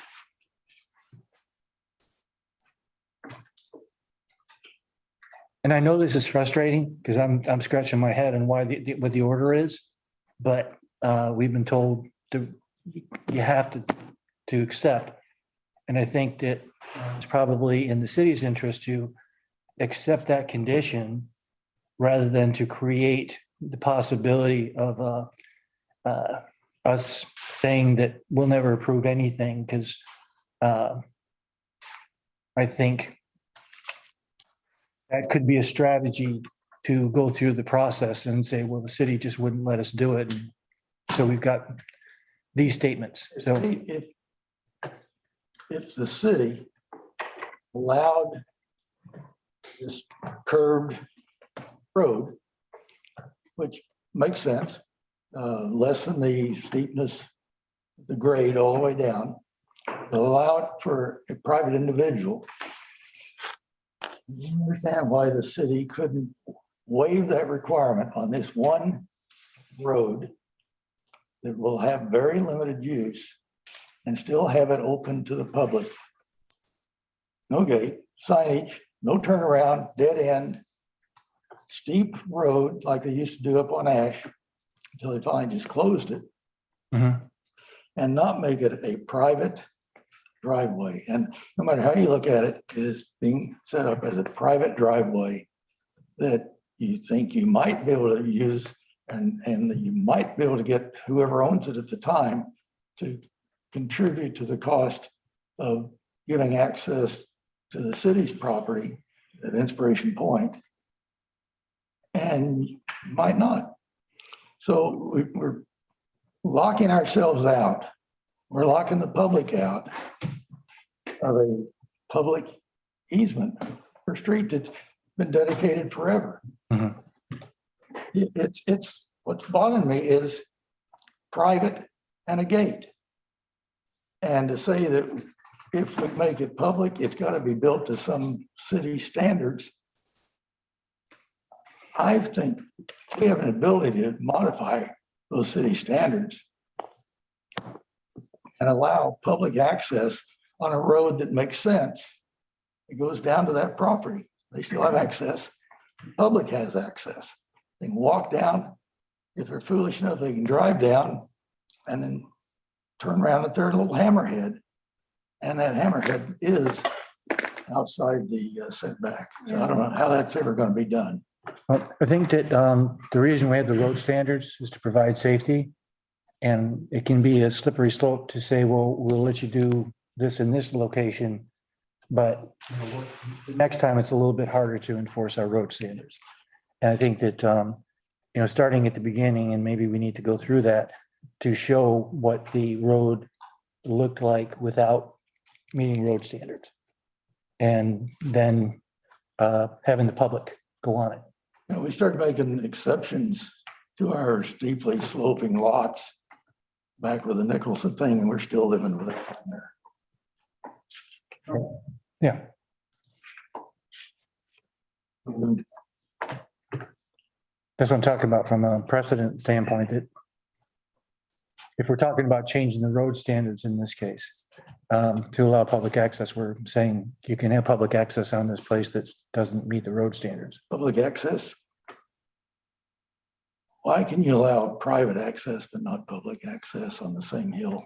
And I know this is frustrating because I'm scratching my head on what the order is, but we've been told you have to accept. And I think that it's probably in the city's interest to accept that condition rather than to create the possibility of us saying that we'll never approve anything, because I think that could be a strategy to go through the process and say, well, the city just wouldn't let us do it. And so we've got these statements. So if the city allowed this curved road, which makes sense, less than the steepness the grade all the way down, allow it for a private individual. You understand why the city couldn't waive that requirement on this one road that will have very limited use and still have it open to the public. No gate, signage, no turnaround, dead end, steep road like they used to do up on Ash until they finally just closed it. And not make it a private driveway. And no matter how you look at it, it is being set up as a private driveway that you think you might be able to use and that you might be able to get whoever owns it at the time to contribute to the cost of giving access to the city's property at Inspiration Point, and you might not. So we're locking ourselves out. We're locking the public out of a public easement for a street that's been dedicated forever. It's what's bothering me is private and a gate. And to say that if we make it public, it's got to be built to some city standards. I think we have an ability to modify those city standards and allow public access on a road that makes sense. It goes down to that property. They still have access. The public has access. They can walk down. If they're foolish enough, they can drive down and then turn around at their little hammerhead. And that hammerhead is outside the setback. So I don't know how that's ever going to be done. Well, I think that the reason we have the road standards is to provide safety. And it can be a slippery slope to say, well, we'll let you do this in this location. But the next time it's a little bit harder to enforce our road standards. And I think that, starting at the beginning, and maybe we need to go through that to show what the road looked like without meeting road standards. And then having the public go on it. We started making exceptions to our steeply sloping lots back with the Nicholson thing, and we're still living with it there. Yeah. That's what I'm talking about from a precedent standpoint, that if we're talking about changing the road standards in this case, to allow public access, we're saying you can have public access on this place that doesn't meet the road standards. Public access? Why can you allow private access but not public access on the same hill?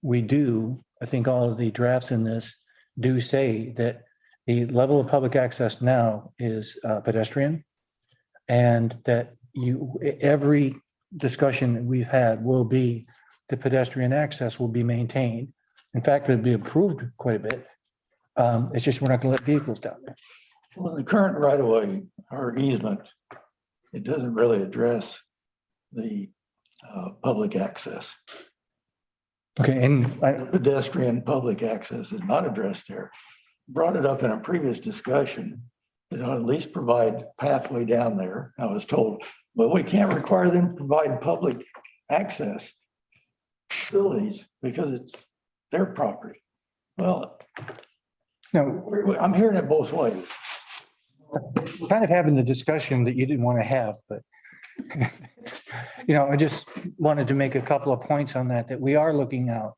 We do, I think all of the drafts in this do say that the level of public access now is pedestrian, and that every discussion that we've had will be the pedestrian access will be maintained. In fact, it'll be improved quite a bit. It's just we're not going to let vehicles down there. Well, the current right of way or easement, it doesn't really address the public access. Okay, and pedestrian public access is not addressed there. Brought it up in a previous discussion, at least provide pathway down there. I was told, well, we can't require them to provide public access facilities because it's their property. Well, no, I'm hearing it both ways. We're kind of having the discussion that you didn't want to have, but I just wanted to make a couple of points on that we are looking out.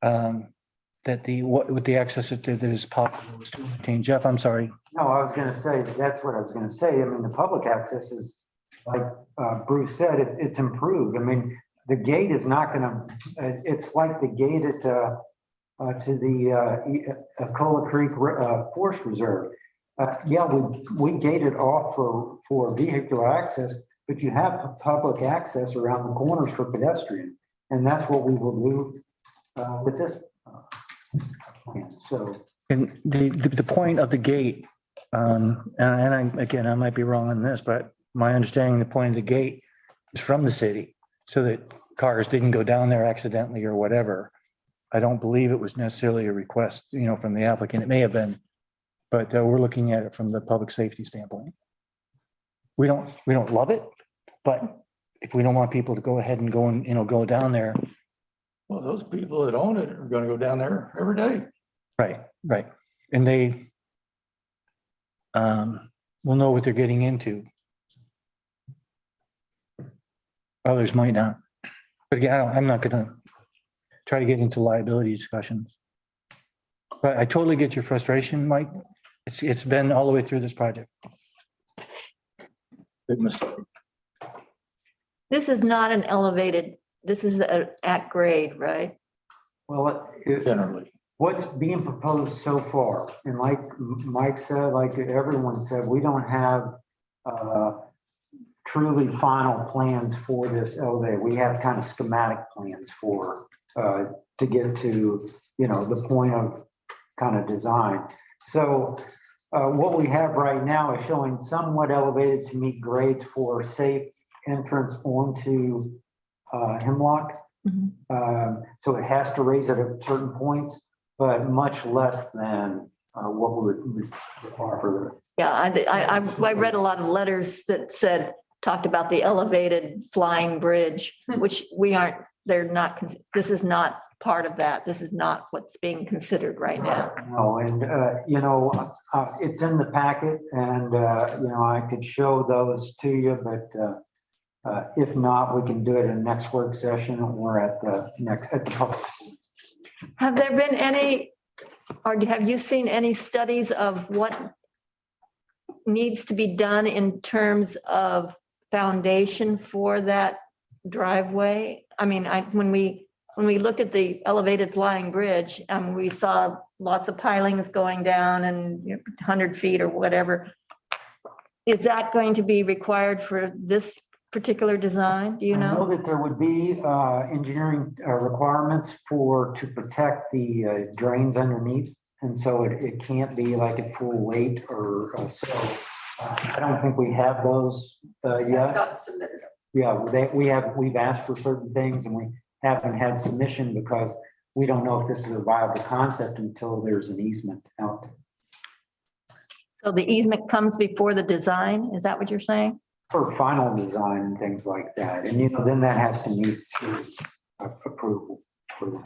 That with the access that is possible to maintain. Jeff, I'm sorry. No, I was going to say, that's what I was going to say. I mean, the public access is, like Bruce said, it's improved. I mean, the gate is not going to, it's like the gate to the Cola Creek Forest Reserve. Yeah, we gated off for vehicular access, but you have public access around the corners for pedestrian. And that's what we will do with this. So, and the point of the gate, and I might be wrong on this, but my understanding, the point of the gate is from the city so that cars didn't go down there accidentally or whatever. I don't believe it was necessarily a request, from the applicant. It may have been, but we're looking at it from the public safety standpoint. We don't love it, but if we don't want people to go ahead and go down there, Well, those people that own it are gonna go down there every day. Right, right. And they will know what they're getting into. Others might not. But again, I'm not gonna try to get into liability discussions. But I totally get your frustration, Mike. It's been all the way through this project. Big mistake. This is not an elevated, this is at grade, right? Well, Generally. what's being proposed so far, and like Mike said, like everyone said, we don't have truly final plans for this elevator. We have kind of schematic plans for, to get to, the point of kind of design. So what we have right now is showing somewhat elevated to meet grades for safe entrance onto Hemlock. So it has to raise it at certain points, but much less than what we would require for the. Yeah, I read a lot of letters that talked about the elevated flying bridge, which this is not part of that. This is not what's being considered right now. No, and, it's in the packet and, I could show those to you, but if not, we can do it in next work session or at the public. Have there been any, or have you seen any studies of what needs to be done in terms of foundation for that driveway? I mean, when we looked at the elevated flying bridge, we saw lots of pilings going down and 100 feet or whatever. Is that going to be required for this particular design? Do you I know? know that there would be engineering requirements to protect the drains underneath. And so it can't be like at full weight or so. I don't think we have those yet. Not submitted. Yeah, we've asked for certain things and we haven't had submission because we don't know if this is a viable concept until there's an easement out there. So the easement comes before the design? Is that what you're saying? For final design and things like that. And then that has to meet approval for that.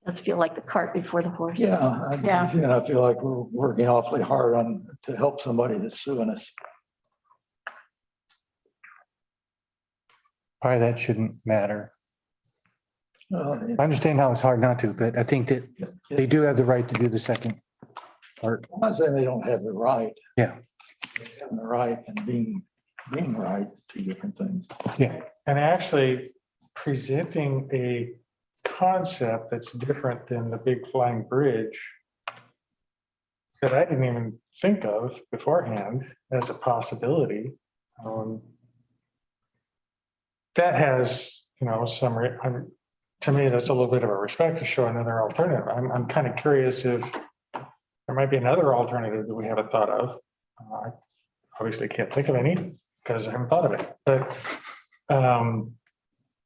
Does feel like the cart before the horse. Yeah. Yeah. I feel like we're working awfully hard to help somebody that's suing us. Probably that shouldn't matter. I understand how it's hard not to, but I think that they do have the right to do the second part. I'm not saying they don't have the right. Yeah. Having the right and being right, two different things. Yeah. And actually presenting a concept that's different than the big flying bridge that I didn't even think of beforehand as a possibility. That has, some, to me, that's a little bit of a respect to show another alternative. I'm kind of curious if there might be another alternative that we haven't thought of. I obviously can't think of any because I haven't thought of it, but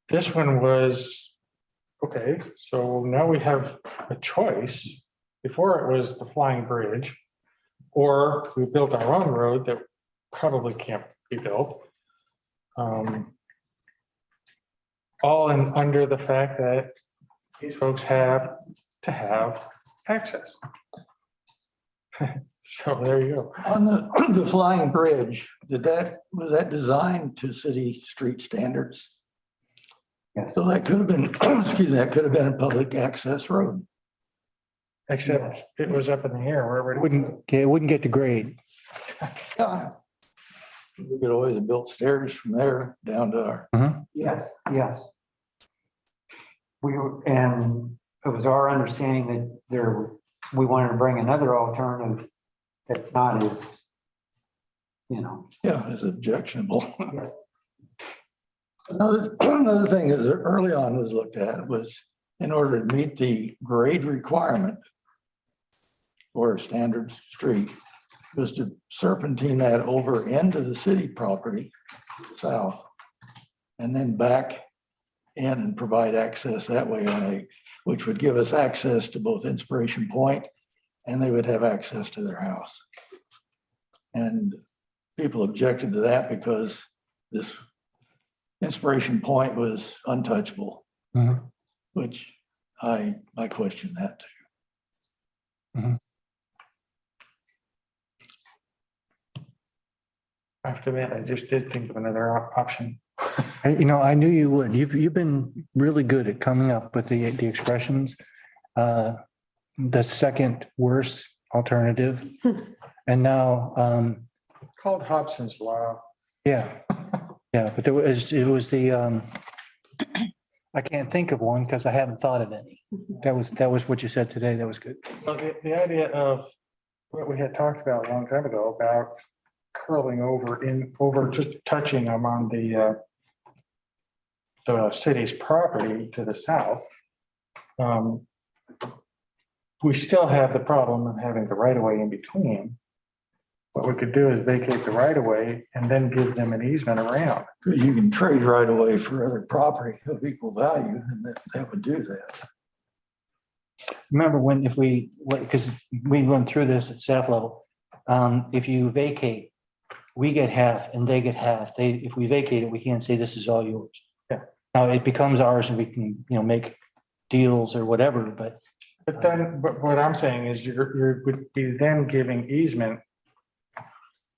this one was, okay, so now we have a choice. Before it was the flying bridge, or we built our own road that probably can't be built. All in under the fact that these folks have to have access. So there you go. On the flying bridge, was that designed to city street standards? Yes. So that could have been, excuse me, that could have been a public access road. Except it was up in the air wherever It wouldn't get to grade. Yeah. We could always have built stairs from there down to our. Yes. And it was our understanding that we wanted to bring another alternative that's not as, Yeah, it's objectionable. Another thing is that early on was looked at was in order to meet the grade requirement for a standard street was to serpentine that over into the city property south and then back in and provide access that way which would give us access to both Inspiration Point and they would have access to their house. And people objected to that because this Inspiration Point was untouchable, Mhm. which I question that too. I have to admit, I just did think of another option. I knew you would. You've been really good at coming up with the expressions. The second worst alternative. And now, Called Hobson's Law. yeah, but it was the, I can't think of one because I haven't thought of any. That was what you said today. That was good. So the idea of what we had talked about a long time ago about curling over just touching them on the city's property to the south. We still have the problem of having the right of way in between. What we could do is vacate the right of way and then give them an easement around. You can trade right away for other property of equal value, and that would do that. Remember because we went through this at staff level. If you vacate, we get half and they get half. If we vacate it, we can't say this is all yours. Yeah. Now it becomes ours and we can, make deals or whatever, but what I'm saying is you would be then giving easement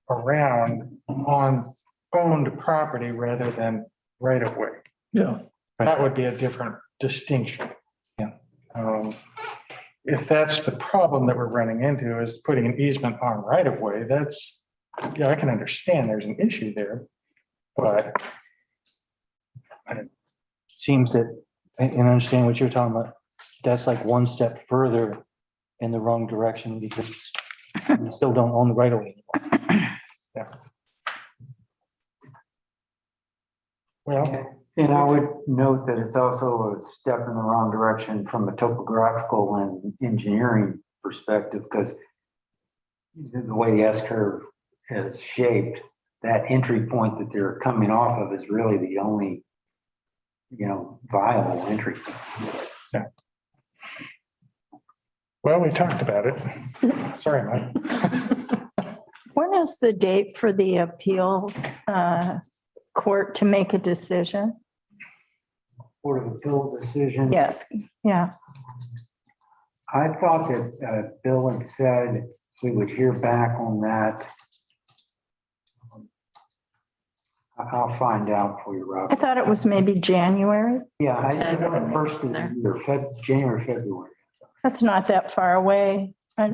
around on owned property rather than right of way. Yeah. That would be a different distinction. Yeah. If that's the problem that we're running into is putting an easement on right of way, I can understand there's an issue there, but it seems that, and I understand what you're talking about, that's like one step further in the wrong direction because we still don't own the right of way anymore. Yeah. Well, And I would note that it's also a step in the wrong direction from a topographical and engineering perspective, because the way the S-curve is shaped, that entry point that they're coming off of is really the only, viable entry. yeah. Well, we talked about it. Sorry, Mike. When is the date for the appeals court to make a decision? Court of Appeal decision. Yes, yeah. I thought that Bill had said we would hear back on that. I'll find out for you, Rob. I thought it was maybe January. Yeah, I think first of the year, January, February. That's not that far away. I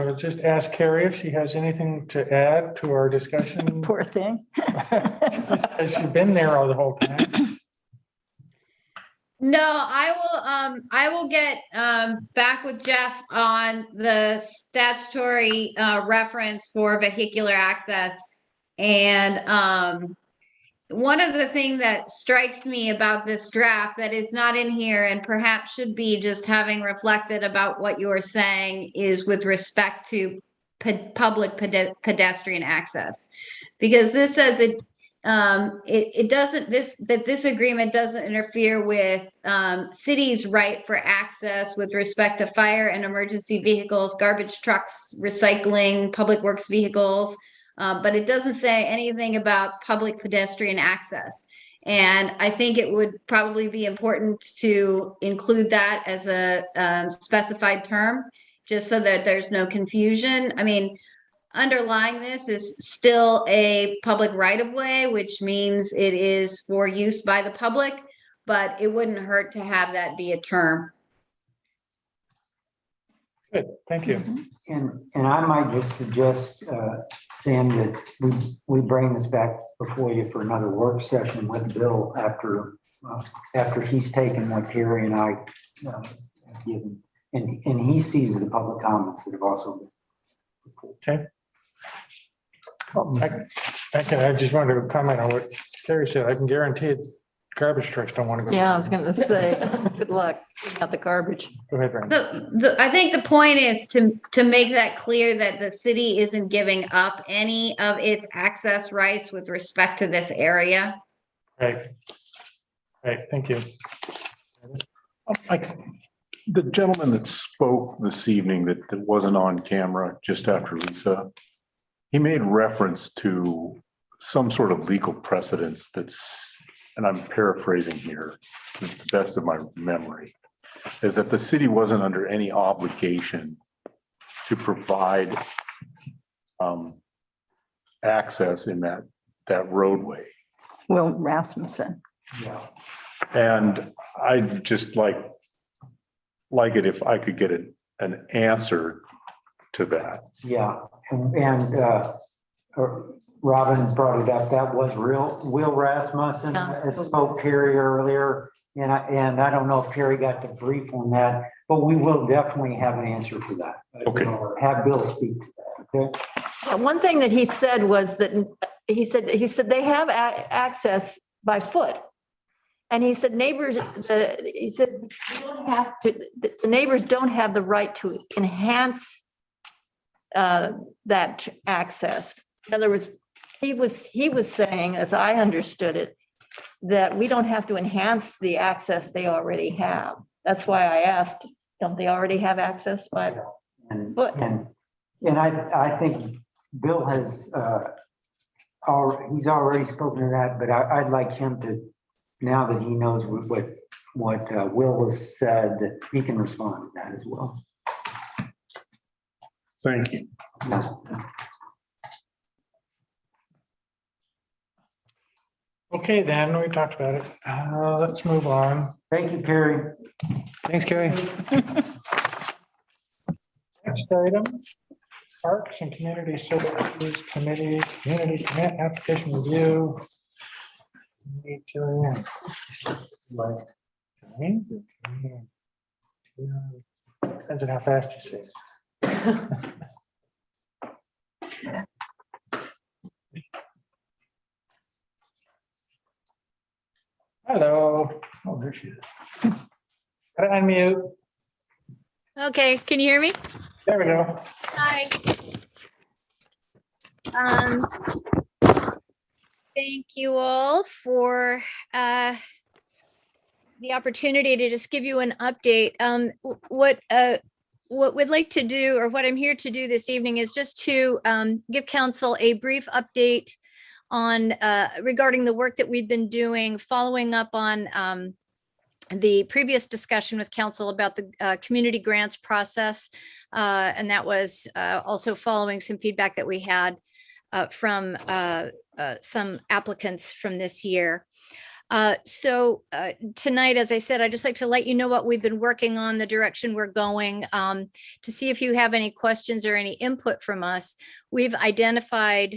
would just ask Carrie if she has anything to add to our discussion. Poor thing. Has she been there all the whole time? No, I will get back with Jeff on the statutory reference for vehicular access. And one of the things that strikes me about this draft that is not in here and perhaps should be just having reflected about what you're saying is with respect to public pedestrian access. Because this says it doesn't, this agreement doesn't interfere with cities' right for access with respect to fire and emergency vehicles, garbage trucks, recycling, public works vehicles. But it doesn't say anything about public pedestrian access. And I think it would probably be important to include that as a specified term, just so that there's no confusion. I mean, underlying this is still a public right of way, which means it is for use by the public, but it wouldn't hurt to have that be a term. Good, thank you. And I might just suggest, Sam, that we bring this back before you for another work session with Bill after he's taken what Terry and I have given, and he sees the public comments that have also been. Okay. I just wanted to comment on what Terry said. I can guarantee it. Garbage trucks don't want to go. Yeah, I was going to say, good luck about the garbage. Go ahead, Ryan. I think the point is to make that clear that the city isn't giving up any of its access rights with respect to this area. Right. Right, thank you. the gentleman that spoke this evening that wasn't on camera just after Lisa, he made reference to some sort of legal precedence that's, and I'm paraphrasing here, to the best of my memory, is that the city wasn't under any obligation to provide access in that roadway. Will Rasmussen. Yeah. And I'd just like it if I could get an answer to that. Yeah, and Robin brought it up. That was Will Rasmussen that spoke Carrie earlier. And I don't know if Carrie got the brief on that, but we will definitely have an answer for that. Okay. Have Bill speak to that, okay? One thing that he said was that he said they have access by foot. And he said neighbors, he said you don't have to, the neighbors don't have the right to enhance that access. In other words, he was saying, as I understood it, that we don't have to enhance the access they already have. That's why I asked, don't they already have access by foot? And I think Bill has, he's already spoken to that, but I'd like him to, now that he knows what Will has said, that he can respond to that as well. Thank you. Okay, then, we talked about it. Let's move on. Thank you, Carrie. Thanks, Carrie. Next item, Parks and Community Services Committee, Community Commit Application Review. Need to depends on how fast you say it. Hello. Oh, there she is. Gotta unmute. Okay, can you hear me? There we go. Hi. Thank you all for the opportunity to just give you an update. What we'd like to do, or what I'm here to do this evening, is just to give council a brief update on regarding the work that we've been doing, following up on the previous discussion with council about the community grants process. And that was also following some feedback that we had from some applicants from this year. So tonight, as I said, I'd just like to let you know what we've been working on, the direction we're going, to see if you have any questions or any input from us. We've identified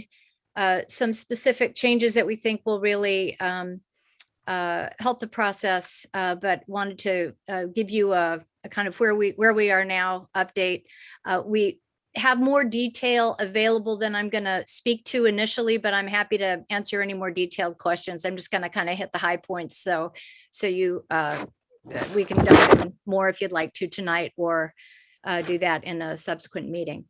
some specific changes that we think will really help the process, but wanted to give you a kind of where we are now update. We have more detail available than I'm going to speak to initially, but I'm happy to answer any more detailed questions. I'm just going to kind of hit the high points, so you we can dive in more if you'd like to tonight, or do that in a subsequent meeting.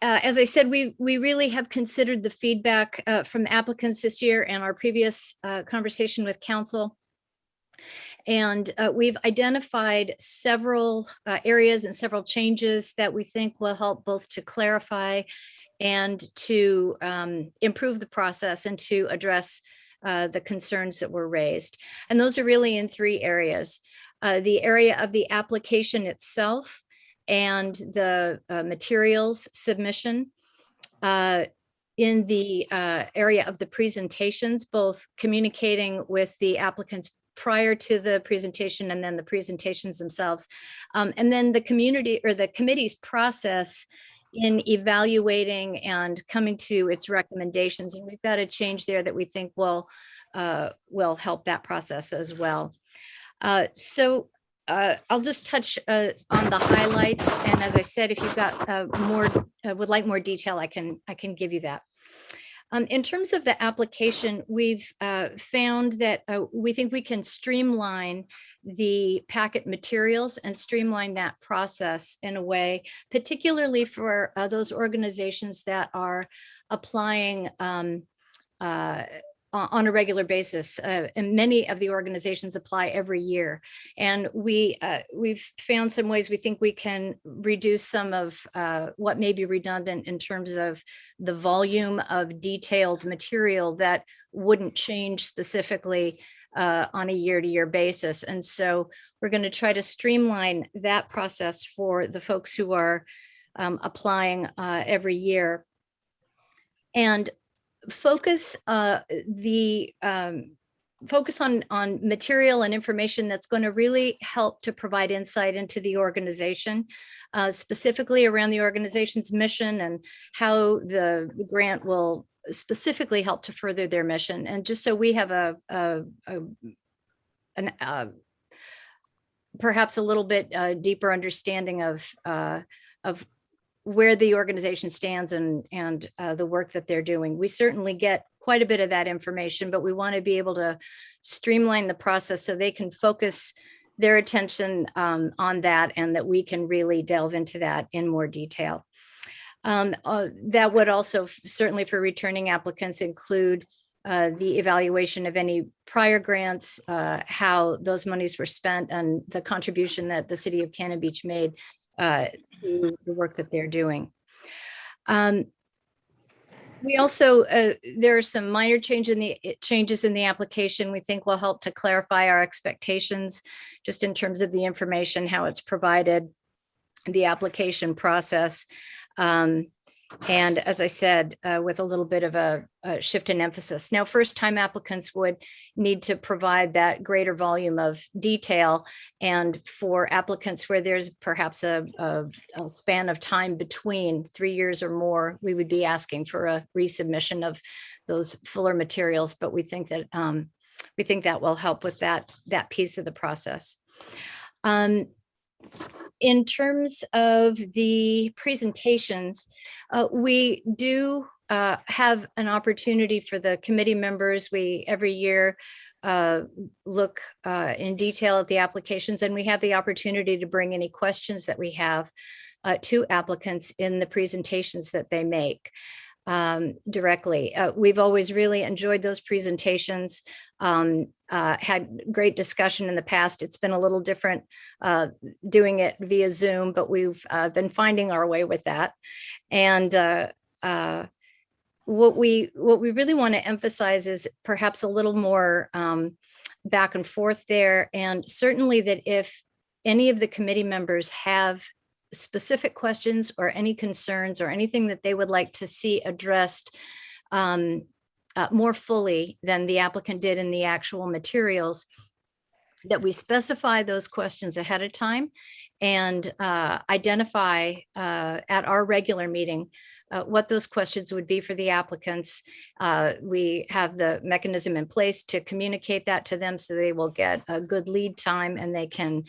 As I said, we really have considered the feedback from applicants this year and our previous conversation with council. And we've identified several areas and several changes that we think will help both to clarify and to improve the process and to address the concerns that were raised. And those are really in three areas. The area of the application itself and the materials submission. In the area of the presentations, both communicating with the applicants prior to the presentation and then the presentations themselves. And then the community or the committee's process in evaluating and coming to its recommendations. And we've got a change there that we think will help that process as well. I'll just touch on the highlights. And as I said, if you've got would like more detail, I can give you that. In terms of the application, we've found that we think we can streamline the packet materials and streamline that process in a way, particularly for those organizations that are applying on a regular basis, and many of the organizations apply every year. And we've found some ways we think we can reduce some of what may be redundant in terms of the volume of detailed material that wouldn't change specifically on a year-to-year basis. And so we're going to try to streamline that process for the folks who are applying every year. And focus focus on material and information that's going to really help to provide insight into the organization, specifically around the organization's mission and how the grant will specifically help to further their mission. And just so we have perhaps a little bit deeper understanding of where the organization stands and the work that they're doing. We certainly get quite a bit of that information, but we want to be able to streamline the process so they can focus their attention on that, and that we can really delve into that in more detail. That would also certainly for returning applicants include the evaluation of any prior grants, how those monies were spent, and the contribution that the city of Cannon Beach made to the work that they're doing. We also, there are some minor changes in the application we think will help to clarify our expectations just in terms of the information, how it's provided, the application process. And as I said, with a little bit of a shift in emphasis. Now, first-time applicants would need to provide that greater volume of detail. And for applicants where there's perhaps a span of time between 3 years or more, we would be asking for a resubmission of those fuller materials. But we think that will help with that piece of the process. In terms of the presentations, we do have an opportunity for the committee members. We every year look in detail at the applications, and we have the opportunity to bring any questions that we have to applicants in the presentations that they make directly. We've always really enjoyed those presentations, had great discussion in the past. It's been a little different doing it via Zoom, but we've been finding our way with that. And what we really want to emphasize is perhaps a little more back and forth there. And certainly that if any of the committee members have specific questions or any concerns or anything that they would like to see addressed more fully than the applicant did in the actual materials, that we specify those questions ahead of time and identify at our regular meeting what those questions would be for the applicants. We have the mechanism in place to communicate that to them so they will get a good lead time and they can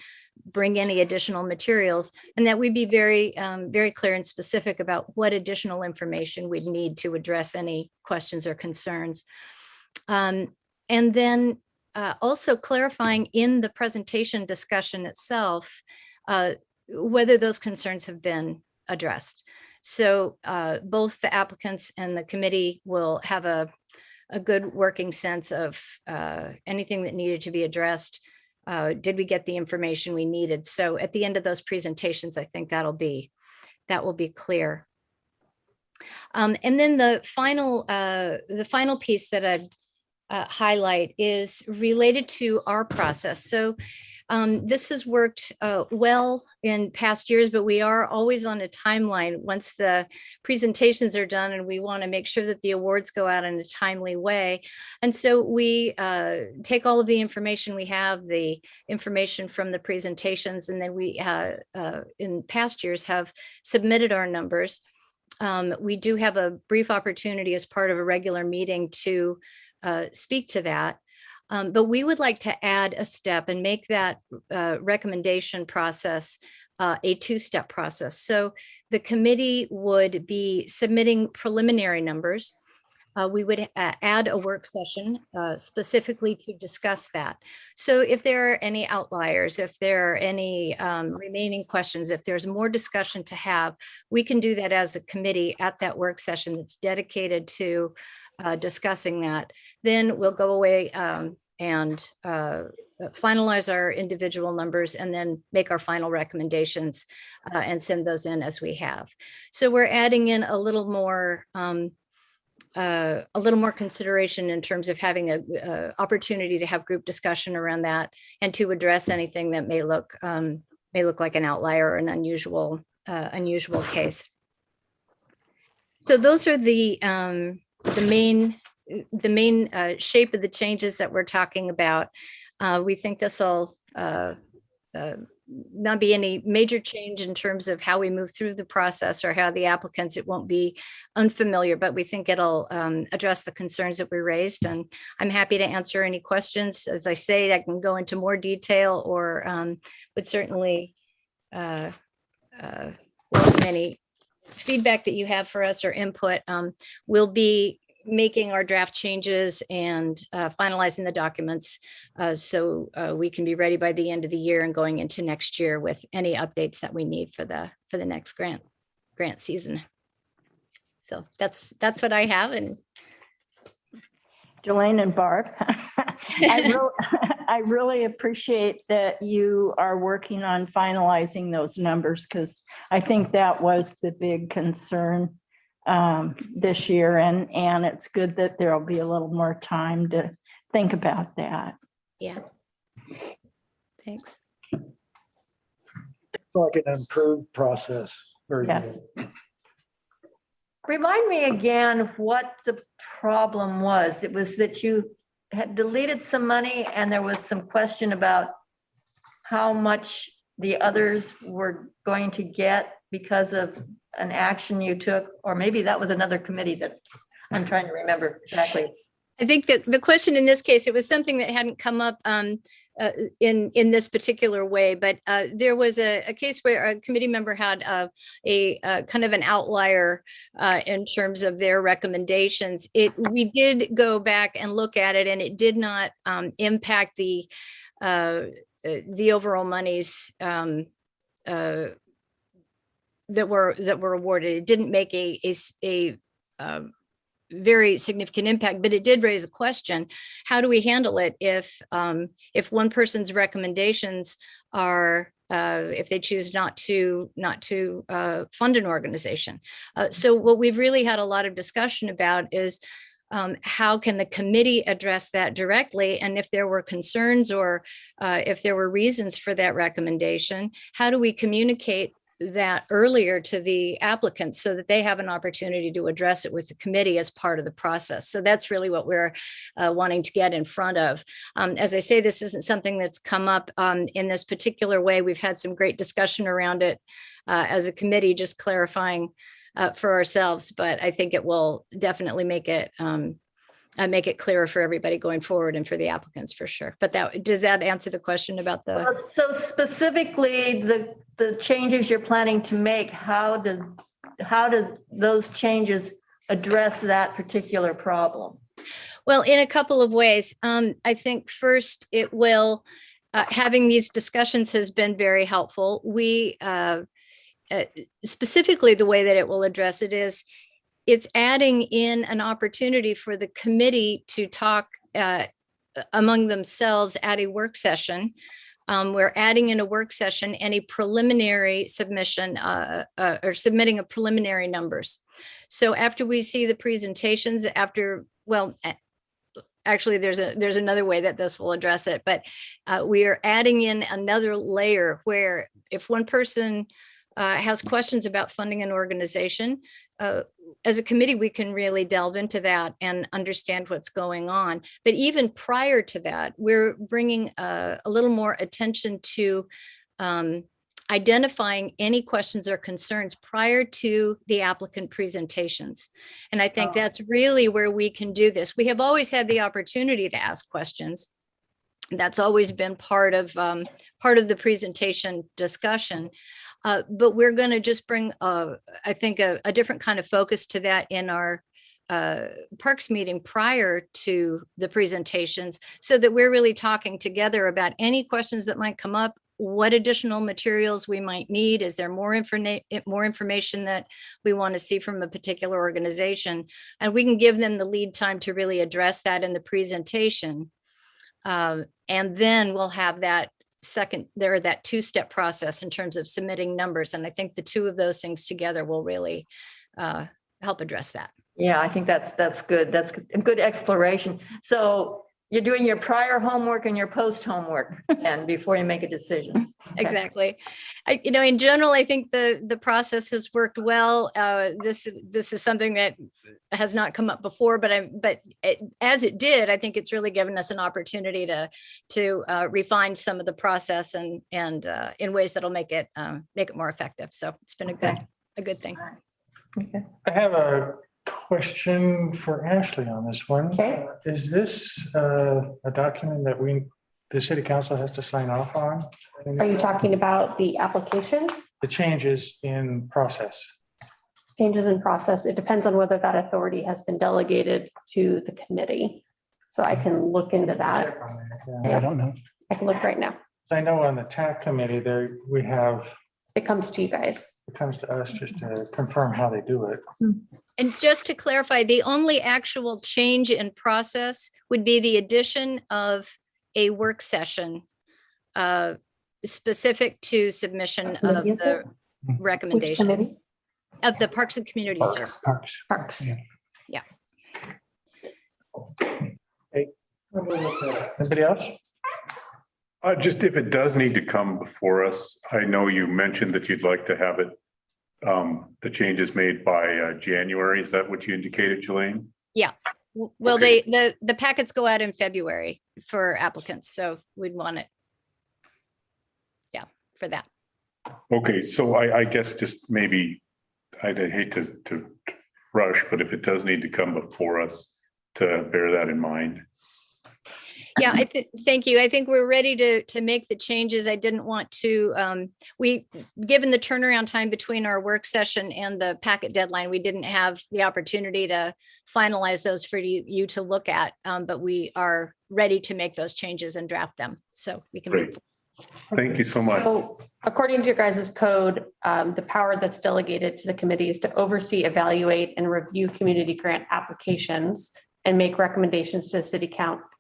bring any additional materials, and that we'd be very, very clear and specific about what additional information we'd need to address any questions or concerns. And then also clarifying in the presentation discussion itself, whether those concerns have been addressed. So both the applicants and the committee will have a good working sense of anything that needed to be addressed. Did we get the information we needed? So at the end of those presentations, I think that will be clear. And then the final piece that I'd highlight is related to our process. So this has worked well in past years, but we are always on a timeline once the presentations are done, and we want to make sure that the awards go out in a timely way. And so we take all of the information we have, the information from the presentations, and then we in past years have submitted our numbers. We do have a brief opportunity as part of a regular meeting to speak to that. But we would like to add a step and make that recommendation process a two-step process. So the committee would be submitting preliminary numbers. We would add a work session specifically to discuss that. So if there are any outliers, if there are any remaining questions, if there's more discussion to have, we can do that as a committee at that work session that's dedicated to discussing that. Then we'll go away and finalize our individual numbers and then make our final recommendations and send those in as we have. So we're adding in a little more consideration in terms of having a opportunity to have group discussion around that and to address anything that may look like an outlier or an unusual case. So those are the main shape of the changes that we're talking about. We think this will not be any major change in terms of how we move through the process or how the applicants, it won't be unfamiliar, but we think it'll address the concerns that we raised. And I'm happy to answer any questions. As I say, I can go into more detail or would certainly welcome any feedback that you have for us or input. We'll be making our draft changes and finalizing the documents so we can be ready by the end of the year and going into next year with any updates that we need for the next grant season. So that's what I have. And Jelaine and Barb, I really appreciate that you are working on finalizing those numbers, because I think that was the big concern this year, and it's good that there'll be a little more time to think about that. Yeah. Thanks. It's like an improved process. Very Yes. good. Remind me again what the problem was. It was that you had deleted some money and there was some question about how much the others were going to get because of an action you took, or maybe that was another committee that I'm trying to remember exactly. I think that the question in this case, it was something that hadn't come up in this particular way, but there was a case where a committee member had a kind of an outlier in terms of their recommendations. We did go back and look at it, and it did not impact the overall monies that were awarded. It didn't make a very significant impact, but it did raise a question. How do we handle it if one person's recommendations are if they choose not to fund an organization? So what we've really had a lot of discussion about is how can the committee address that directly? And if there were concerns or if there were reasons for that recommendation, how do we communicate that earlier to the applicants so that they have an opportunity to address it with the committee as part of the process? So that's really what we're wanting to get in front of. As I say, this isn't something that's come up in this particular way. We've had some great discussion around it as a committee, just clarifying for ourselves, but I think it will definitely make it clearer for everybody going forward and for the applicants for sure. But does that answer the question about the? Well, so specifically the changes you're planning to make, how does those changes address that particular problem? Well, in a couple of ways. I think first it will, having these discussions has been very helpful. We specifically the way that it will address it is it's adding in an opportunity for the committee to talk among themselves at a work session. We're adding in a work session any preliminary submission or submitting a preliminary numbers. So after we see the presentations, actually there's another way that this will address it, but we are adding in another layer where if one person has questions about funding an organization, as a committee, we can really delve into that and understand what's going on. But even prior to that, we're bringing a little more attention to identifying any questions or concerns prior to the applicant presentations. And I think that's really where we can do this. We have always had the opportunity to ask questions. That's always been part of the presentation discussion. But we're going to just bring, I think, a different kind of focus to that in our Parks meeting prior to the presentations, so that we're really talking together about any questions that might come up what additional materials we might need. Is there more information that we want to see from a particular organization? And we can give them the lead time to really address that in the presentation. And then we'll have that that two-step process in terms of submitting numbers. And I think the two of those things together will really help address that. Yeah, I think that's good. That's a good exploration. So you're doing your prior homework and your post homework and before you make a decision. Okay. Exactly. In general, I think the process has worked well. This is something that has not come up before, but as it did, I think it's really given us an opportunity to refine some of the process and in ways that'll make it more effective. So it's been a good thing. Okay. I have a question for Ashley on this one. Okay. Is this a document that the city council has to sign off on? Are you talking about the application? The changes in process. Changes in process. It depends on whether that authority has been delegated to the committee. So I can look into that. Check on that, yeah. I don't know. I can look right now. I know on the TAC committee there, we have, It comes to you guys. it comes to us just to confirm how they do it. And just to clarify, the only actual change in process would be the addition of a work session specific to submission of Committee is the it? Which recommendations committee? of the Parks and Community Service. Parks. Yeah. Anybody else? Just if it does need to come before us, I know you mentioned that you'd like to have it, the changes made by January. Is that what you indicated, Jelaine? Yeah. Well, Okay. the packets go out in February for applicants, so we'd want it. Yeah, for that. Okay, so I guess just maybe, I'd hate to rush, but if it does need to come before us, to bear that in mind. Yeah, thank you. I think we're ready to make the changes. I didn't want to, given the turnaround time between our work session and the packet deadline, we didn't have the opportunity to finalize those for you to look at, but we are ready to make those changes and draft them. So we can. Great. Thank you so much. So according to your guys' code, the power that's delegated to the committee is to oversee, evaluate, and review community grant applications and make recommendations to the city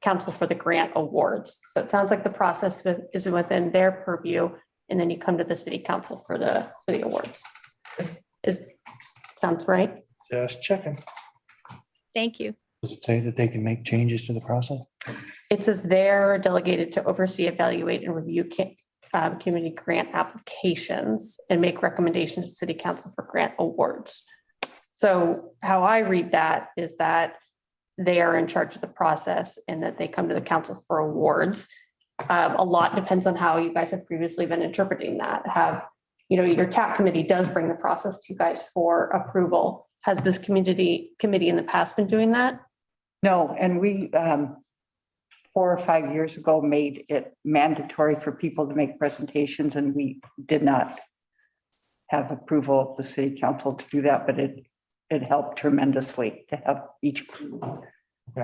council for the grant awards. So it sounds like the process is within their purview, and then you come to the city council for the awards. Sounds right? Just checking. Thank you. Does it say that they can make changes to the process? It says they're delegated to oversee, evaluate, and review community grant applications and make recommendations to city council for grant awards. So how I read that is that they are in charge of the process and that they come to the council for awards. A lot depends on how you guys have previously been interpreting that. Your TAP committee does bring the process to you guys for approval. Has this committee in the past been doing that? No, and we, 4 or 5 years ago, made it mandatory for people to make presentations, and we did not have approval of the city council to do that, but it helped tremendously to have each group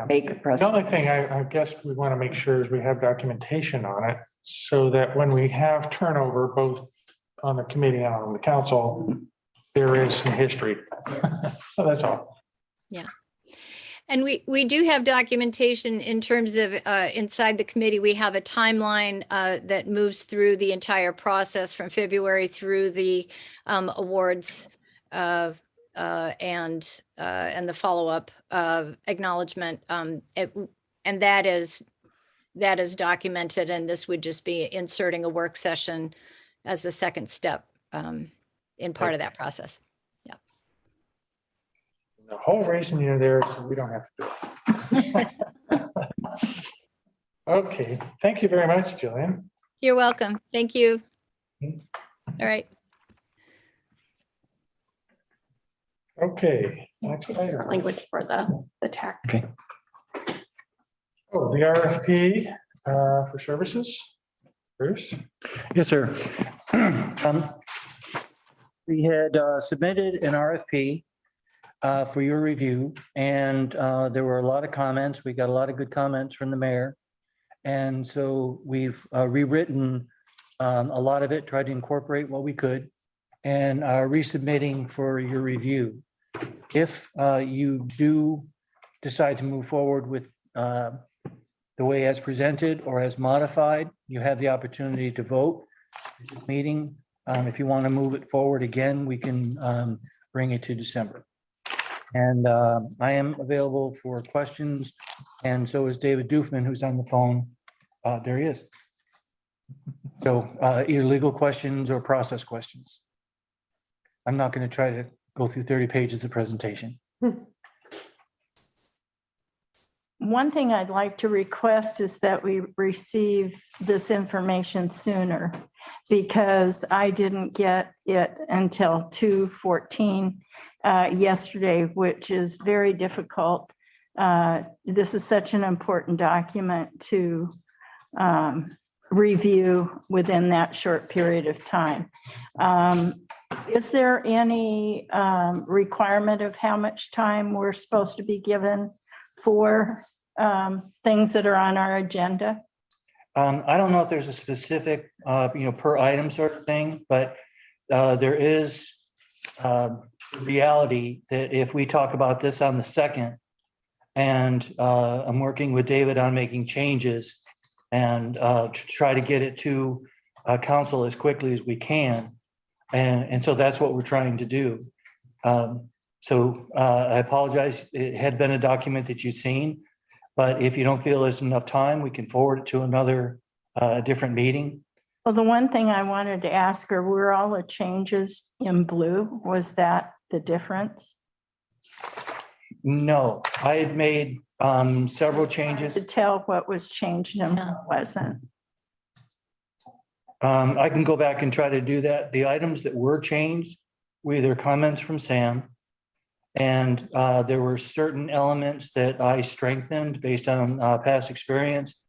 make a The presentation. only thing I guess we want to make sure is we have documentation on it so that when we have turnover, both on the committee and on the council, there is some history. So that's all. Yeah. And we do have documentation in terms of inside the committee, we have a timeline that moves through the entire process from February through the awards and the follow-up acknowledgement. And that is documented, and this would just be inserting a work session as a second step in part of that process. Yeah. The whole reason you're there is so we don't have to do it. Okay, thank you very much, Jillian. You're welcome. Thank you. All right. Okay, next item. Language for the TAC. Okay. Oh, the RFP for services. Bruce? Yes, sir. We had submitted an RFP for your review, and there were a lot of comments. We got a lot of good comments from the mayor. And so we've rewritten a lot of it, tried to incorporate what we could, and are resubmitting for your review. If you do decide to move forward with the way as presented or as modified, you have the opportunity to vote at this meeting. If you want to move it forward again, we can bring it to December. And I am available for questions, and so is David Doofman, who's on the phone. There he is. So either legal questions or process questions. I'm not going to try to go through 30 pages of presentation. One thing I'd like to request is that we receive this information sooner, because I didn't get it until 2:14 yesterday, which is very difficult. This is such an important document to review within that short period of time. Is there any requirement of how much time we're supposed to be given for things that are on our agenda? I don't know if there's a specific, per item sort of thing, but there is reality that if we talk about this on the 2nd, and I'm working with David on making changes and to try to get it to council as quickly as we can. And so that's what we're trying to do. So I apologize. It had been a document that you'd seen, but if you don't feel there's enough time, we can forward it to another different meeting. Well, the one thing I wanted to ask her, were all the changes in blue? Was that the difference? No, I had made several changes. To tell what was changed and what wasn't. I can go back and try to do that. The items that were changed were either comments from Sam, and there were certain elements that I strengthened based on past experience.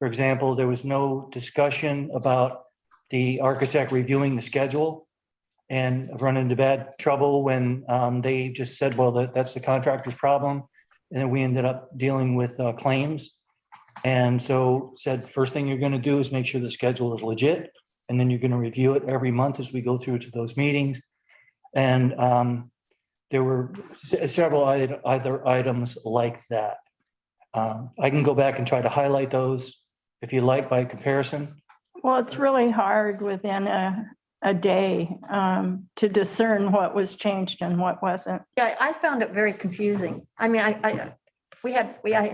For example, there was no discussion about the architect reviewing the schedule, and I've run into bad trouble when they just said, well, that's the contractor's problem. And then we ended up dealing with claims. And so said, first thing you're going to do is make sure the schedule is legit. And then you're going to review it every month as we go through to those meetings. And there were several other items like that. I can go back and try to highlight those if you like by comparison. Well, it's really hard within a day to discern what was changed and what wasn't. Yeah, I found it very confusing. I mean, I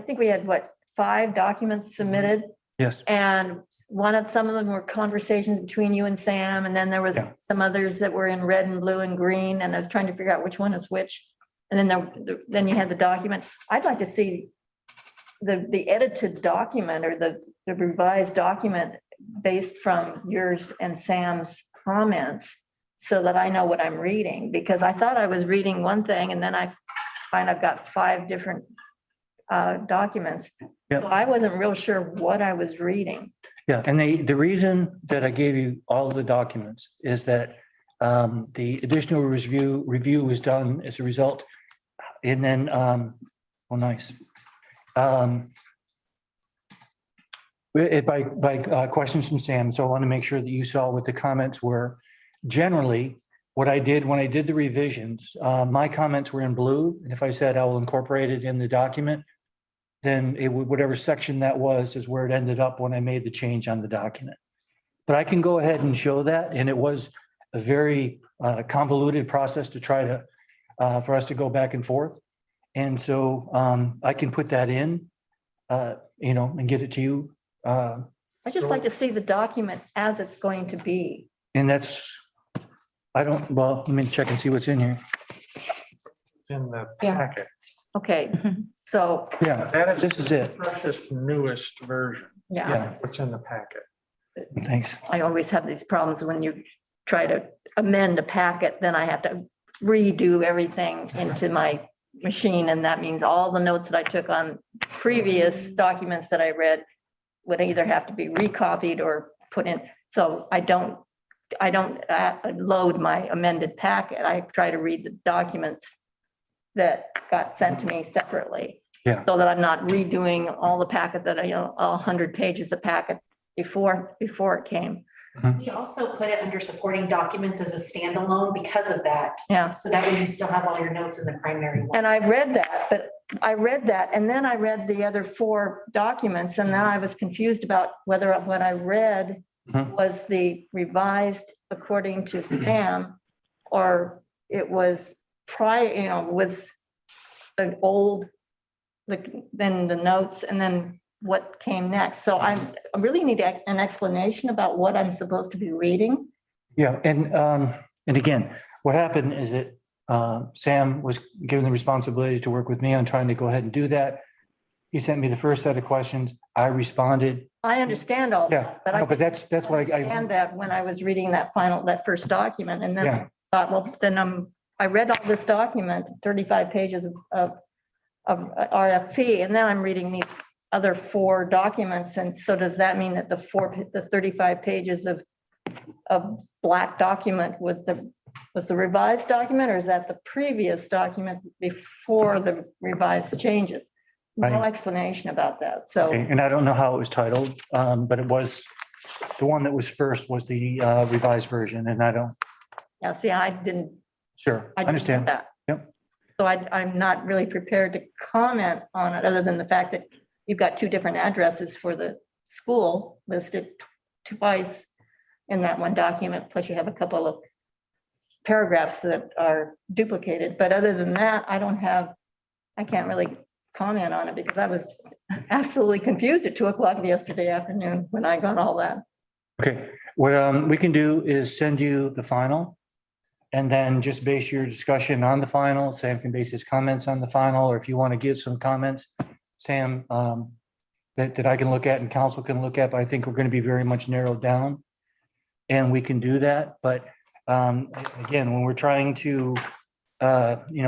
think we had what, 5 documents submitted? Yes. And some of them were conversations between you and Sam, and then there was some others that were in red and blue and green, and I was trying to figure out which one is which. And then you had the document. I'd like to see the edited document or the revised document based from yours and Sam's comments, so that I know what I'm reading, because I thought I was reading one thing and then I find I've got 5 different documents. Yep. So I wasn't real sure what I was reading. Yeah, and the reason that I gave you all of the documents is that the additional review was done as a result. And then, oh, nice. By questions from Sam, so I want to make sure that you saw what the comments were. Generally, what I did when I did the revisions, my comments were in blue, and if I said I will incorporate it in the document, then it would, whatever section that was is where it ended up when I made the change on the document. But I can go ahead and show that, and it was a very convoluted process to try to for us to go back and forth. And so I can put that in, and get it to you. I just like to see the document as it's going to be. And that's, let me check and see what's in here. It's in the Yeah. packet. Okay, so, Yeah, this is it. Freshest, newest version. yeah, What's in the packet. Thanks. I always have these problems when you try to amend a packet, then I have to redo everything into my machine. And that means all the notes that I took on previous documents that I read would either have to be recopied or put in. So I don't load my amended packet. I try to read the documents that got sent to me separately. Yeah. So that I'm not redoing all the packet that 100 pages of packet before it came. We also put it under supporting documents as a standalone because of that. Yeah. So that way you still have all your notes in the primary one. And I read that, but I read that, and then I read the other 4 documents, and then I was confused about whether what I read was the revised according to Sam, or it was prior, with the old, then the notes, and then what came next. So I really need an explanation about what I'm supposed to be reading. Yeah, and again, what happened is that Sam was given the responsibility to work with me on trying to go ahead and do that. He sent me the first set of questions. I responded. I understand all Yeah, that, but no, I but that's what understand that when I was reading that first document, and then Yeah. I thought, well, then I read all this document, 35 pages of RFP, and then I'm reading these other 4 documents, and so does that mean that the 35 pages of black document was the revised document, or is that the previous document before the revised changes? No Right. explanation about that, so. Okay, and I don't know how it was titled, but it was, the one that was first was the revised version, and I don't, Yeah, see, I didn't. sure, I I didn't know understand. that. Yep. So I'm not really prepared to comment on it, other than the fact that you've got 2 different addresses for the school listed twice in that one document, plus you have a couple of paragraphs that are duplicated. But other than that, I can't really comment on it because I was absolutely confused at 2:00 yesterday afternoon when I got all that. Okay, what we can do is send you the final, and then just base your discussion on the final. Sam can base his comments on the final, or if you want to give some comments, Sam, that I can look at and council can look at, but I think we're going to be very much narrowed down. And we can do that, but again, when we're trying to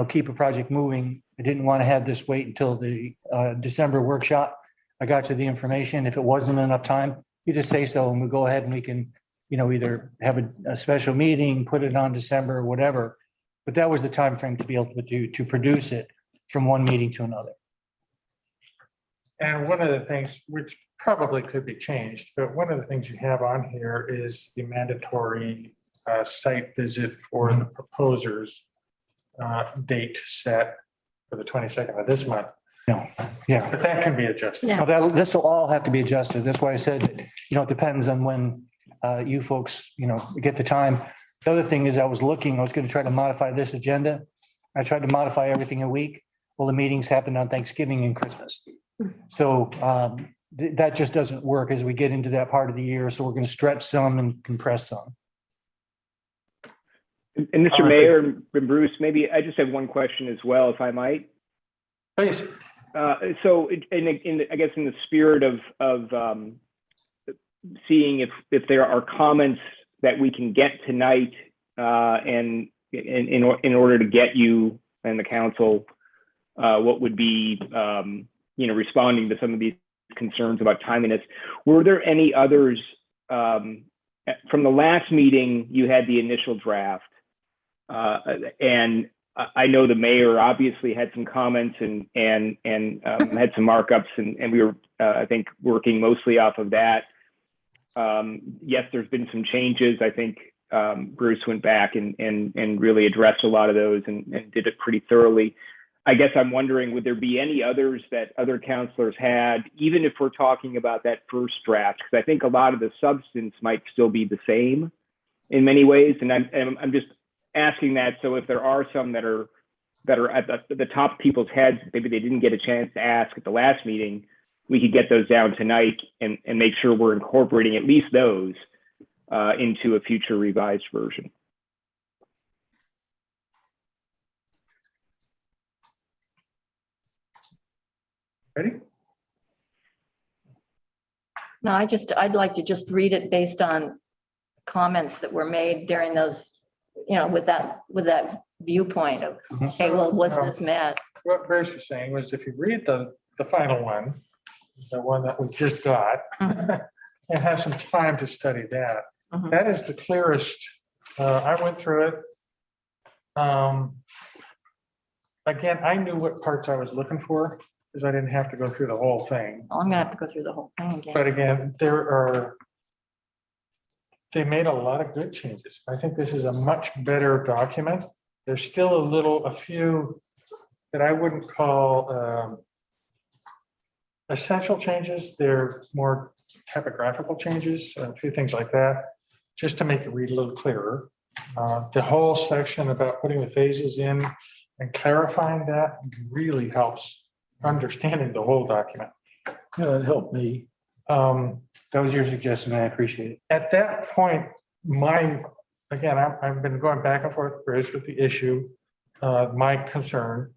keep a project moving, I didn't want to have this wait until the December workshop. I got you the information. If it wasn't enough time, you just say so, and we'll go ahead and we can, either have a special meeting, put it on December or whatever. But that was the time frame to be able to produce it from one meeting to another. And one of the things which probably could be changed, but one of the things you have on here is the mandatory site visit for the proposers date set for the 22nd of this month. No, yeah. But that can be adjusted. Well, this will all have to be adjusted. That's why I said, it depends on when you folks, get the time. The other thing is I was going to try to modify this agenda. I tried to modify everything a week. Well, the meetings happened on Thanksgiving and Christmas. So that just doesn't work as we get into that part of the year. So we're going to stretch some and compress some. And Mr. Mayor and Bruce, maybe I just have one question as well, if I might. Please. So I guess in the spirit of seeing if there are comments that we can get tonight and in order to get you and the council what would be responding to some of these concerns about timeliness. Were there any others from the last meeting? You had the initial draft, and I know the mayor obviously had some comments and had some markups, and we were I think working mostly off of that. Yes, there's been some changes. I think Bruce went back and really addressed a lot of those and did it pretty thoroughly. I guess I'm wondering, would there be any others that other counselors had, even if we're talking about that first draft? Because I think a lot of the substance might still be the same in many ways. And I'm just asking that, so if there are some that are at the top of people's heads, maybe they didn't get a chance to ask at the last meeting, we could get those down tonight and make sure we're incorporating at least those into a future revised version. Ready? No, I'd like to just read it based on comments that were made during those, with that viewpoint of, okay, well, was this met? What Bruce was saying was if you read the final one, the one that we just got, and have some time to study that, that is the clearest. I went through it. Again, I knew what parts I was looking for because I didn't have to go through the whole thing. I'm gonna have to go through the whole thing again. But again, there are they made a lot of good changes. I think this is a much better document. There's still a few that I wouldn't call essential changes. They're more typographical changes, a few things like that, just to make it read a little clearer. The whole section about putting the phases in and clarifying that really helps understanding the whole document. Yeah, it helped me. That was your suggestion. I appreciate it. At that point, I've been going back and forth, Bruce, with the issue. My concern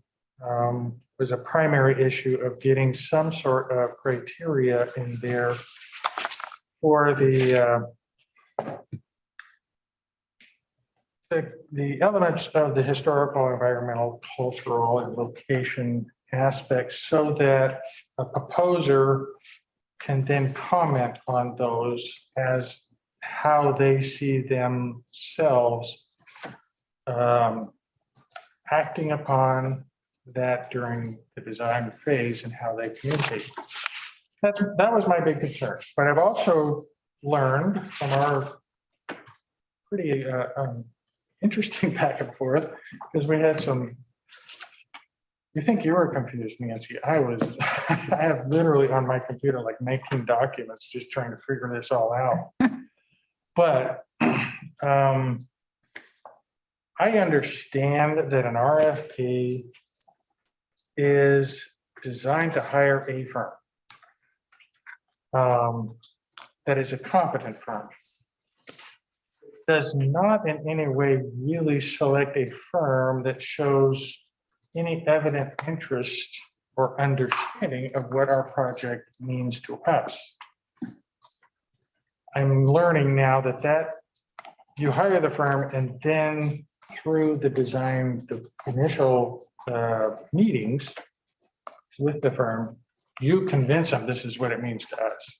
was a primary issue of getting some sort of criteria in there for the elements of the historical, environmental, cultural, and location aspects, so that a proposer can then comment on those as how they see themselves acting upon that during the design phase and how they communicate. That was my big concern. But I've also learned from our pretty interesting back and forth, because we had some. You think you were confused, Nancy? I have literally on my computer like 19 documents just trying to figure this all out. But I understand that an RFP is designed to hire a firm that is a competent firm. Does not in any way really select a firm that shows any evident interest or understanding of what our project means to us. I'm learning now that you hire the firm and then through the design, the initial meetings with the firm, you convince them this is what it means to us.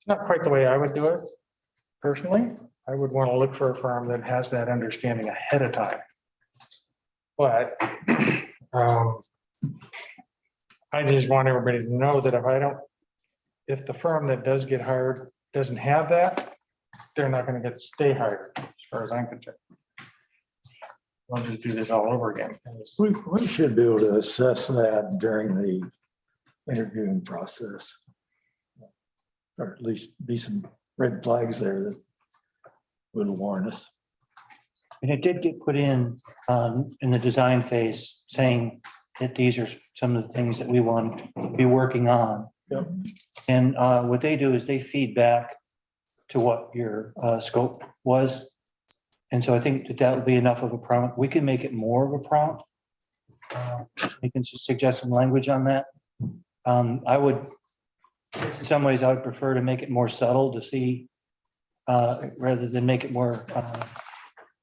Not quite the way I would do it personally. I would want to look for a firm that has that understanding ahead of time. But I just want everybody to know that if the firm that does get hired doesn't have that, they're not going to get to stay hired, as far as I'm concerned. We'll just do this all over again. We should be able to assess that during the interviewing process. Or at least be some red flags there that will warn us. And it did get put in the design phase, saying that these are some of the things that we want to be working on. Yep. And what they do is they feed back to what your scope was. And so I think that would be enough of a prompt. We can make it more of a prompt. We can suggest some language on that. In some ways, I would prefer to make it more subtle to see, rather than make it more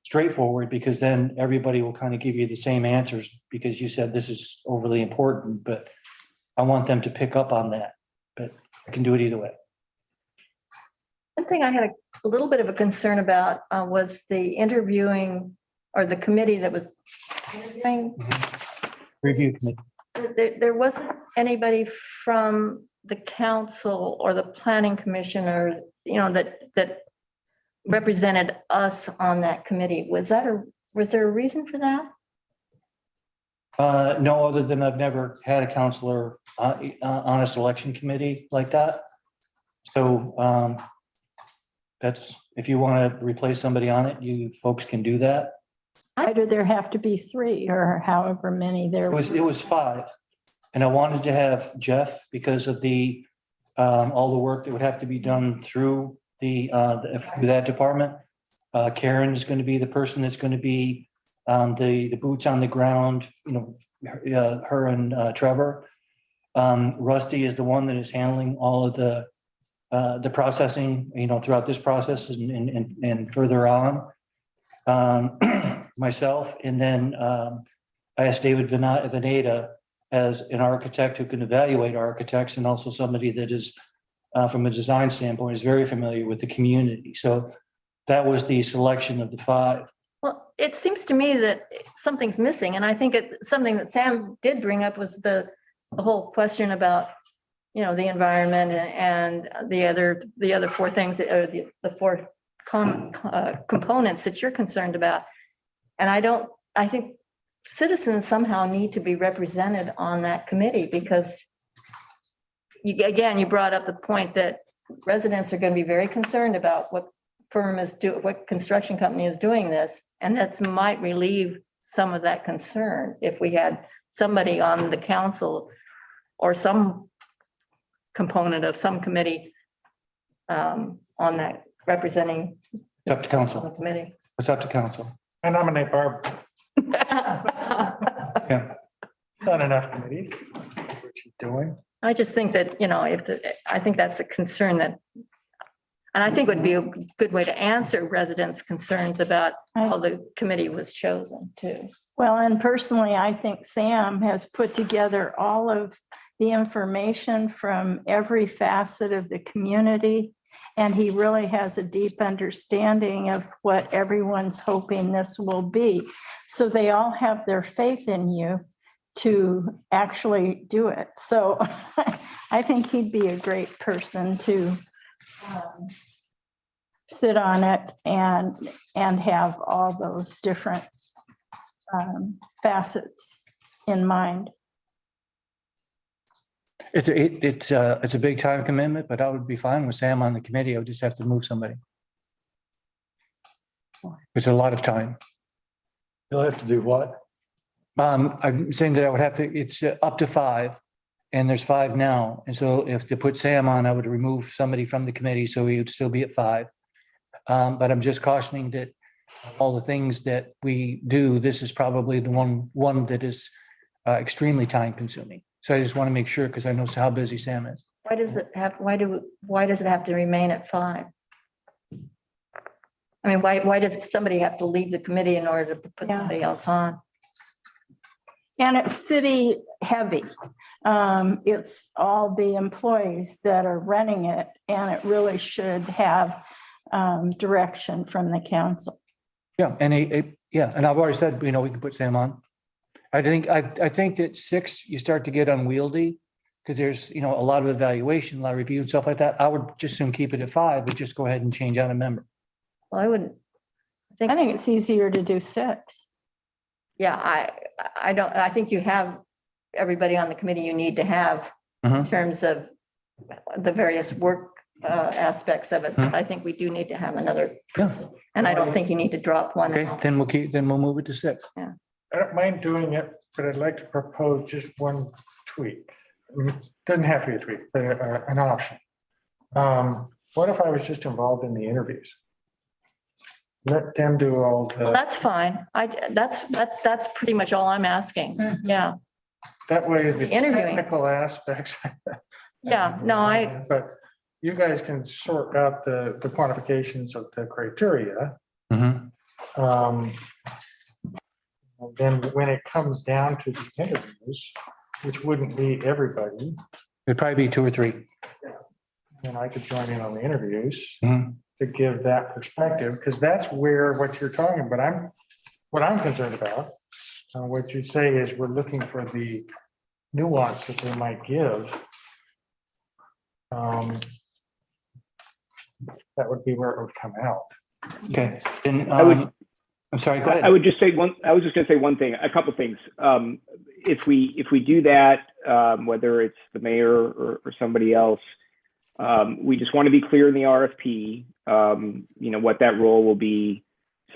straightforward, because then everybody will kind of give you the same answers because you said this is overly important, but I want them to pick up on that, but I can do it either way. One thing I had a little bit of a concern about was the interviewing, or the committee that was interviewing. Review committee. There wasn't anybody from the council or the planning commission, or that represented us on that committee. Was there a reason for that? No, other than I've never had a counselor on a selection committee like that. So that's, if you want to replace somebody on it, you folks can do that. Why do there have to be 3 or however many there? It was 5. And I wanted to have Jeff because of the all the work that would have to be done through through that department. Karen is going to be the person that's going to be the boots on the ground, her and Trevor. Rusty is the one that is handling all of the processing, throughout this process and further on. Myself, and then I asked David Veneta as an architect who can evaluate architects, and also somebody that is, from a design standpoint, is very familiar with the community. So that was the selection of the 5. Well, it seems to me that something's missing, and I think something that Sam did bring up was the whole question about, the environment and the other four things, or the four components that you're concerned about. And I think citizens somehow need to be represented on that committee, because you brought up the point that residents are going to be very concerned about what what construction company is doing this. And that might relieve some of that concern if we had somebody on the council or some component of some committee on that representing It's up to council. the committee. It's up to council. I nominate Barb. Yeah. Not enough committee. What she's doing. I just think that, I think that's a concern that, and I think would be a good way to answer residents' concerns about how the committee was chosen too. Well, and personally, I think Sam has put together all of the information from every facet of the community. And he really has a deep understanding of what everyone's hoping this will be. So they all have their faith in you to actually do it. So I think he'd be a great person to sit on it and have all those different facets in mind. It's a big time commitment, but I would be fine with Sam on the committee. I would just have to move somebody. It's a lot of time. You'll have to do what? I'm saying that I would have to, it's up to 5 and there's 5 now. And so if to put Sam on, I would remove somebody from the committee, so he would still be at 5. But I'm just cautioning that all the things that we do, this is probably the one that is extremely time consuming. So I just want to make sure, because I know how busy Sam is. Why does it have to remain at 5? I mean, why does somebody have to leave the committee in order to put somebody else on? And it's city heavy. It's all the employees that are running it, and it really should have direction from the council. Yeah, and and I've already said, we can put Sam on. I think that 6, you start to get unwieldy, because there's, a lot of evaluation, a lot of review and stuff like that. I would just soon keep it at 5, but just go ahead and change out a member. Well, I wouldn't. I think it's easier to do 6. Yeah, I think you have everybody on the committee you need to have in terms of the various work aspects of it. But I think we do need to have another. And I don't think you need to drop one. Okay, then we'll move it to 6. Yeah. I don't mind doing it, but I'd like to propose just one tweak. Doesn't have to be a tweak, but an option. What if I was just involved in the interviews? Let them do all the. Well, that's fine. That's pretty much all I'm asking. Yeah. That way, the interviewing. technical aspects. Yeah, no, But you guys can sort out the quantifications of the criteria. Then when it comes down to the interviews, which wouldn't be everybody. It'd probably be 2 or 3. And I could join in on the interviews to give that perspective, because that's where what you're talking about. What I'm concerned about. What you say is we're looking for the nuance that they might give. That would be where it would come out. Okay. And I'm sorry, go ahead. I was just going to say one thing, a couple things. If we do that, whether it's the mayor or somebody else, we just want to be clear in the RFP, what that role will be.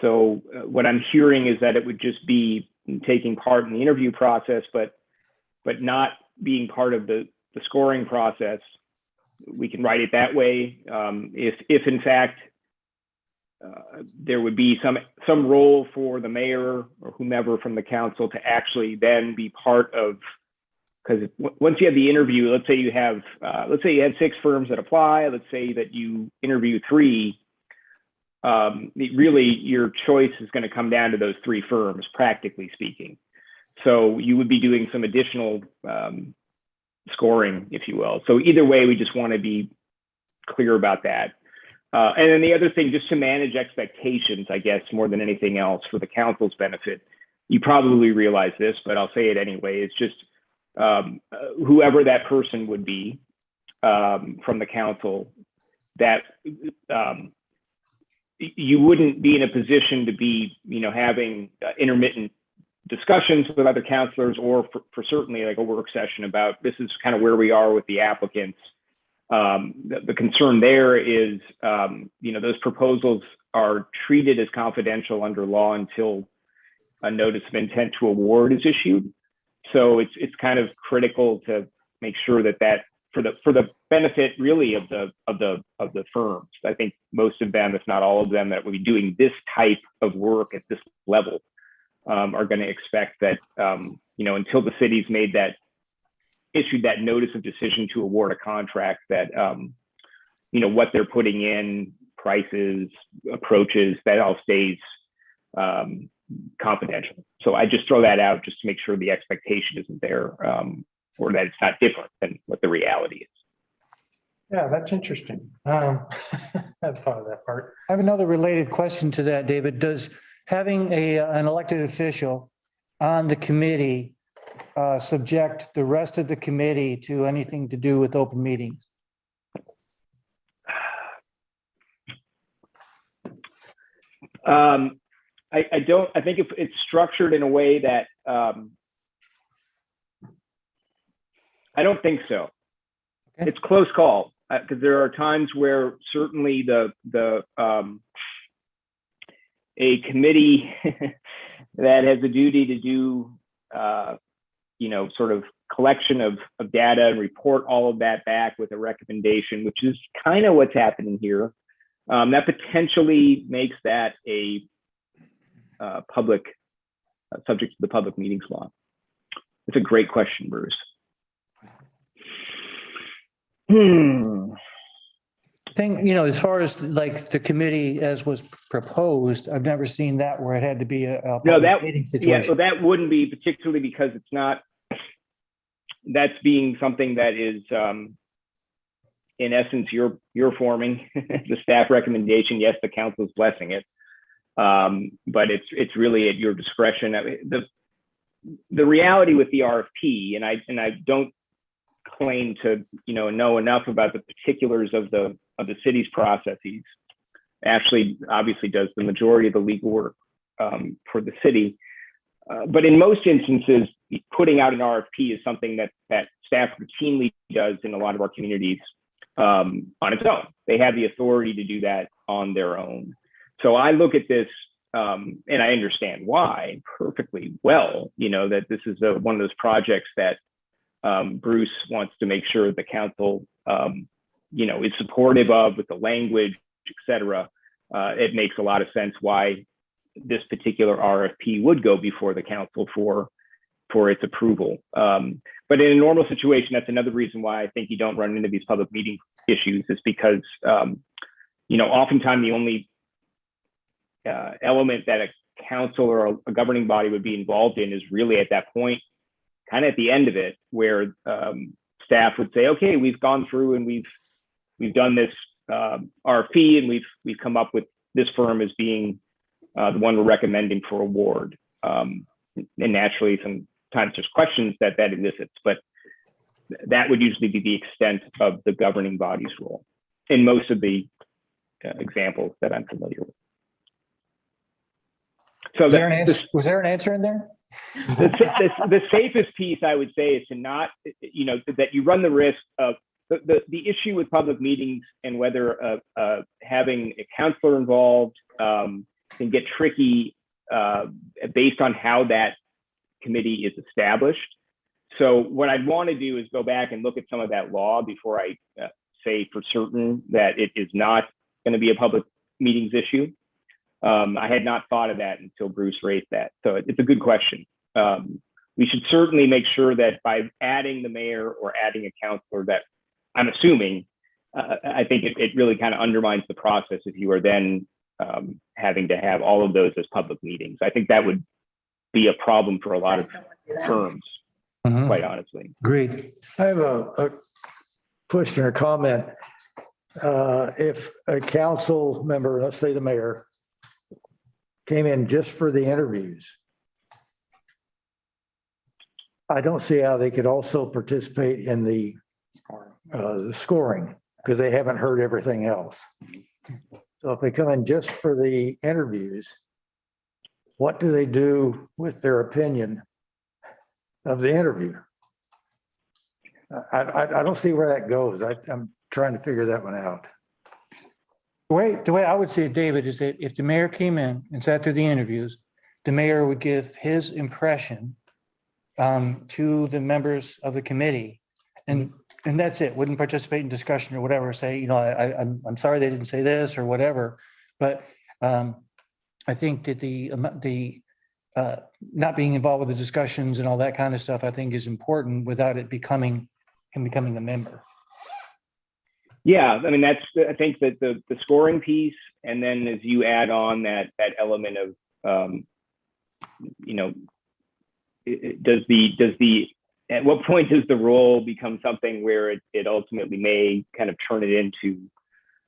So what I'm hearing is that it would just be taking part in the interview process, but not being part of the scoring process. We can write it that way. If in fact there would be some role for the mayor or whomever from the council to actually then be part of, because once you have the interview, let's say you have 6 firms that apply, let's say that you interview 3, really your choice is going to come down to those 3 firms, practically speaking. So you would be doing some additional scoring, if you will. So either way, we just want to be clear about that. And then the other thing, just to manage expectations, I guess, more than anything else for the council's benefit, you probably realize this, but I'll say it anyway. It's just whoever that person would be, from the council, that you wouldn't be in a position to be, having intermittent discussions with other counselors, or for certainly like a work session about this is kind of where we are with the applicants. The concern there is, those proposals are treated as confidential under law until a notice of intent to award is issued. So it's kind of critical to make sure that for the benefit really of the firms. I think most of them, if not all of them, that will be doing this type of work at this level are going to expect that until the city's issued that notice of decision to award a contract, that what they're putting in, prices, approaches, that all stays confidential. So I just throw that out just to make sure the expectation isn't there, or that it's not different than what the reality is. Yeah, that's interesting. I've thought of that part. I have another related question to that, David. Does having an elected official on the committee subject the rest of the committee to anything to do with open meetings? I don't. I think if it's structured in a way that I don't think so. Okay. It's close call, because there are times where certainly a committee that has a duty to do sort of collection of data and report all of that back with a recommendation, which is kind of what's happening here. That potentially makes that a public subject to the public meetings law. It's a great question, Bruce. I think, as far as like the committee as was proposed, I've never seen that where it had to be a public meeting situation. Yeah, well, that wouldn't be, particularly because it's not, that's being something that is, in essence, you're forming the staff recommendation. Yes, the council's blessing it, but it's really at your discretion. I mean, the reality with the RFP, and I don't claim to know enough about the particulars of the city's processes. Ashley obviously does the majority of the legal work for the city, but in most instances, putting out an RFP is something that staff routinely does in a lot of our communities on its own. They have the authority to do that on their own. So I look at this, and I understand why perfectly well, that this is one of those projects that Bruce wants to make sure the council, is supportive of, with the language, et cetera. It makes a lot of sense why this particular RFP would go before the council for its approval. But in a normal situation, that's another reason why I think you don't run into these public meeting issues, is because, oftentimes the only element that a council or a governing body would be involved in is really at that point, kind of at the end of it, where staff would say, okay, we've gone through and we've done this RFP, and we've come up with this firm as being the one we're recommending for award. And naturally, sometimes there's questions that elicits, but that would usually be the extent of the governing body's role in most of the examples that I'm familiar with. So was there an answer in there? The safest piece, I would say, is to not, that you run the risk of the issue with public meetings, and whether having a counselor involved can get tricky based on how that committee is established. So what I'd want to do is go back and look at some of that law before I say for certain that it is not going to be a public meetings issue. I had not thought of that until Bruce raised that. So it's a good question. We should certainly make sure that by adding the mayor or adding a counselor, that I'm assuming, I think it really kind of undermines the process if you are then having to have all of those as public meetings. I think that would be a problem for a lot of firms, quite honestly. Agreed. I have a question or comment. If a council member, let's say the mayor, came in just for the interviews, I don't see how they could also participate in the the scoring, because they haven't heard everything else. So if they come in just for the interviews, what do they do with their opinion of the interview? I don't see where that goes. I'm trying to figure that one out. The way I would see it, David, is that if the mayor came in and sat through the interviews, the mayor would give his impression to the members of the committee. And that's it. Wouldn't participate in discussion or whatever, say, you know, I'm sorry they didn't say this or whatever. But I think that the not being involved with the discussions and all that kind of stuff, I think is important without it becoming him becoming a member. Yeah, I mean, that's, I think that the scoring piece, and then as you add on that element of, you know, at what point does the role become something where it ultimately may kind of turn it into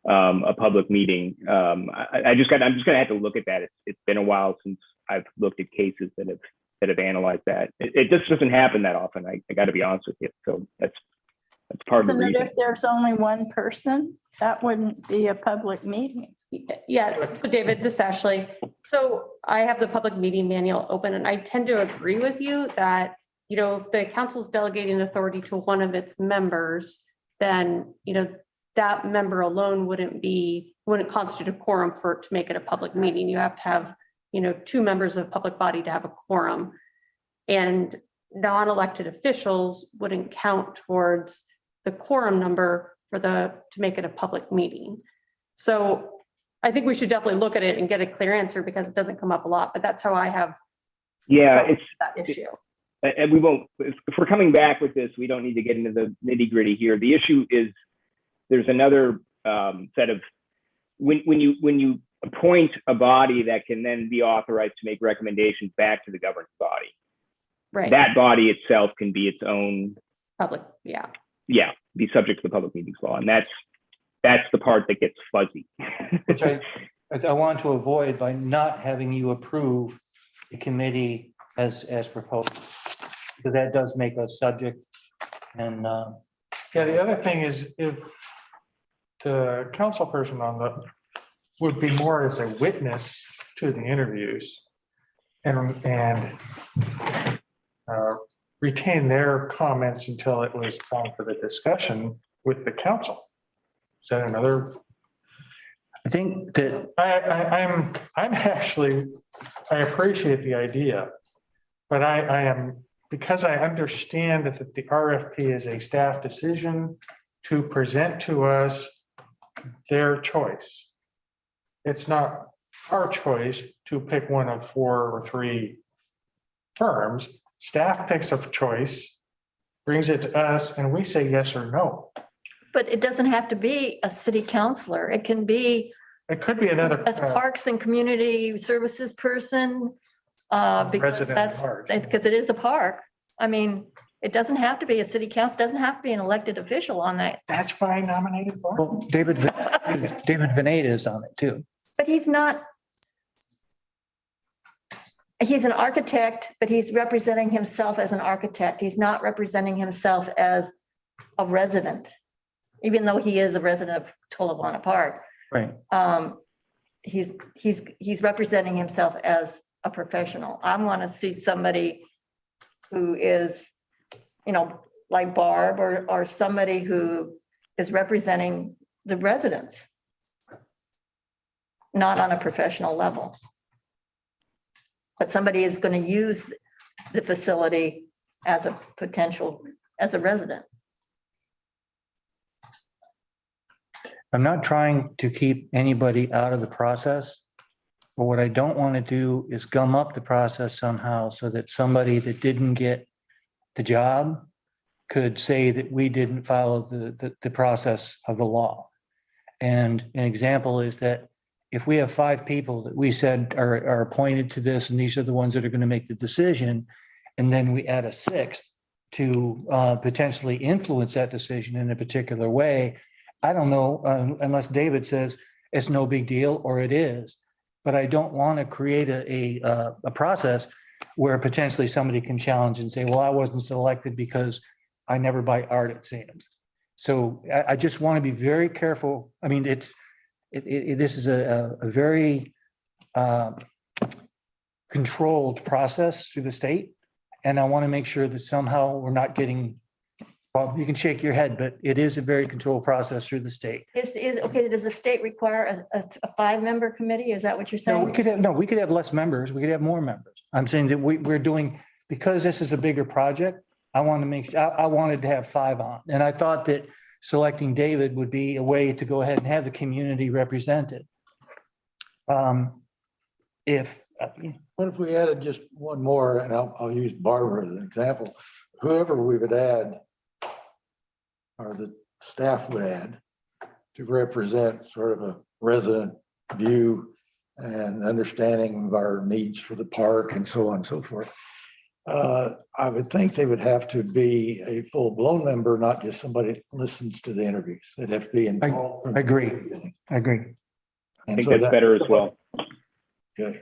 a public meeting? I'm just gonna have to look at that. It's been a while since I've looked at cases that have analyzed that. It just doesn't happen that often. I got to be honest with you. So that's part of the Isn't it reason. if there's only one person, that wouldn't be a public meeting? Yeah, so David, this is Ashley. So I have the public meeting manual open, and I tend to agree with you that, you know, if the council's delegating authority to one of its members, then, you know, that member alone wouldn't constitute a quorum for it to make it a public meeting. You have to have, you know, two members of public body to have a quorum. And non-elected officials wouldn't count towards the quorum number to make it a public meeting. So I think we should definitely look at it and get a clear answer, because it doesn't come up a lot, but that's how I have. Yeah, it's that issue. And we won't, if we're coming back with this, we don't need to get into the nitty gritty here. The issue is there's another set of, when you appoint a body that can then be authorized to make recommendations back to the governing body. Right. That body itself can be its own Public, yeah. Yeah, be subject to the public meetings law. And that's the part that gets fuzzy. Which I want to avoid by not having you approve the committee as proposed. Because that does make us subject. And yeah, the other thing is, if the council person would be more as a witness to the interviews and retain their comments until it was time for the discussion with the council. Is that another? I think that I'm actually, I appreciate the idea, but I am, because I understand that the RFP is a staff decision to present to us their choice. It's not our choice to pick one of 4 or 3 firms. Staff picks a choice, brings it to us, and we say yes or no. But it doesn't have to be a city councilor. It can be. It could be another. As Parks and Community Services person, because because it is a park. I mean, it doesn't have to be a city council, doesn't have to be an elected official on that. That's why I nominated Bart. well, David Veneta is on it too. But he's not. He's an architect, but he's representing himself as an architect. He's not representing himself as a resident, even though he is a resident of Tolavana Park. Right. He's representing himself as a professional. I want to see somebody who is, you know, like Barb, or somebody who is representing the residents, not on a professional level. But somebody is going to use the facility as a resident. I'm not trying to keep anybody out of the process, but what I don't want to do is gum up the process somehow so that somebody that didn't get the job could say that we didn't follow the process of the law. And an example is that if we have 5 people that we said are appointed to this, and these are the ones that are going to make the decision, and then we add a 6th to potentially influence that decision in a particular way, I don't know, unless David says it's no big deal, or it is, but I don't want to create a process where potentially somebody can challenge and say, well, I wasn't selected because I never buy art at Sam's. So I just want to be very careful. I mean, this is a very controlled process through the state. And I want to make sure that somehow we're not getting, well, you can shake your head, but it is a very controlled process through the state. Okay, does the state require a 5-member committee? Is that what you're saying? We could have less members. We could have more members. I'm saying that we're doing, because this is a bigger project, I wanted to have 5 on. And I thought that selecting David would be a way to go ahead and have the community represented. What if we added just one more, and I'll use Barbara as an example, whoever we would add, or the staff would add, to represent sort of a resident view and understanding of our needs for the park and so on and so forth. I would think they would have to be a full-blown member, not just somebody that listens to the interviews. They'd have to be involved. I agree. I think that's better as well. Okay.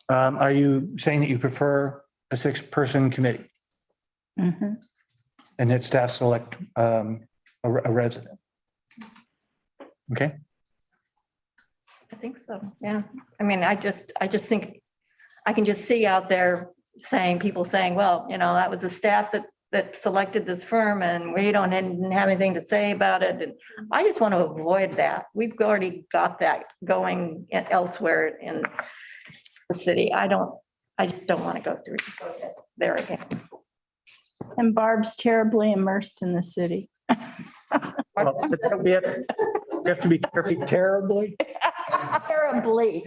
Are you saying that you prefer a 6-person committee Mhm. and that staff select a resident? Okay. I think so, yeah. I mean, I just think, I can just see out there people saying, well, that was the staff that selected this firm and we didn't have anything to say about it. And I just want to avoid that. We've already got that going elsewhere in the city. I just don't want to go there again. And Barb's terribly immersed in the city. Well, we have to be careful. Terribly? Terribly.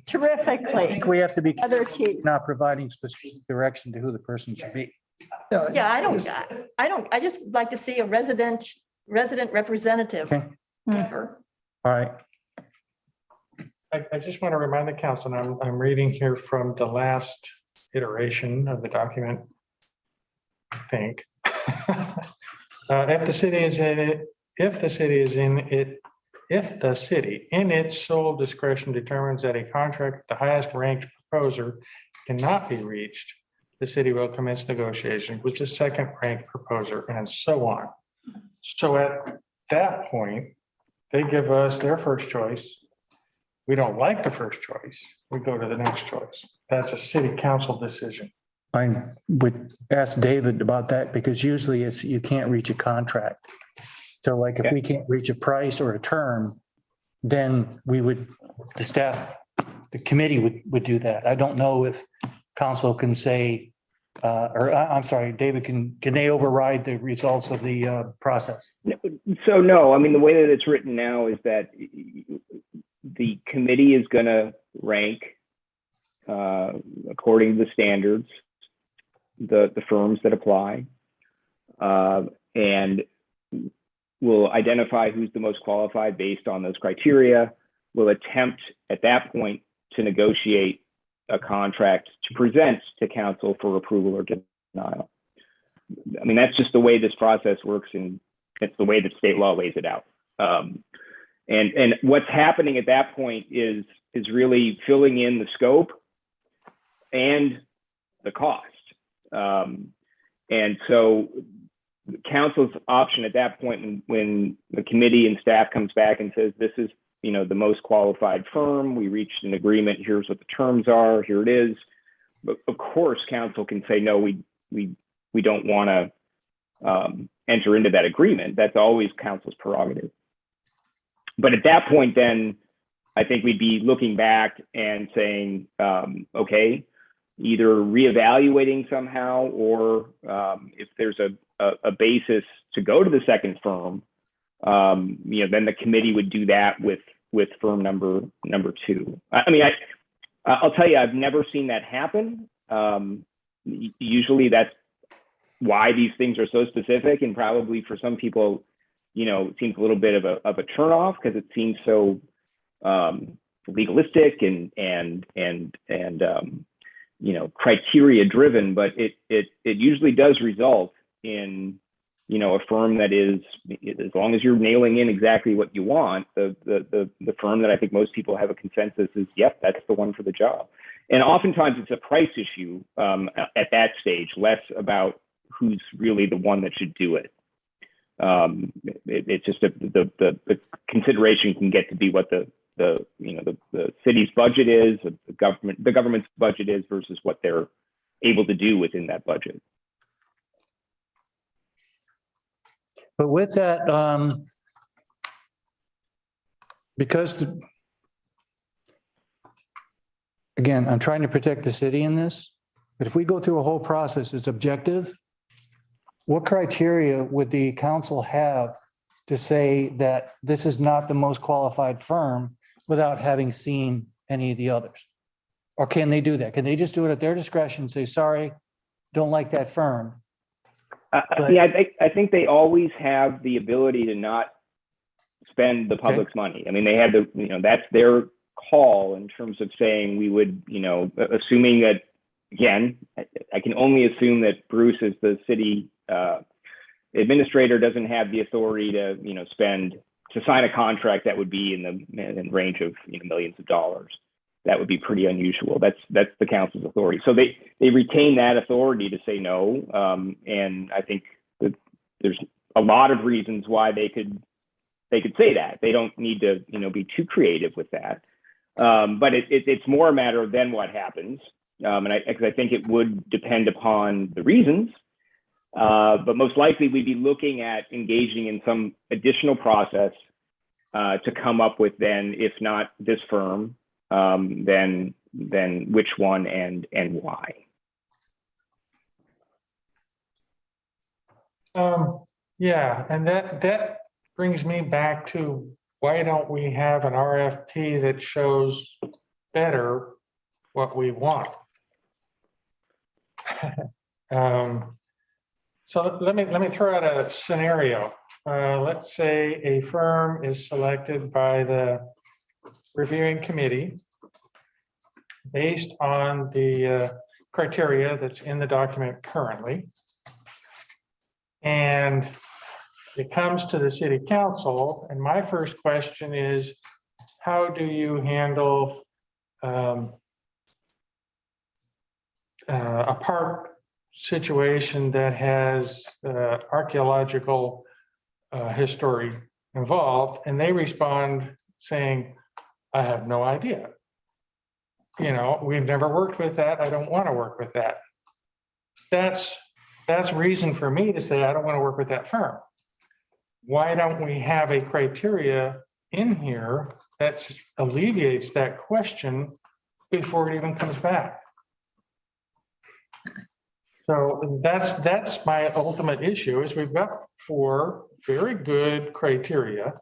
Terrifically. I think we have to be Other key. not providing specific direction to who the person should be. Yeah, I just like to see a resident representative. Okay. All right. I just want to remind the council, and I'm reading here from the last iteration of the document, I think. If the city in its sole discretion determines that a contract with the highest ranked proposer cannot be reached, the city will commence negotiations with the second ranked proposer and so on. So at that point, they give us their first choice. We don't like the first choice, we go to the next choice. That's a city council decision. I would ask David about that because usually you can't reach a contract. So like if we can't reach a price or a term, then the committee would do that. I don't know if council can say, I'm sorry, David, can they override the results of the process? So no, I mean, the way that it's written now is that the committee is going to rank according to the standards, the firms that apply, and we'll identify who's the most qualified based on those criteria. We'll attempt at that point to negotiate a contract to present to council for approval or denial. I mean, that's just the way this process works, and it's the way that state law lays it out. And what's happening at that point is really filling in the scope and the cost. And so council's option at that point, when the committee and staff comes back and says, this is, the most qualified firm, we reached an agreement, here's what the terms are, here it is. But of course, council can say, no, we don't want to enter into that agreement. That's always council's prerogative. But at that point, then I think we'd be looking back and saying, okay, either reevaluating somehow, or if there's a basis to go to the second firm, then the committee would do that with firm number 2. I mean, I'll tell you, I've never seen that happen. Usually that's why these things are so specific, and probably for some people, it seems a little bit of a turnoff because it seems so legalistic and criteria driven, but it usually does result in a firm that is, as long as you're nailing in exactly what you want, the firm that I think most people have a consensus is, yep, that's the one for the job. And oftentimes it's a price issue at that stage, less about who's really the one that should do it. It's just the consideration can get to be what the city's budget is, the government's budget is versus what they're able to do within that budget. But with that, because again, I'm trying to protect the city in this, but if we go through a whole process, it's objective. What criteria would the council have to say that this is not the most qualified firm without having seen any of the others? Or can they do that? Can they just do it at their discretion, say, sorry, don't like that firm? Yeah, I think they always have the ability to not spend the public's money. I mean, they have that's their call in terms of saying we would, assuming that, again, I can only assume that Bruce as the city administrator doesn't have the authority to, to sign a contract that would be in the range of millions of dollars. That would be pretty unusual. That's the council's authority. So they retain that authority to say no. And I think that there's a lot of reasons why they could say that. They don't need to, be too creative with that. But it's more a matter of then what happens. And I think it would depend upon the reasons. But most likely we'd be looking at engaging in some additional process to come up with then, if not this firm, then which one and why. Yeah, and that brings me back to why don't we have an RFP that shows better what we want? So let me throw out a scenario. Let's say a firm is selected by the reviewing committee based on the criteria that's in the document currently. And it comes to the city council. And my first question is, how do you handle a park situation that has archaeological history involved? And they respond saying, I have no idea. We've never worked with that. I don't want to work with that. That's reason for me to say I don't want to work with that firm. Why don't we have a criteria in here that alleviates that question before it even comes back? So that's my ultimate issue is we've got 4 very good criteria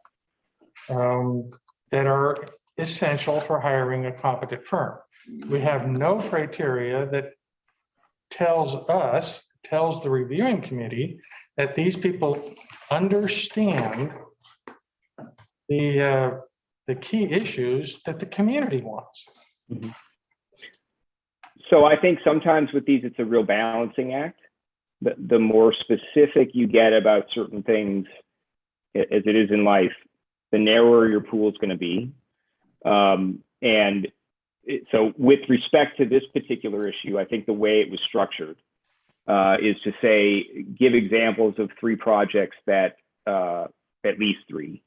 that are essential for hiring a competent firm. We have no criteria that tells the reviewing committee that these people understand the key issues that the community wants. Mm-hmm. So I think sometimes with these, it's a real balancing act. The more specific you get about certain things, as it is in life, the narrower your pool is going to be. So with respect to this particular issue, I think the way it was structured is to say, give examples of 3 projects that, at least 3,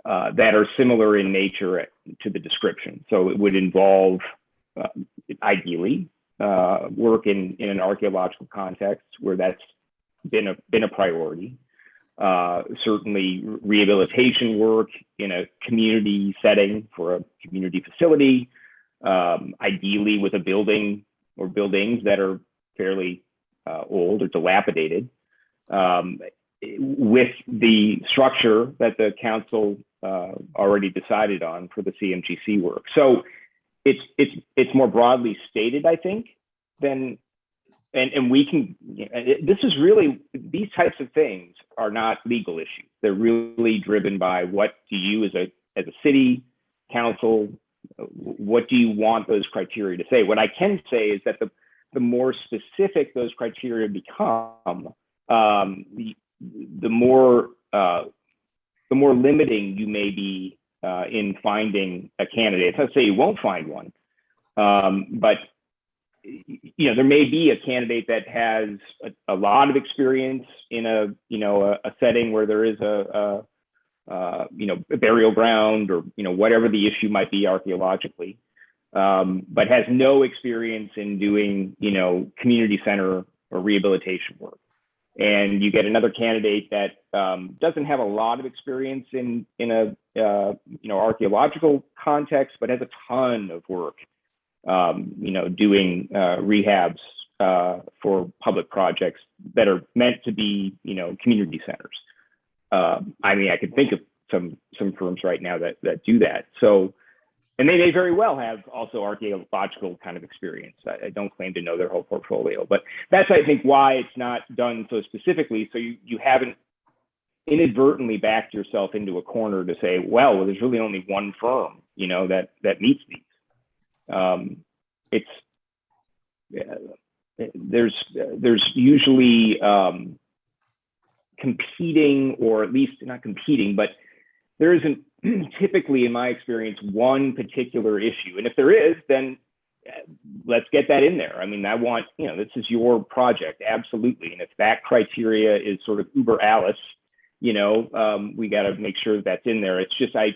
that are similar in nature to the description. So it would involve, ideally, work in an archaeological context where that's been a priority. Certainly rehabilitation work in a community setting for a community facility, ideally with a building or buildings that are fairly old or dilapidated, with the structure that the council already decided on for the CMGC work. So it's more broadly stated, I think, than, and we can, this is really, these types of things are not legal issues. They're really driven by what do you as a city council, what do you want those criteria to say? What I can say is that the more specific those criteria become, the more limiting you may be in finding a candidate. Let's say you won't find one, but you know, there may be a candidate that has a lot of experience in a, you know, a setting where there is you know, a burial ground or, you know, whatever the issue might be archaeologically, but has no experience in doing, you know, community center or rehabilitation work. And you get another candidate that doesn't have a lot of experience in a you know, archaeological context, but has a ton of work, you know, doing rehabs for public projects that are meant to be, you know, community centers. I mean, I could think of some firms right now that do that. So, and they may very well have also archaeological kind of experience. I don't claim to know their whole portfolio, but that's, I think, why it's not done so specifically. So you haven't inadvertently backed yourself into a corner to say, well, there's really only one firm, you know, that meets these. There's usually competing, or at least not competing, but there isn't typically, in my experience, one particular issue. And if there is, then let's get that in there. I mean, I want, you know, this is your project, absolutely. And if that criteria is sort of uber alles, you know, we got to make sure that's in there. It's just, I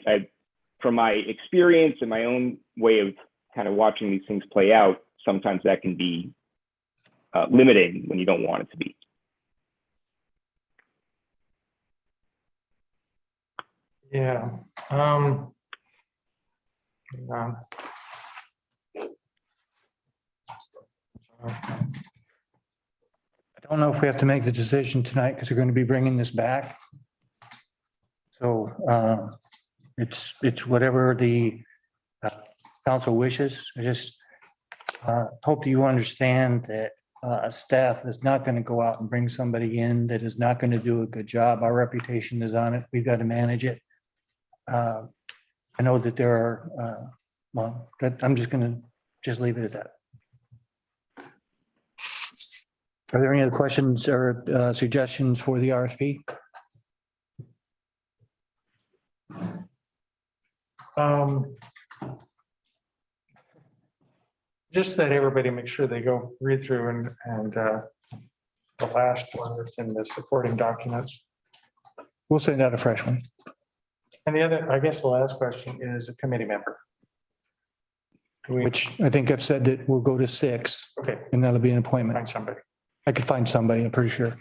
from my experience and my own way of kind of watching these things play out, sometimes that can be limiting when you don't want it to be. Yeah. I don't know if we have to make the decision tonight because we're going to be bringing this back. So it's whatever the council wishes. I just hope that you understand that staff is not going to go out and bring somebody in that is not going to do a good job. Our reputation is on it. We've got to manage it. I know that there are, well, I'm just going to just leave it at that. Are there any other questions or suggestions for the RFP? Just that everybody make sure they go read through and the last one that's in the supporting documents. We'll send out a fresh one. And the other, I guess the last question is a committee member. Which I think I've said that we'll go to 6. Okay. And that'll be an appointment. Find somebody. I could find somebody, I'm pretty sure.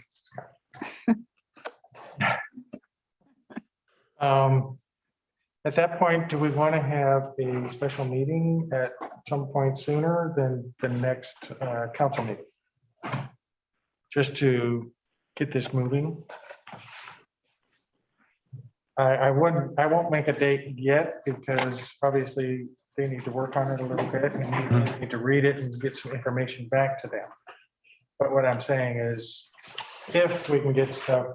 At that point, do we want to have a special meeting at some point sooner than the next council meeting? Just to get this moving? I won't make a date yet because obviously they need to work on it a little bit and you need to read it and get some information back to them. But what I'm saying is, if we can get stuff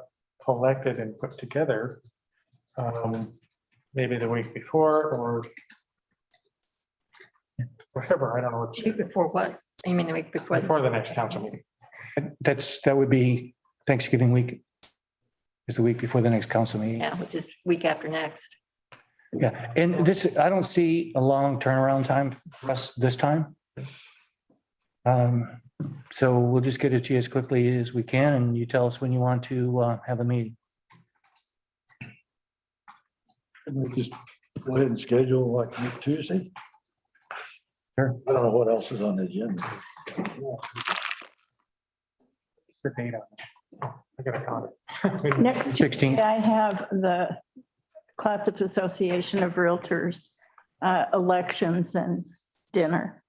collected and put together, maybe the week before or whatever, I don't know what. Week before what? You mean the week before? Before the next council meeting. That would be Thanksgiving week. Is the week before the next council meeting. Yeah, which is week after next. Yeah, and this, I don't see a long turnaround time for us this time. So we'll just get it to you as quickly as we can, and you tell us when you want to have a meeting. Can we just go ahead and schedule like next Tuesday? Sure. I don't know what else is on the agenda. The date on it. I gotta count it. Next 16th. I have the Clatsop Association of Realtors, elections and dinner.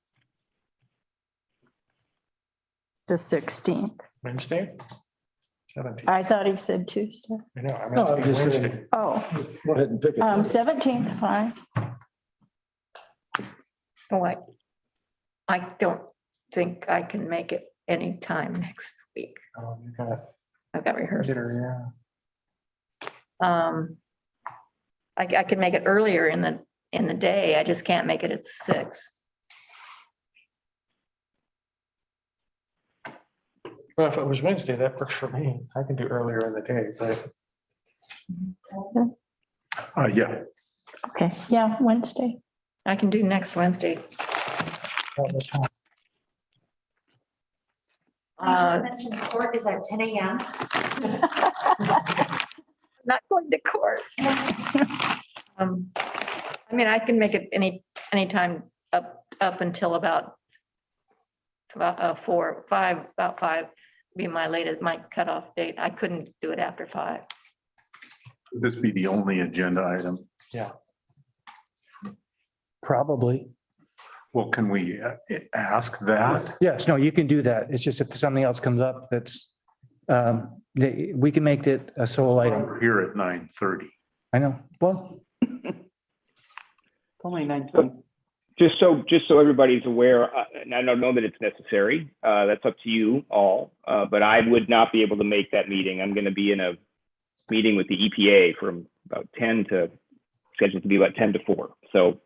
The 16th. Wednesday? 17th. I thought he said Tuesday. I know, I'm No, asking I'm just Wednesday. saying, Oh, go ahead and pick it. 17th, fine. Oh, I don't think I can make it anytime next week. You gotta I've got get rehearsals. her, yeah. I can make it earlier in the day. I just can't make it at 6. Well, if it was Wednesday, that works for me. I can do earlier in the day, but. Yeah. Okay, yeah, Wednesday. I can do next Wednesday. Mentioned court is at 10 a.m. Not going to court. I mean, I can make it anytime up until about 4, 5, about 5 be my latest, my cutoff date. I couldn't do it after 5. Would this be the only agenda item? Yeah. Probably. Well, can we ask that? Yes, no, you can do that. It's just if something else comes up that's, we can make it a sole item. We're here at 9:30. I know. Well, Only 9. Just so everybody's aware, and I don't know that it's necessary, that's up to you all, but I would not be able to make that meeting. I'm going to be in a meeting with the EPA from about 10 to, scheduled to be about 10 to 4. So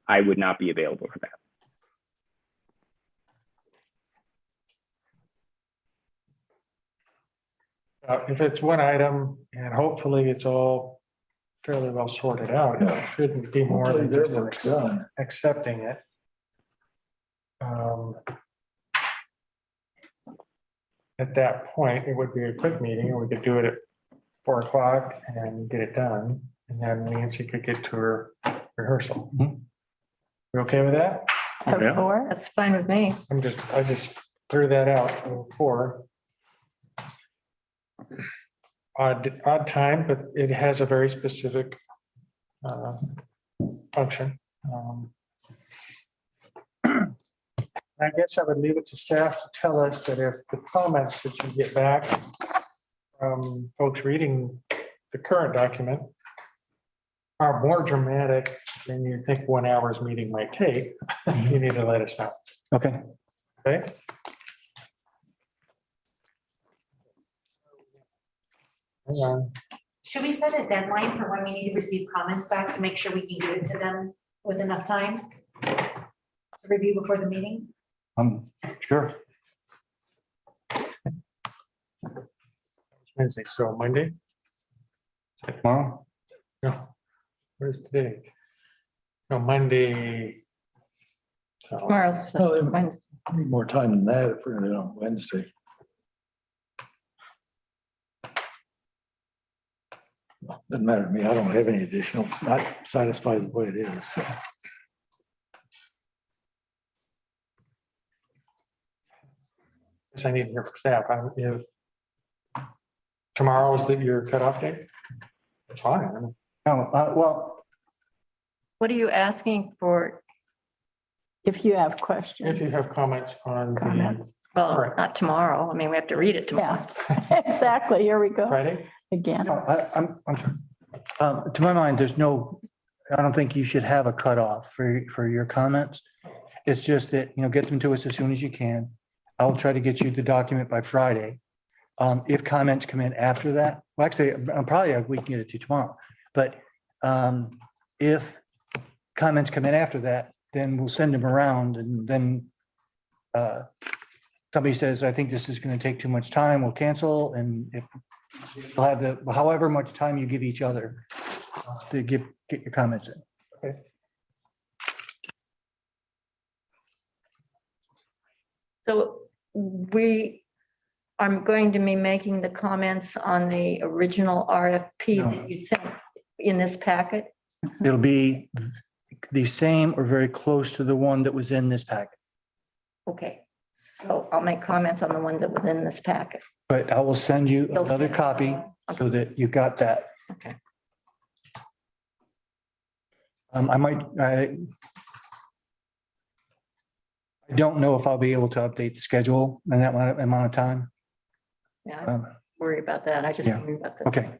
I would not be available for that. If it's one item and hopefully it's all fairly well sorted out, it shouldn't be more than Their just work's done. accepting it. At that point, it would be a quick meeting and we could do it at 4 o'clock and get it done. And then Nancy could get to her rehearsal. You okay with that? So that's fine with me. I just threw that out before. Odd time, but it has a very specific function. I guess I would leave it to staff to tell us that if the comments that you get back from folks reading the current document are more dramatic than you think 1 hour's meeting might take, you need to let us know. okay. Okay? Hang on. Should we set a deadline for when we need to receive comments back to make sure we can give it to them with enough time to review before the meeting? Sure. Wednesday, so Monday? Tomorrow? No. What is today? No, Monday. So, Tomorrow's No, they Wednesday. need more time than that if we're gonna do it on Wednesday. Doesn't matter to me. I don't have any additional, not satisfied with the way it is. So. guess I need to hear from staff. If tomorrow is your cutoff date? It's fine. Well, What are you asking for? If you have questions. If you have comments on the Comments. Well, Correct. not tomorrow. I mean, we have to read it tomorrow. Yeah, exactly. Here we go Friday, again. no, I'm sorry. To my mind, I don't think you should have a cutoff for your comments. It's just that, get them to us as soon as you can. I'll try to get you the document by Friday. If comments come in after that, well, actually, probably we can get it to you tomorrow. But if comments come in after that, then we'll send them around and then somebody says, I think this is going to take too much time, we'll cancel. And if we'll have however much time you give each other to get your comments in. okay. So I'm going to be making the comments on the original RFP that you sent in this packet. It'll be the same or very close to the one that was in this packet. Okay, so I'll make comments on the one that was in this packet. But I will send you You'll another send- copy so that you got that. Okay. I don't know if I'll be able to update the schedule in that amount of time. Yeah, I don't worry about that. I just Yeah. worry about the Okay,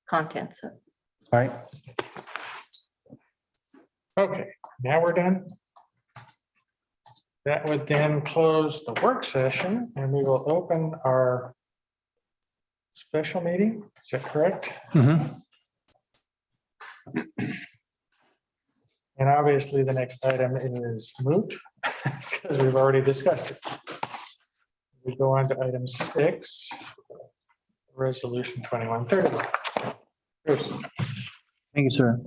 contents. all right. Okay, now we're done. That would then close the work session and we will open our special meeting. Is that correct? Mhm. And obviously, the next item is moot because we've already discussed it. We go on to item 6, resolution 2131. Thank you, sir.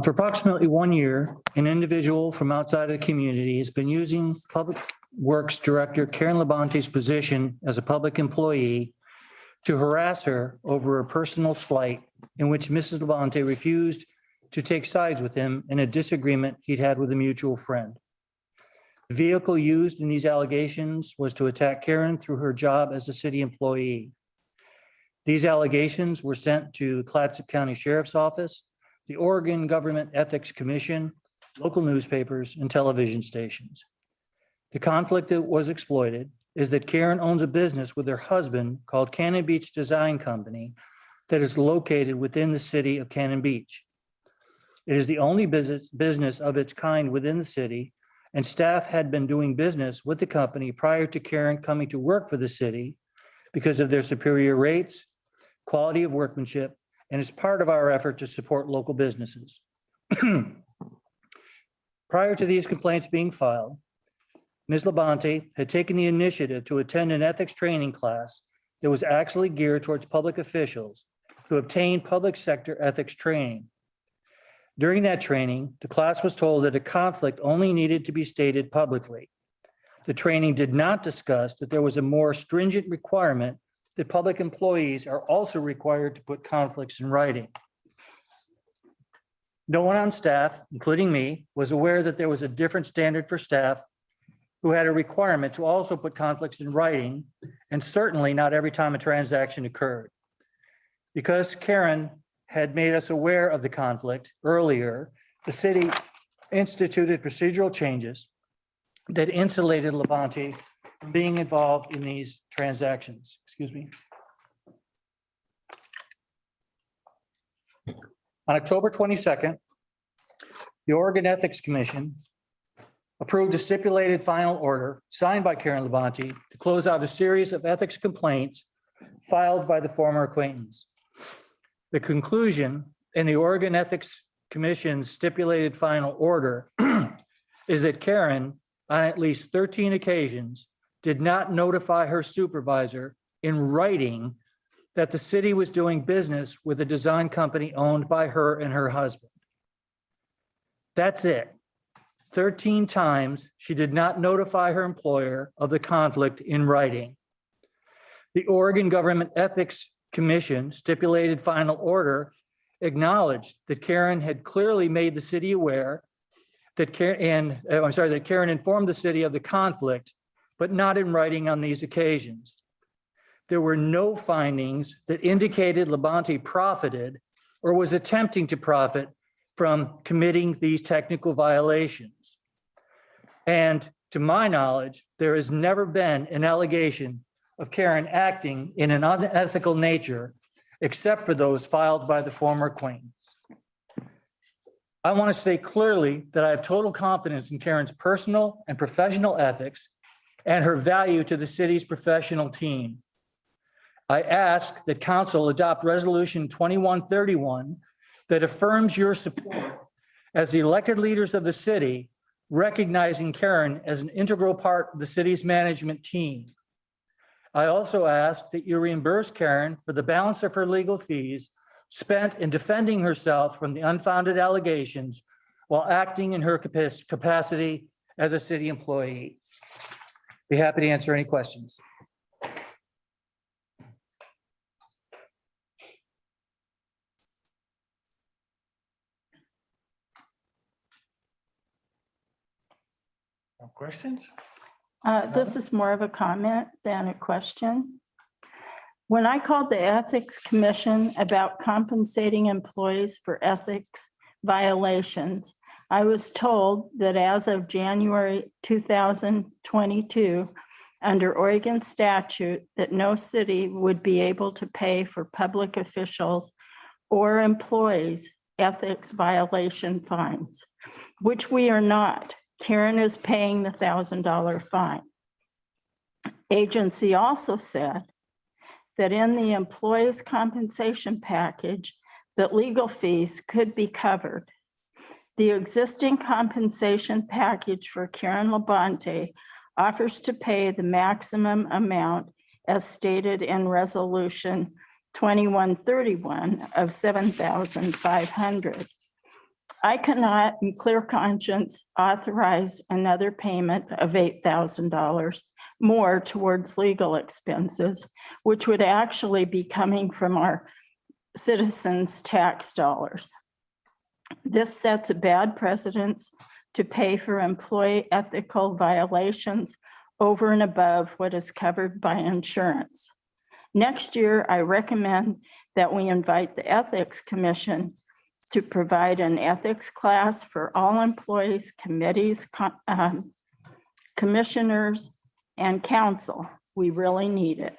For approximately 1 year, an individual from outside of the community has been using public Works Director Karen Labante's position as a public employee to harass her over a personal slight in which Mrs. Labonte refused to take sides with him in a disagreement he'd had with a mutual friend. The vehicle used in these allegations was to attack Karen through her job as a city employee. These allegations were sent to the Clatsop County Sheriff's Office, the Oregon Government Ethics Commission, local newspapers, and television stations. The conflict that was exploited is that Karen owns a business with her husband called Cannon Beach Design Company that is located within the city of Cannon Beach. It is the only business of its kind within the city, and staff had been doing business with the company prior to Karen coming to work for the city because of their superior rates, quality of workmanship, and is part of our effort to support local businesses. Prior to these complaints being filed, Ms. Labonte had taken the initiative to attend an ethics training class that was actually geared towards public officials to obtain public sector ethics training. During that training, the class was told that a conflict only needed to be stated publicly. The training did not discuss that there was a more stringent requirement that public employees are also required to put conflicts in writing. No one on staff, including me, was aware that there was a different standard for staff who had a requirement to also put conflicts in writing, and certainly not every time a transaction occurred. Because Karen had made us aware of the conflict earlier, the city instituted procedural changes that insulated Labonte from being involved in these transactions. Excuse me. On October 22nd, the Oregon Ethics Commission approved a stipulated final order signed by Karen Labonte to close out a series of ethics complaints filed by the former acquaintance. The conclusion in the Oregon Ethics Commission's stipulated final order is that Karen, on at least 13 occasions, did not notify her supervisor in writing that the city was doing business with a design company owned by her and her husband. That's it. 13 times she did not notify her employer of the conflict in writing. The Oregon Government Ethics Commission stipulated final order acknowledged that Karen had clearly made the city aware that Karen informed the city of the conflict, but not in writing on these occasions. There were no findings that indicated Labonte profited or was attempting to profit from committing these technical violations. And to my knowledge, there has never been an allegation of Karen acting in an unethical nature, except for those filed by the former acquaintance. I want to say clearly that I have total confidence in Karen's personal and professional ethics and her value to the city's professional team. I ask that council adopt resolution 2131 that affirms your support as the elected leaders of the city, recognizing Karen as an integral part of the city's management team. I also ask that you reimburse Karen for the balance of her legal fees spent in defending herself from the unfounded allegations while acting in her capacity as a city employee. Be happy to answer any questions. No questions? This is more of a comment than a question. When I called the Ethics Commission about compensating employees for ethics violations, I was told that as of January 2022, under Oregon statute, that no city would be able to pay for public officials or employees ethics violation fines, which we are not. Karen is paying the $1,000 fine. Agency also said that in the employee's compensation package, that legal fees could be covered. The existing compensation package for Karen Labonte offers to pay the maximum amount as stated in resolution 2131 of $7,500. I cannot in clear conscience authorize another payment of $8,000 more towards legal expenses, which would actually be coming from our citizens' tax dollars. This sets a bad precedence to pay for employee ethical violations over and above what is covered by insurance. Next year, I recommend that we invite the Ethics Commission to provide an ethics class for all employees, committees, commissioners, and council. We really need it.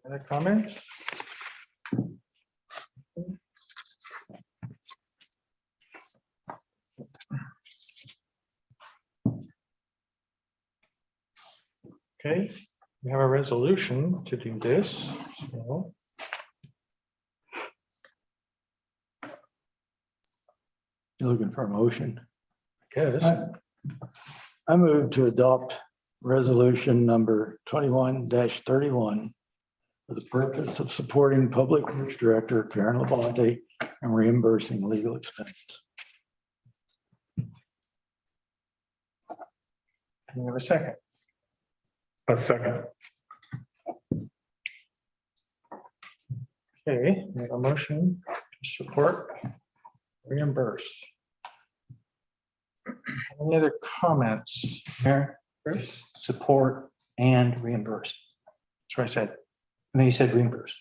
Other comments? Okay, we have a resolution to do this. So You're looking for a motion. I guess. I move to adopt resolution number 21-31 for the purpose of supporting Public Works Director Karen Labonte and reimbursing legal expenses. Can we have a second? A second. Okay, we have a motion to support, reimburse. Any other comments? Mayor, Bruce? support and reimburse. That's what I said. And then you said reimburse.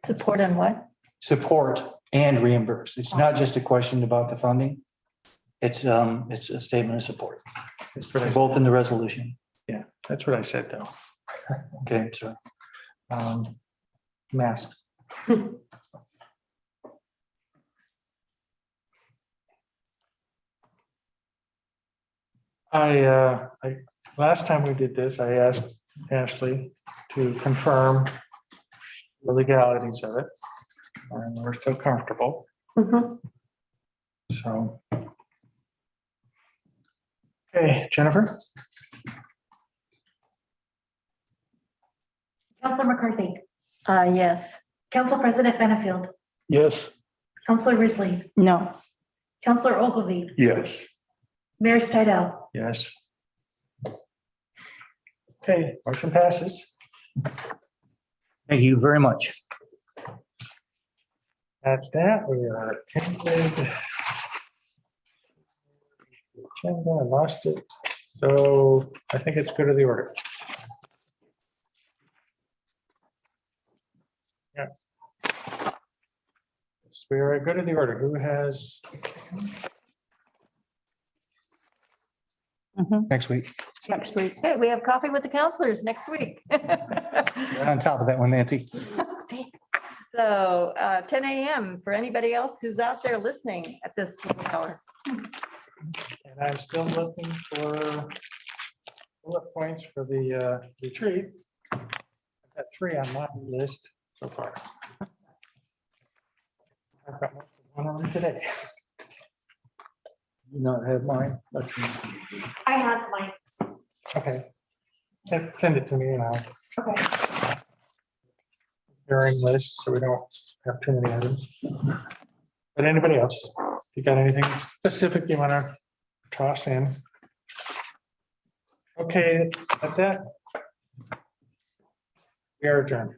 Support on what? Support and reimburse. It's not just a question about the funding. It's a statement of support. That's what I, Both in the resolution. yeah, that's what I said though. Okay, so Mask. Last time we did this, I asked Ashley to confirm the legalities of it. And we're still comfortable. So. Okay, Jennifer? Counselor McCarthy, Yes. Council President Benefield, Yes. Counselor Risley, No. Counselor Ogilvy, Yes. Mayor Stidell. Yes. Okay, motion passes. thank you very much. At that, we are ended. Agenda, I lost it. So I think it's good of the order. Yeah. Yes, we are good of the order. Who has? Next week. Next week. Hey, we have coffee with the counselors next week. Right on top of that one, Nancy. So 10 a.m. for anybody else who's out there listening at this hour. And I'm still looking for bullet points for the retreat. I've got 3 on my list so far. I've got one on today. You not have mine? I have mine. Okay. Send it to me and I'll Okay. hearing list so we don't have too many items. But anybody else, if you got anything specific you want to toss in? Okay, at that, we are adjourned.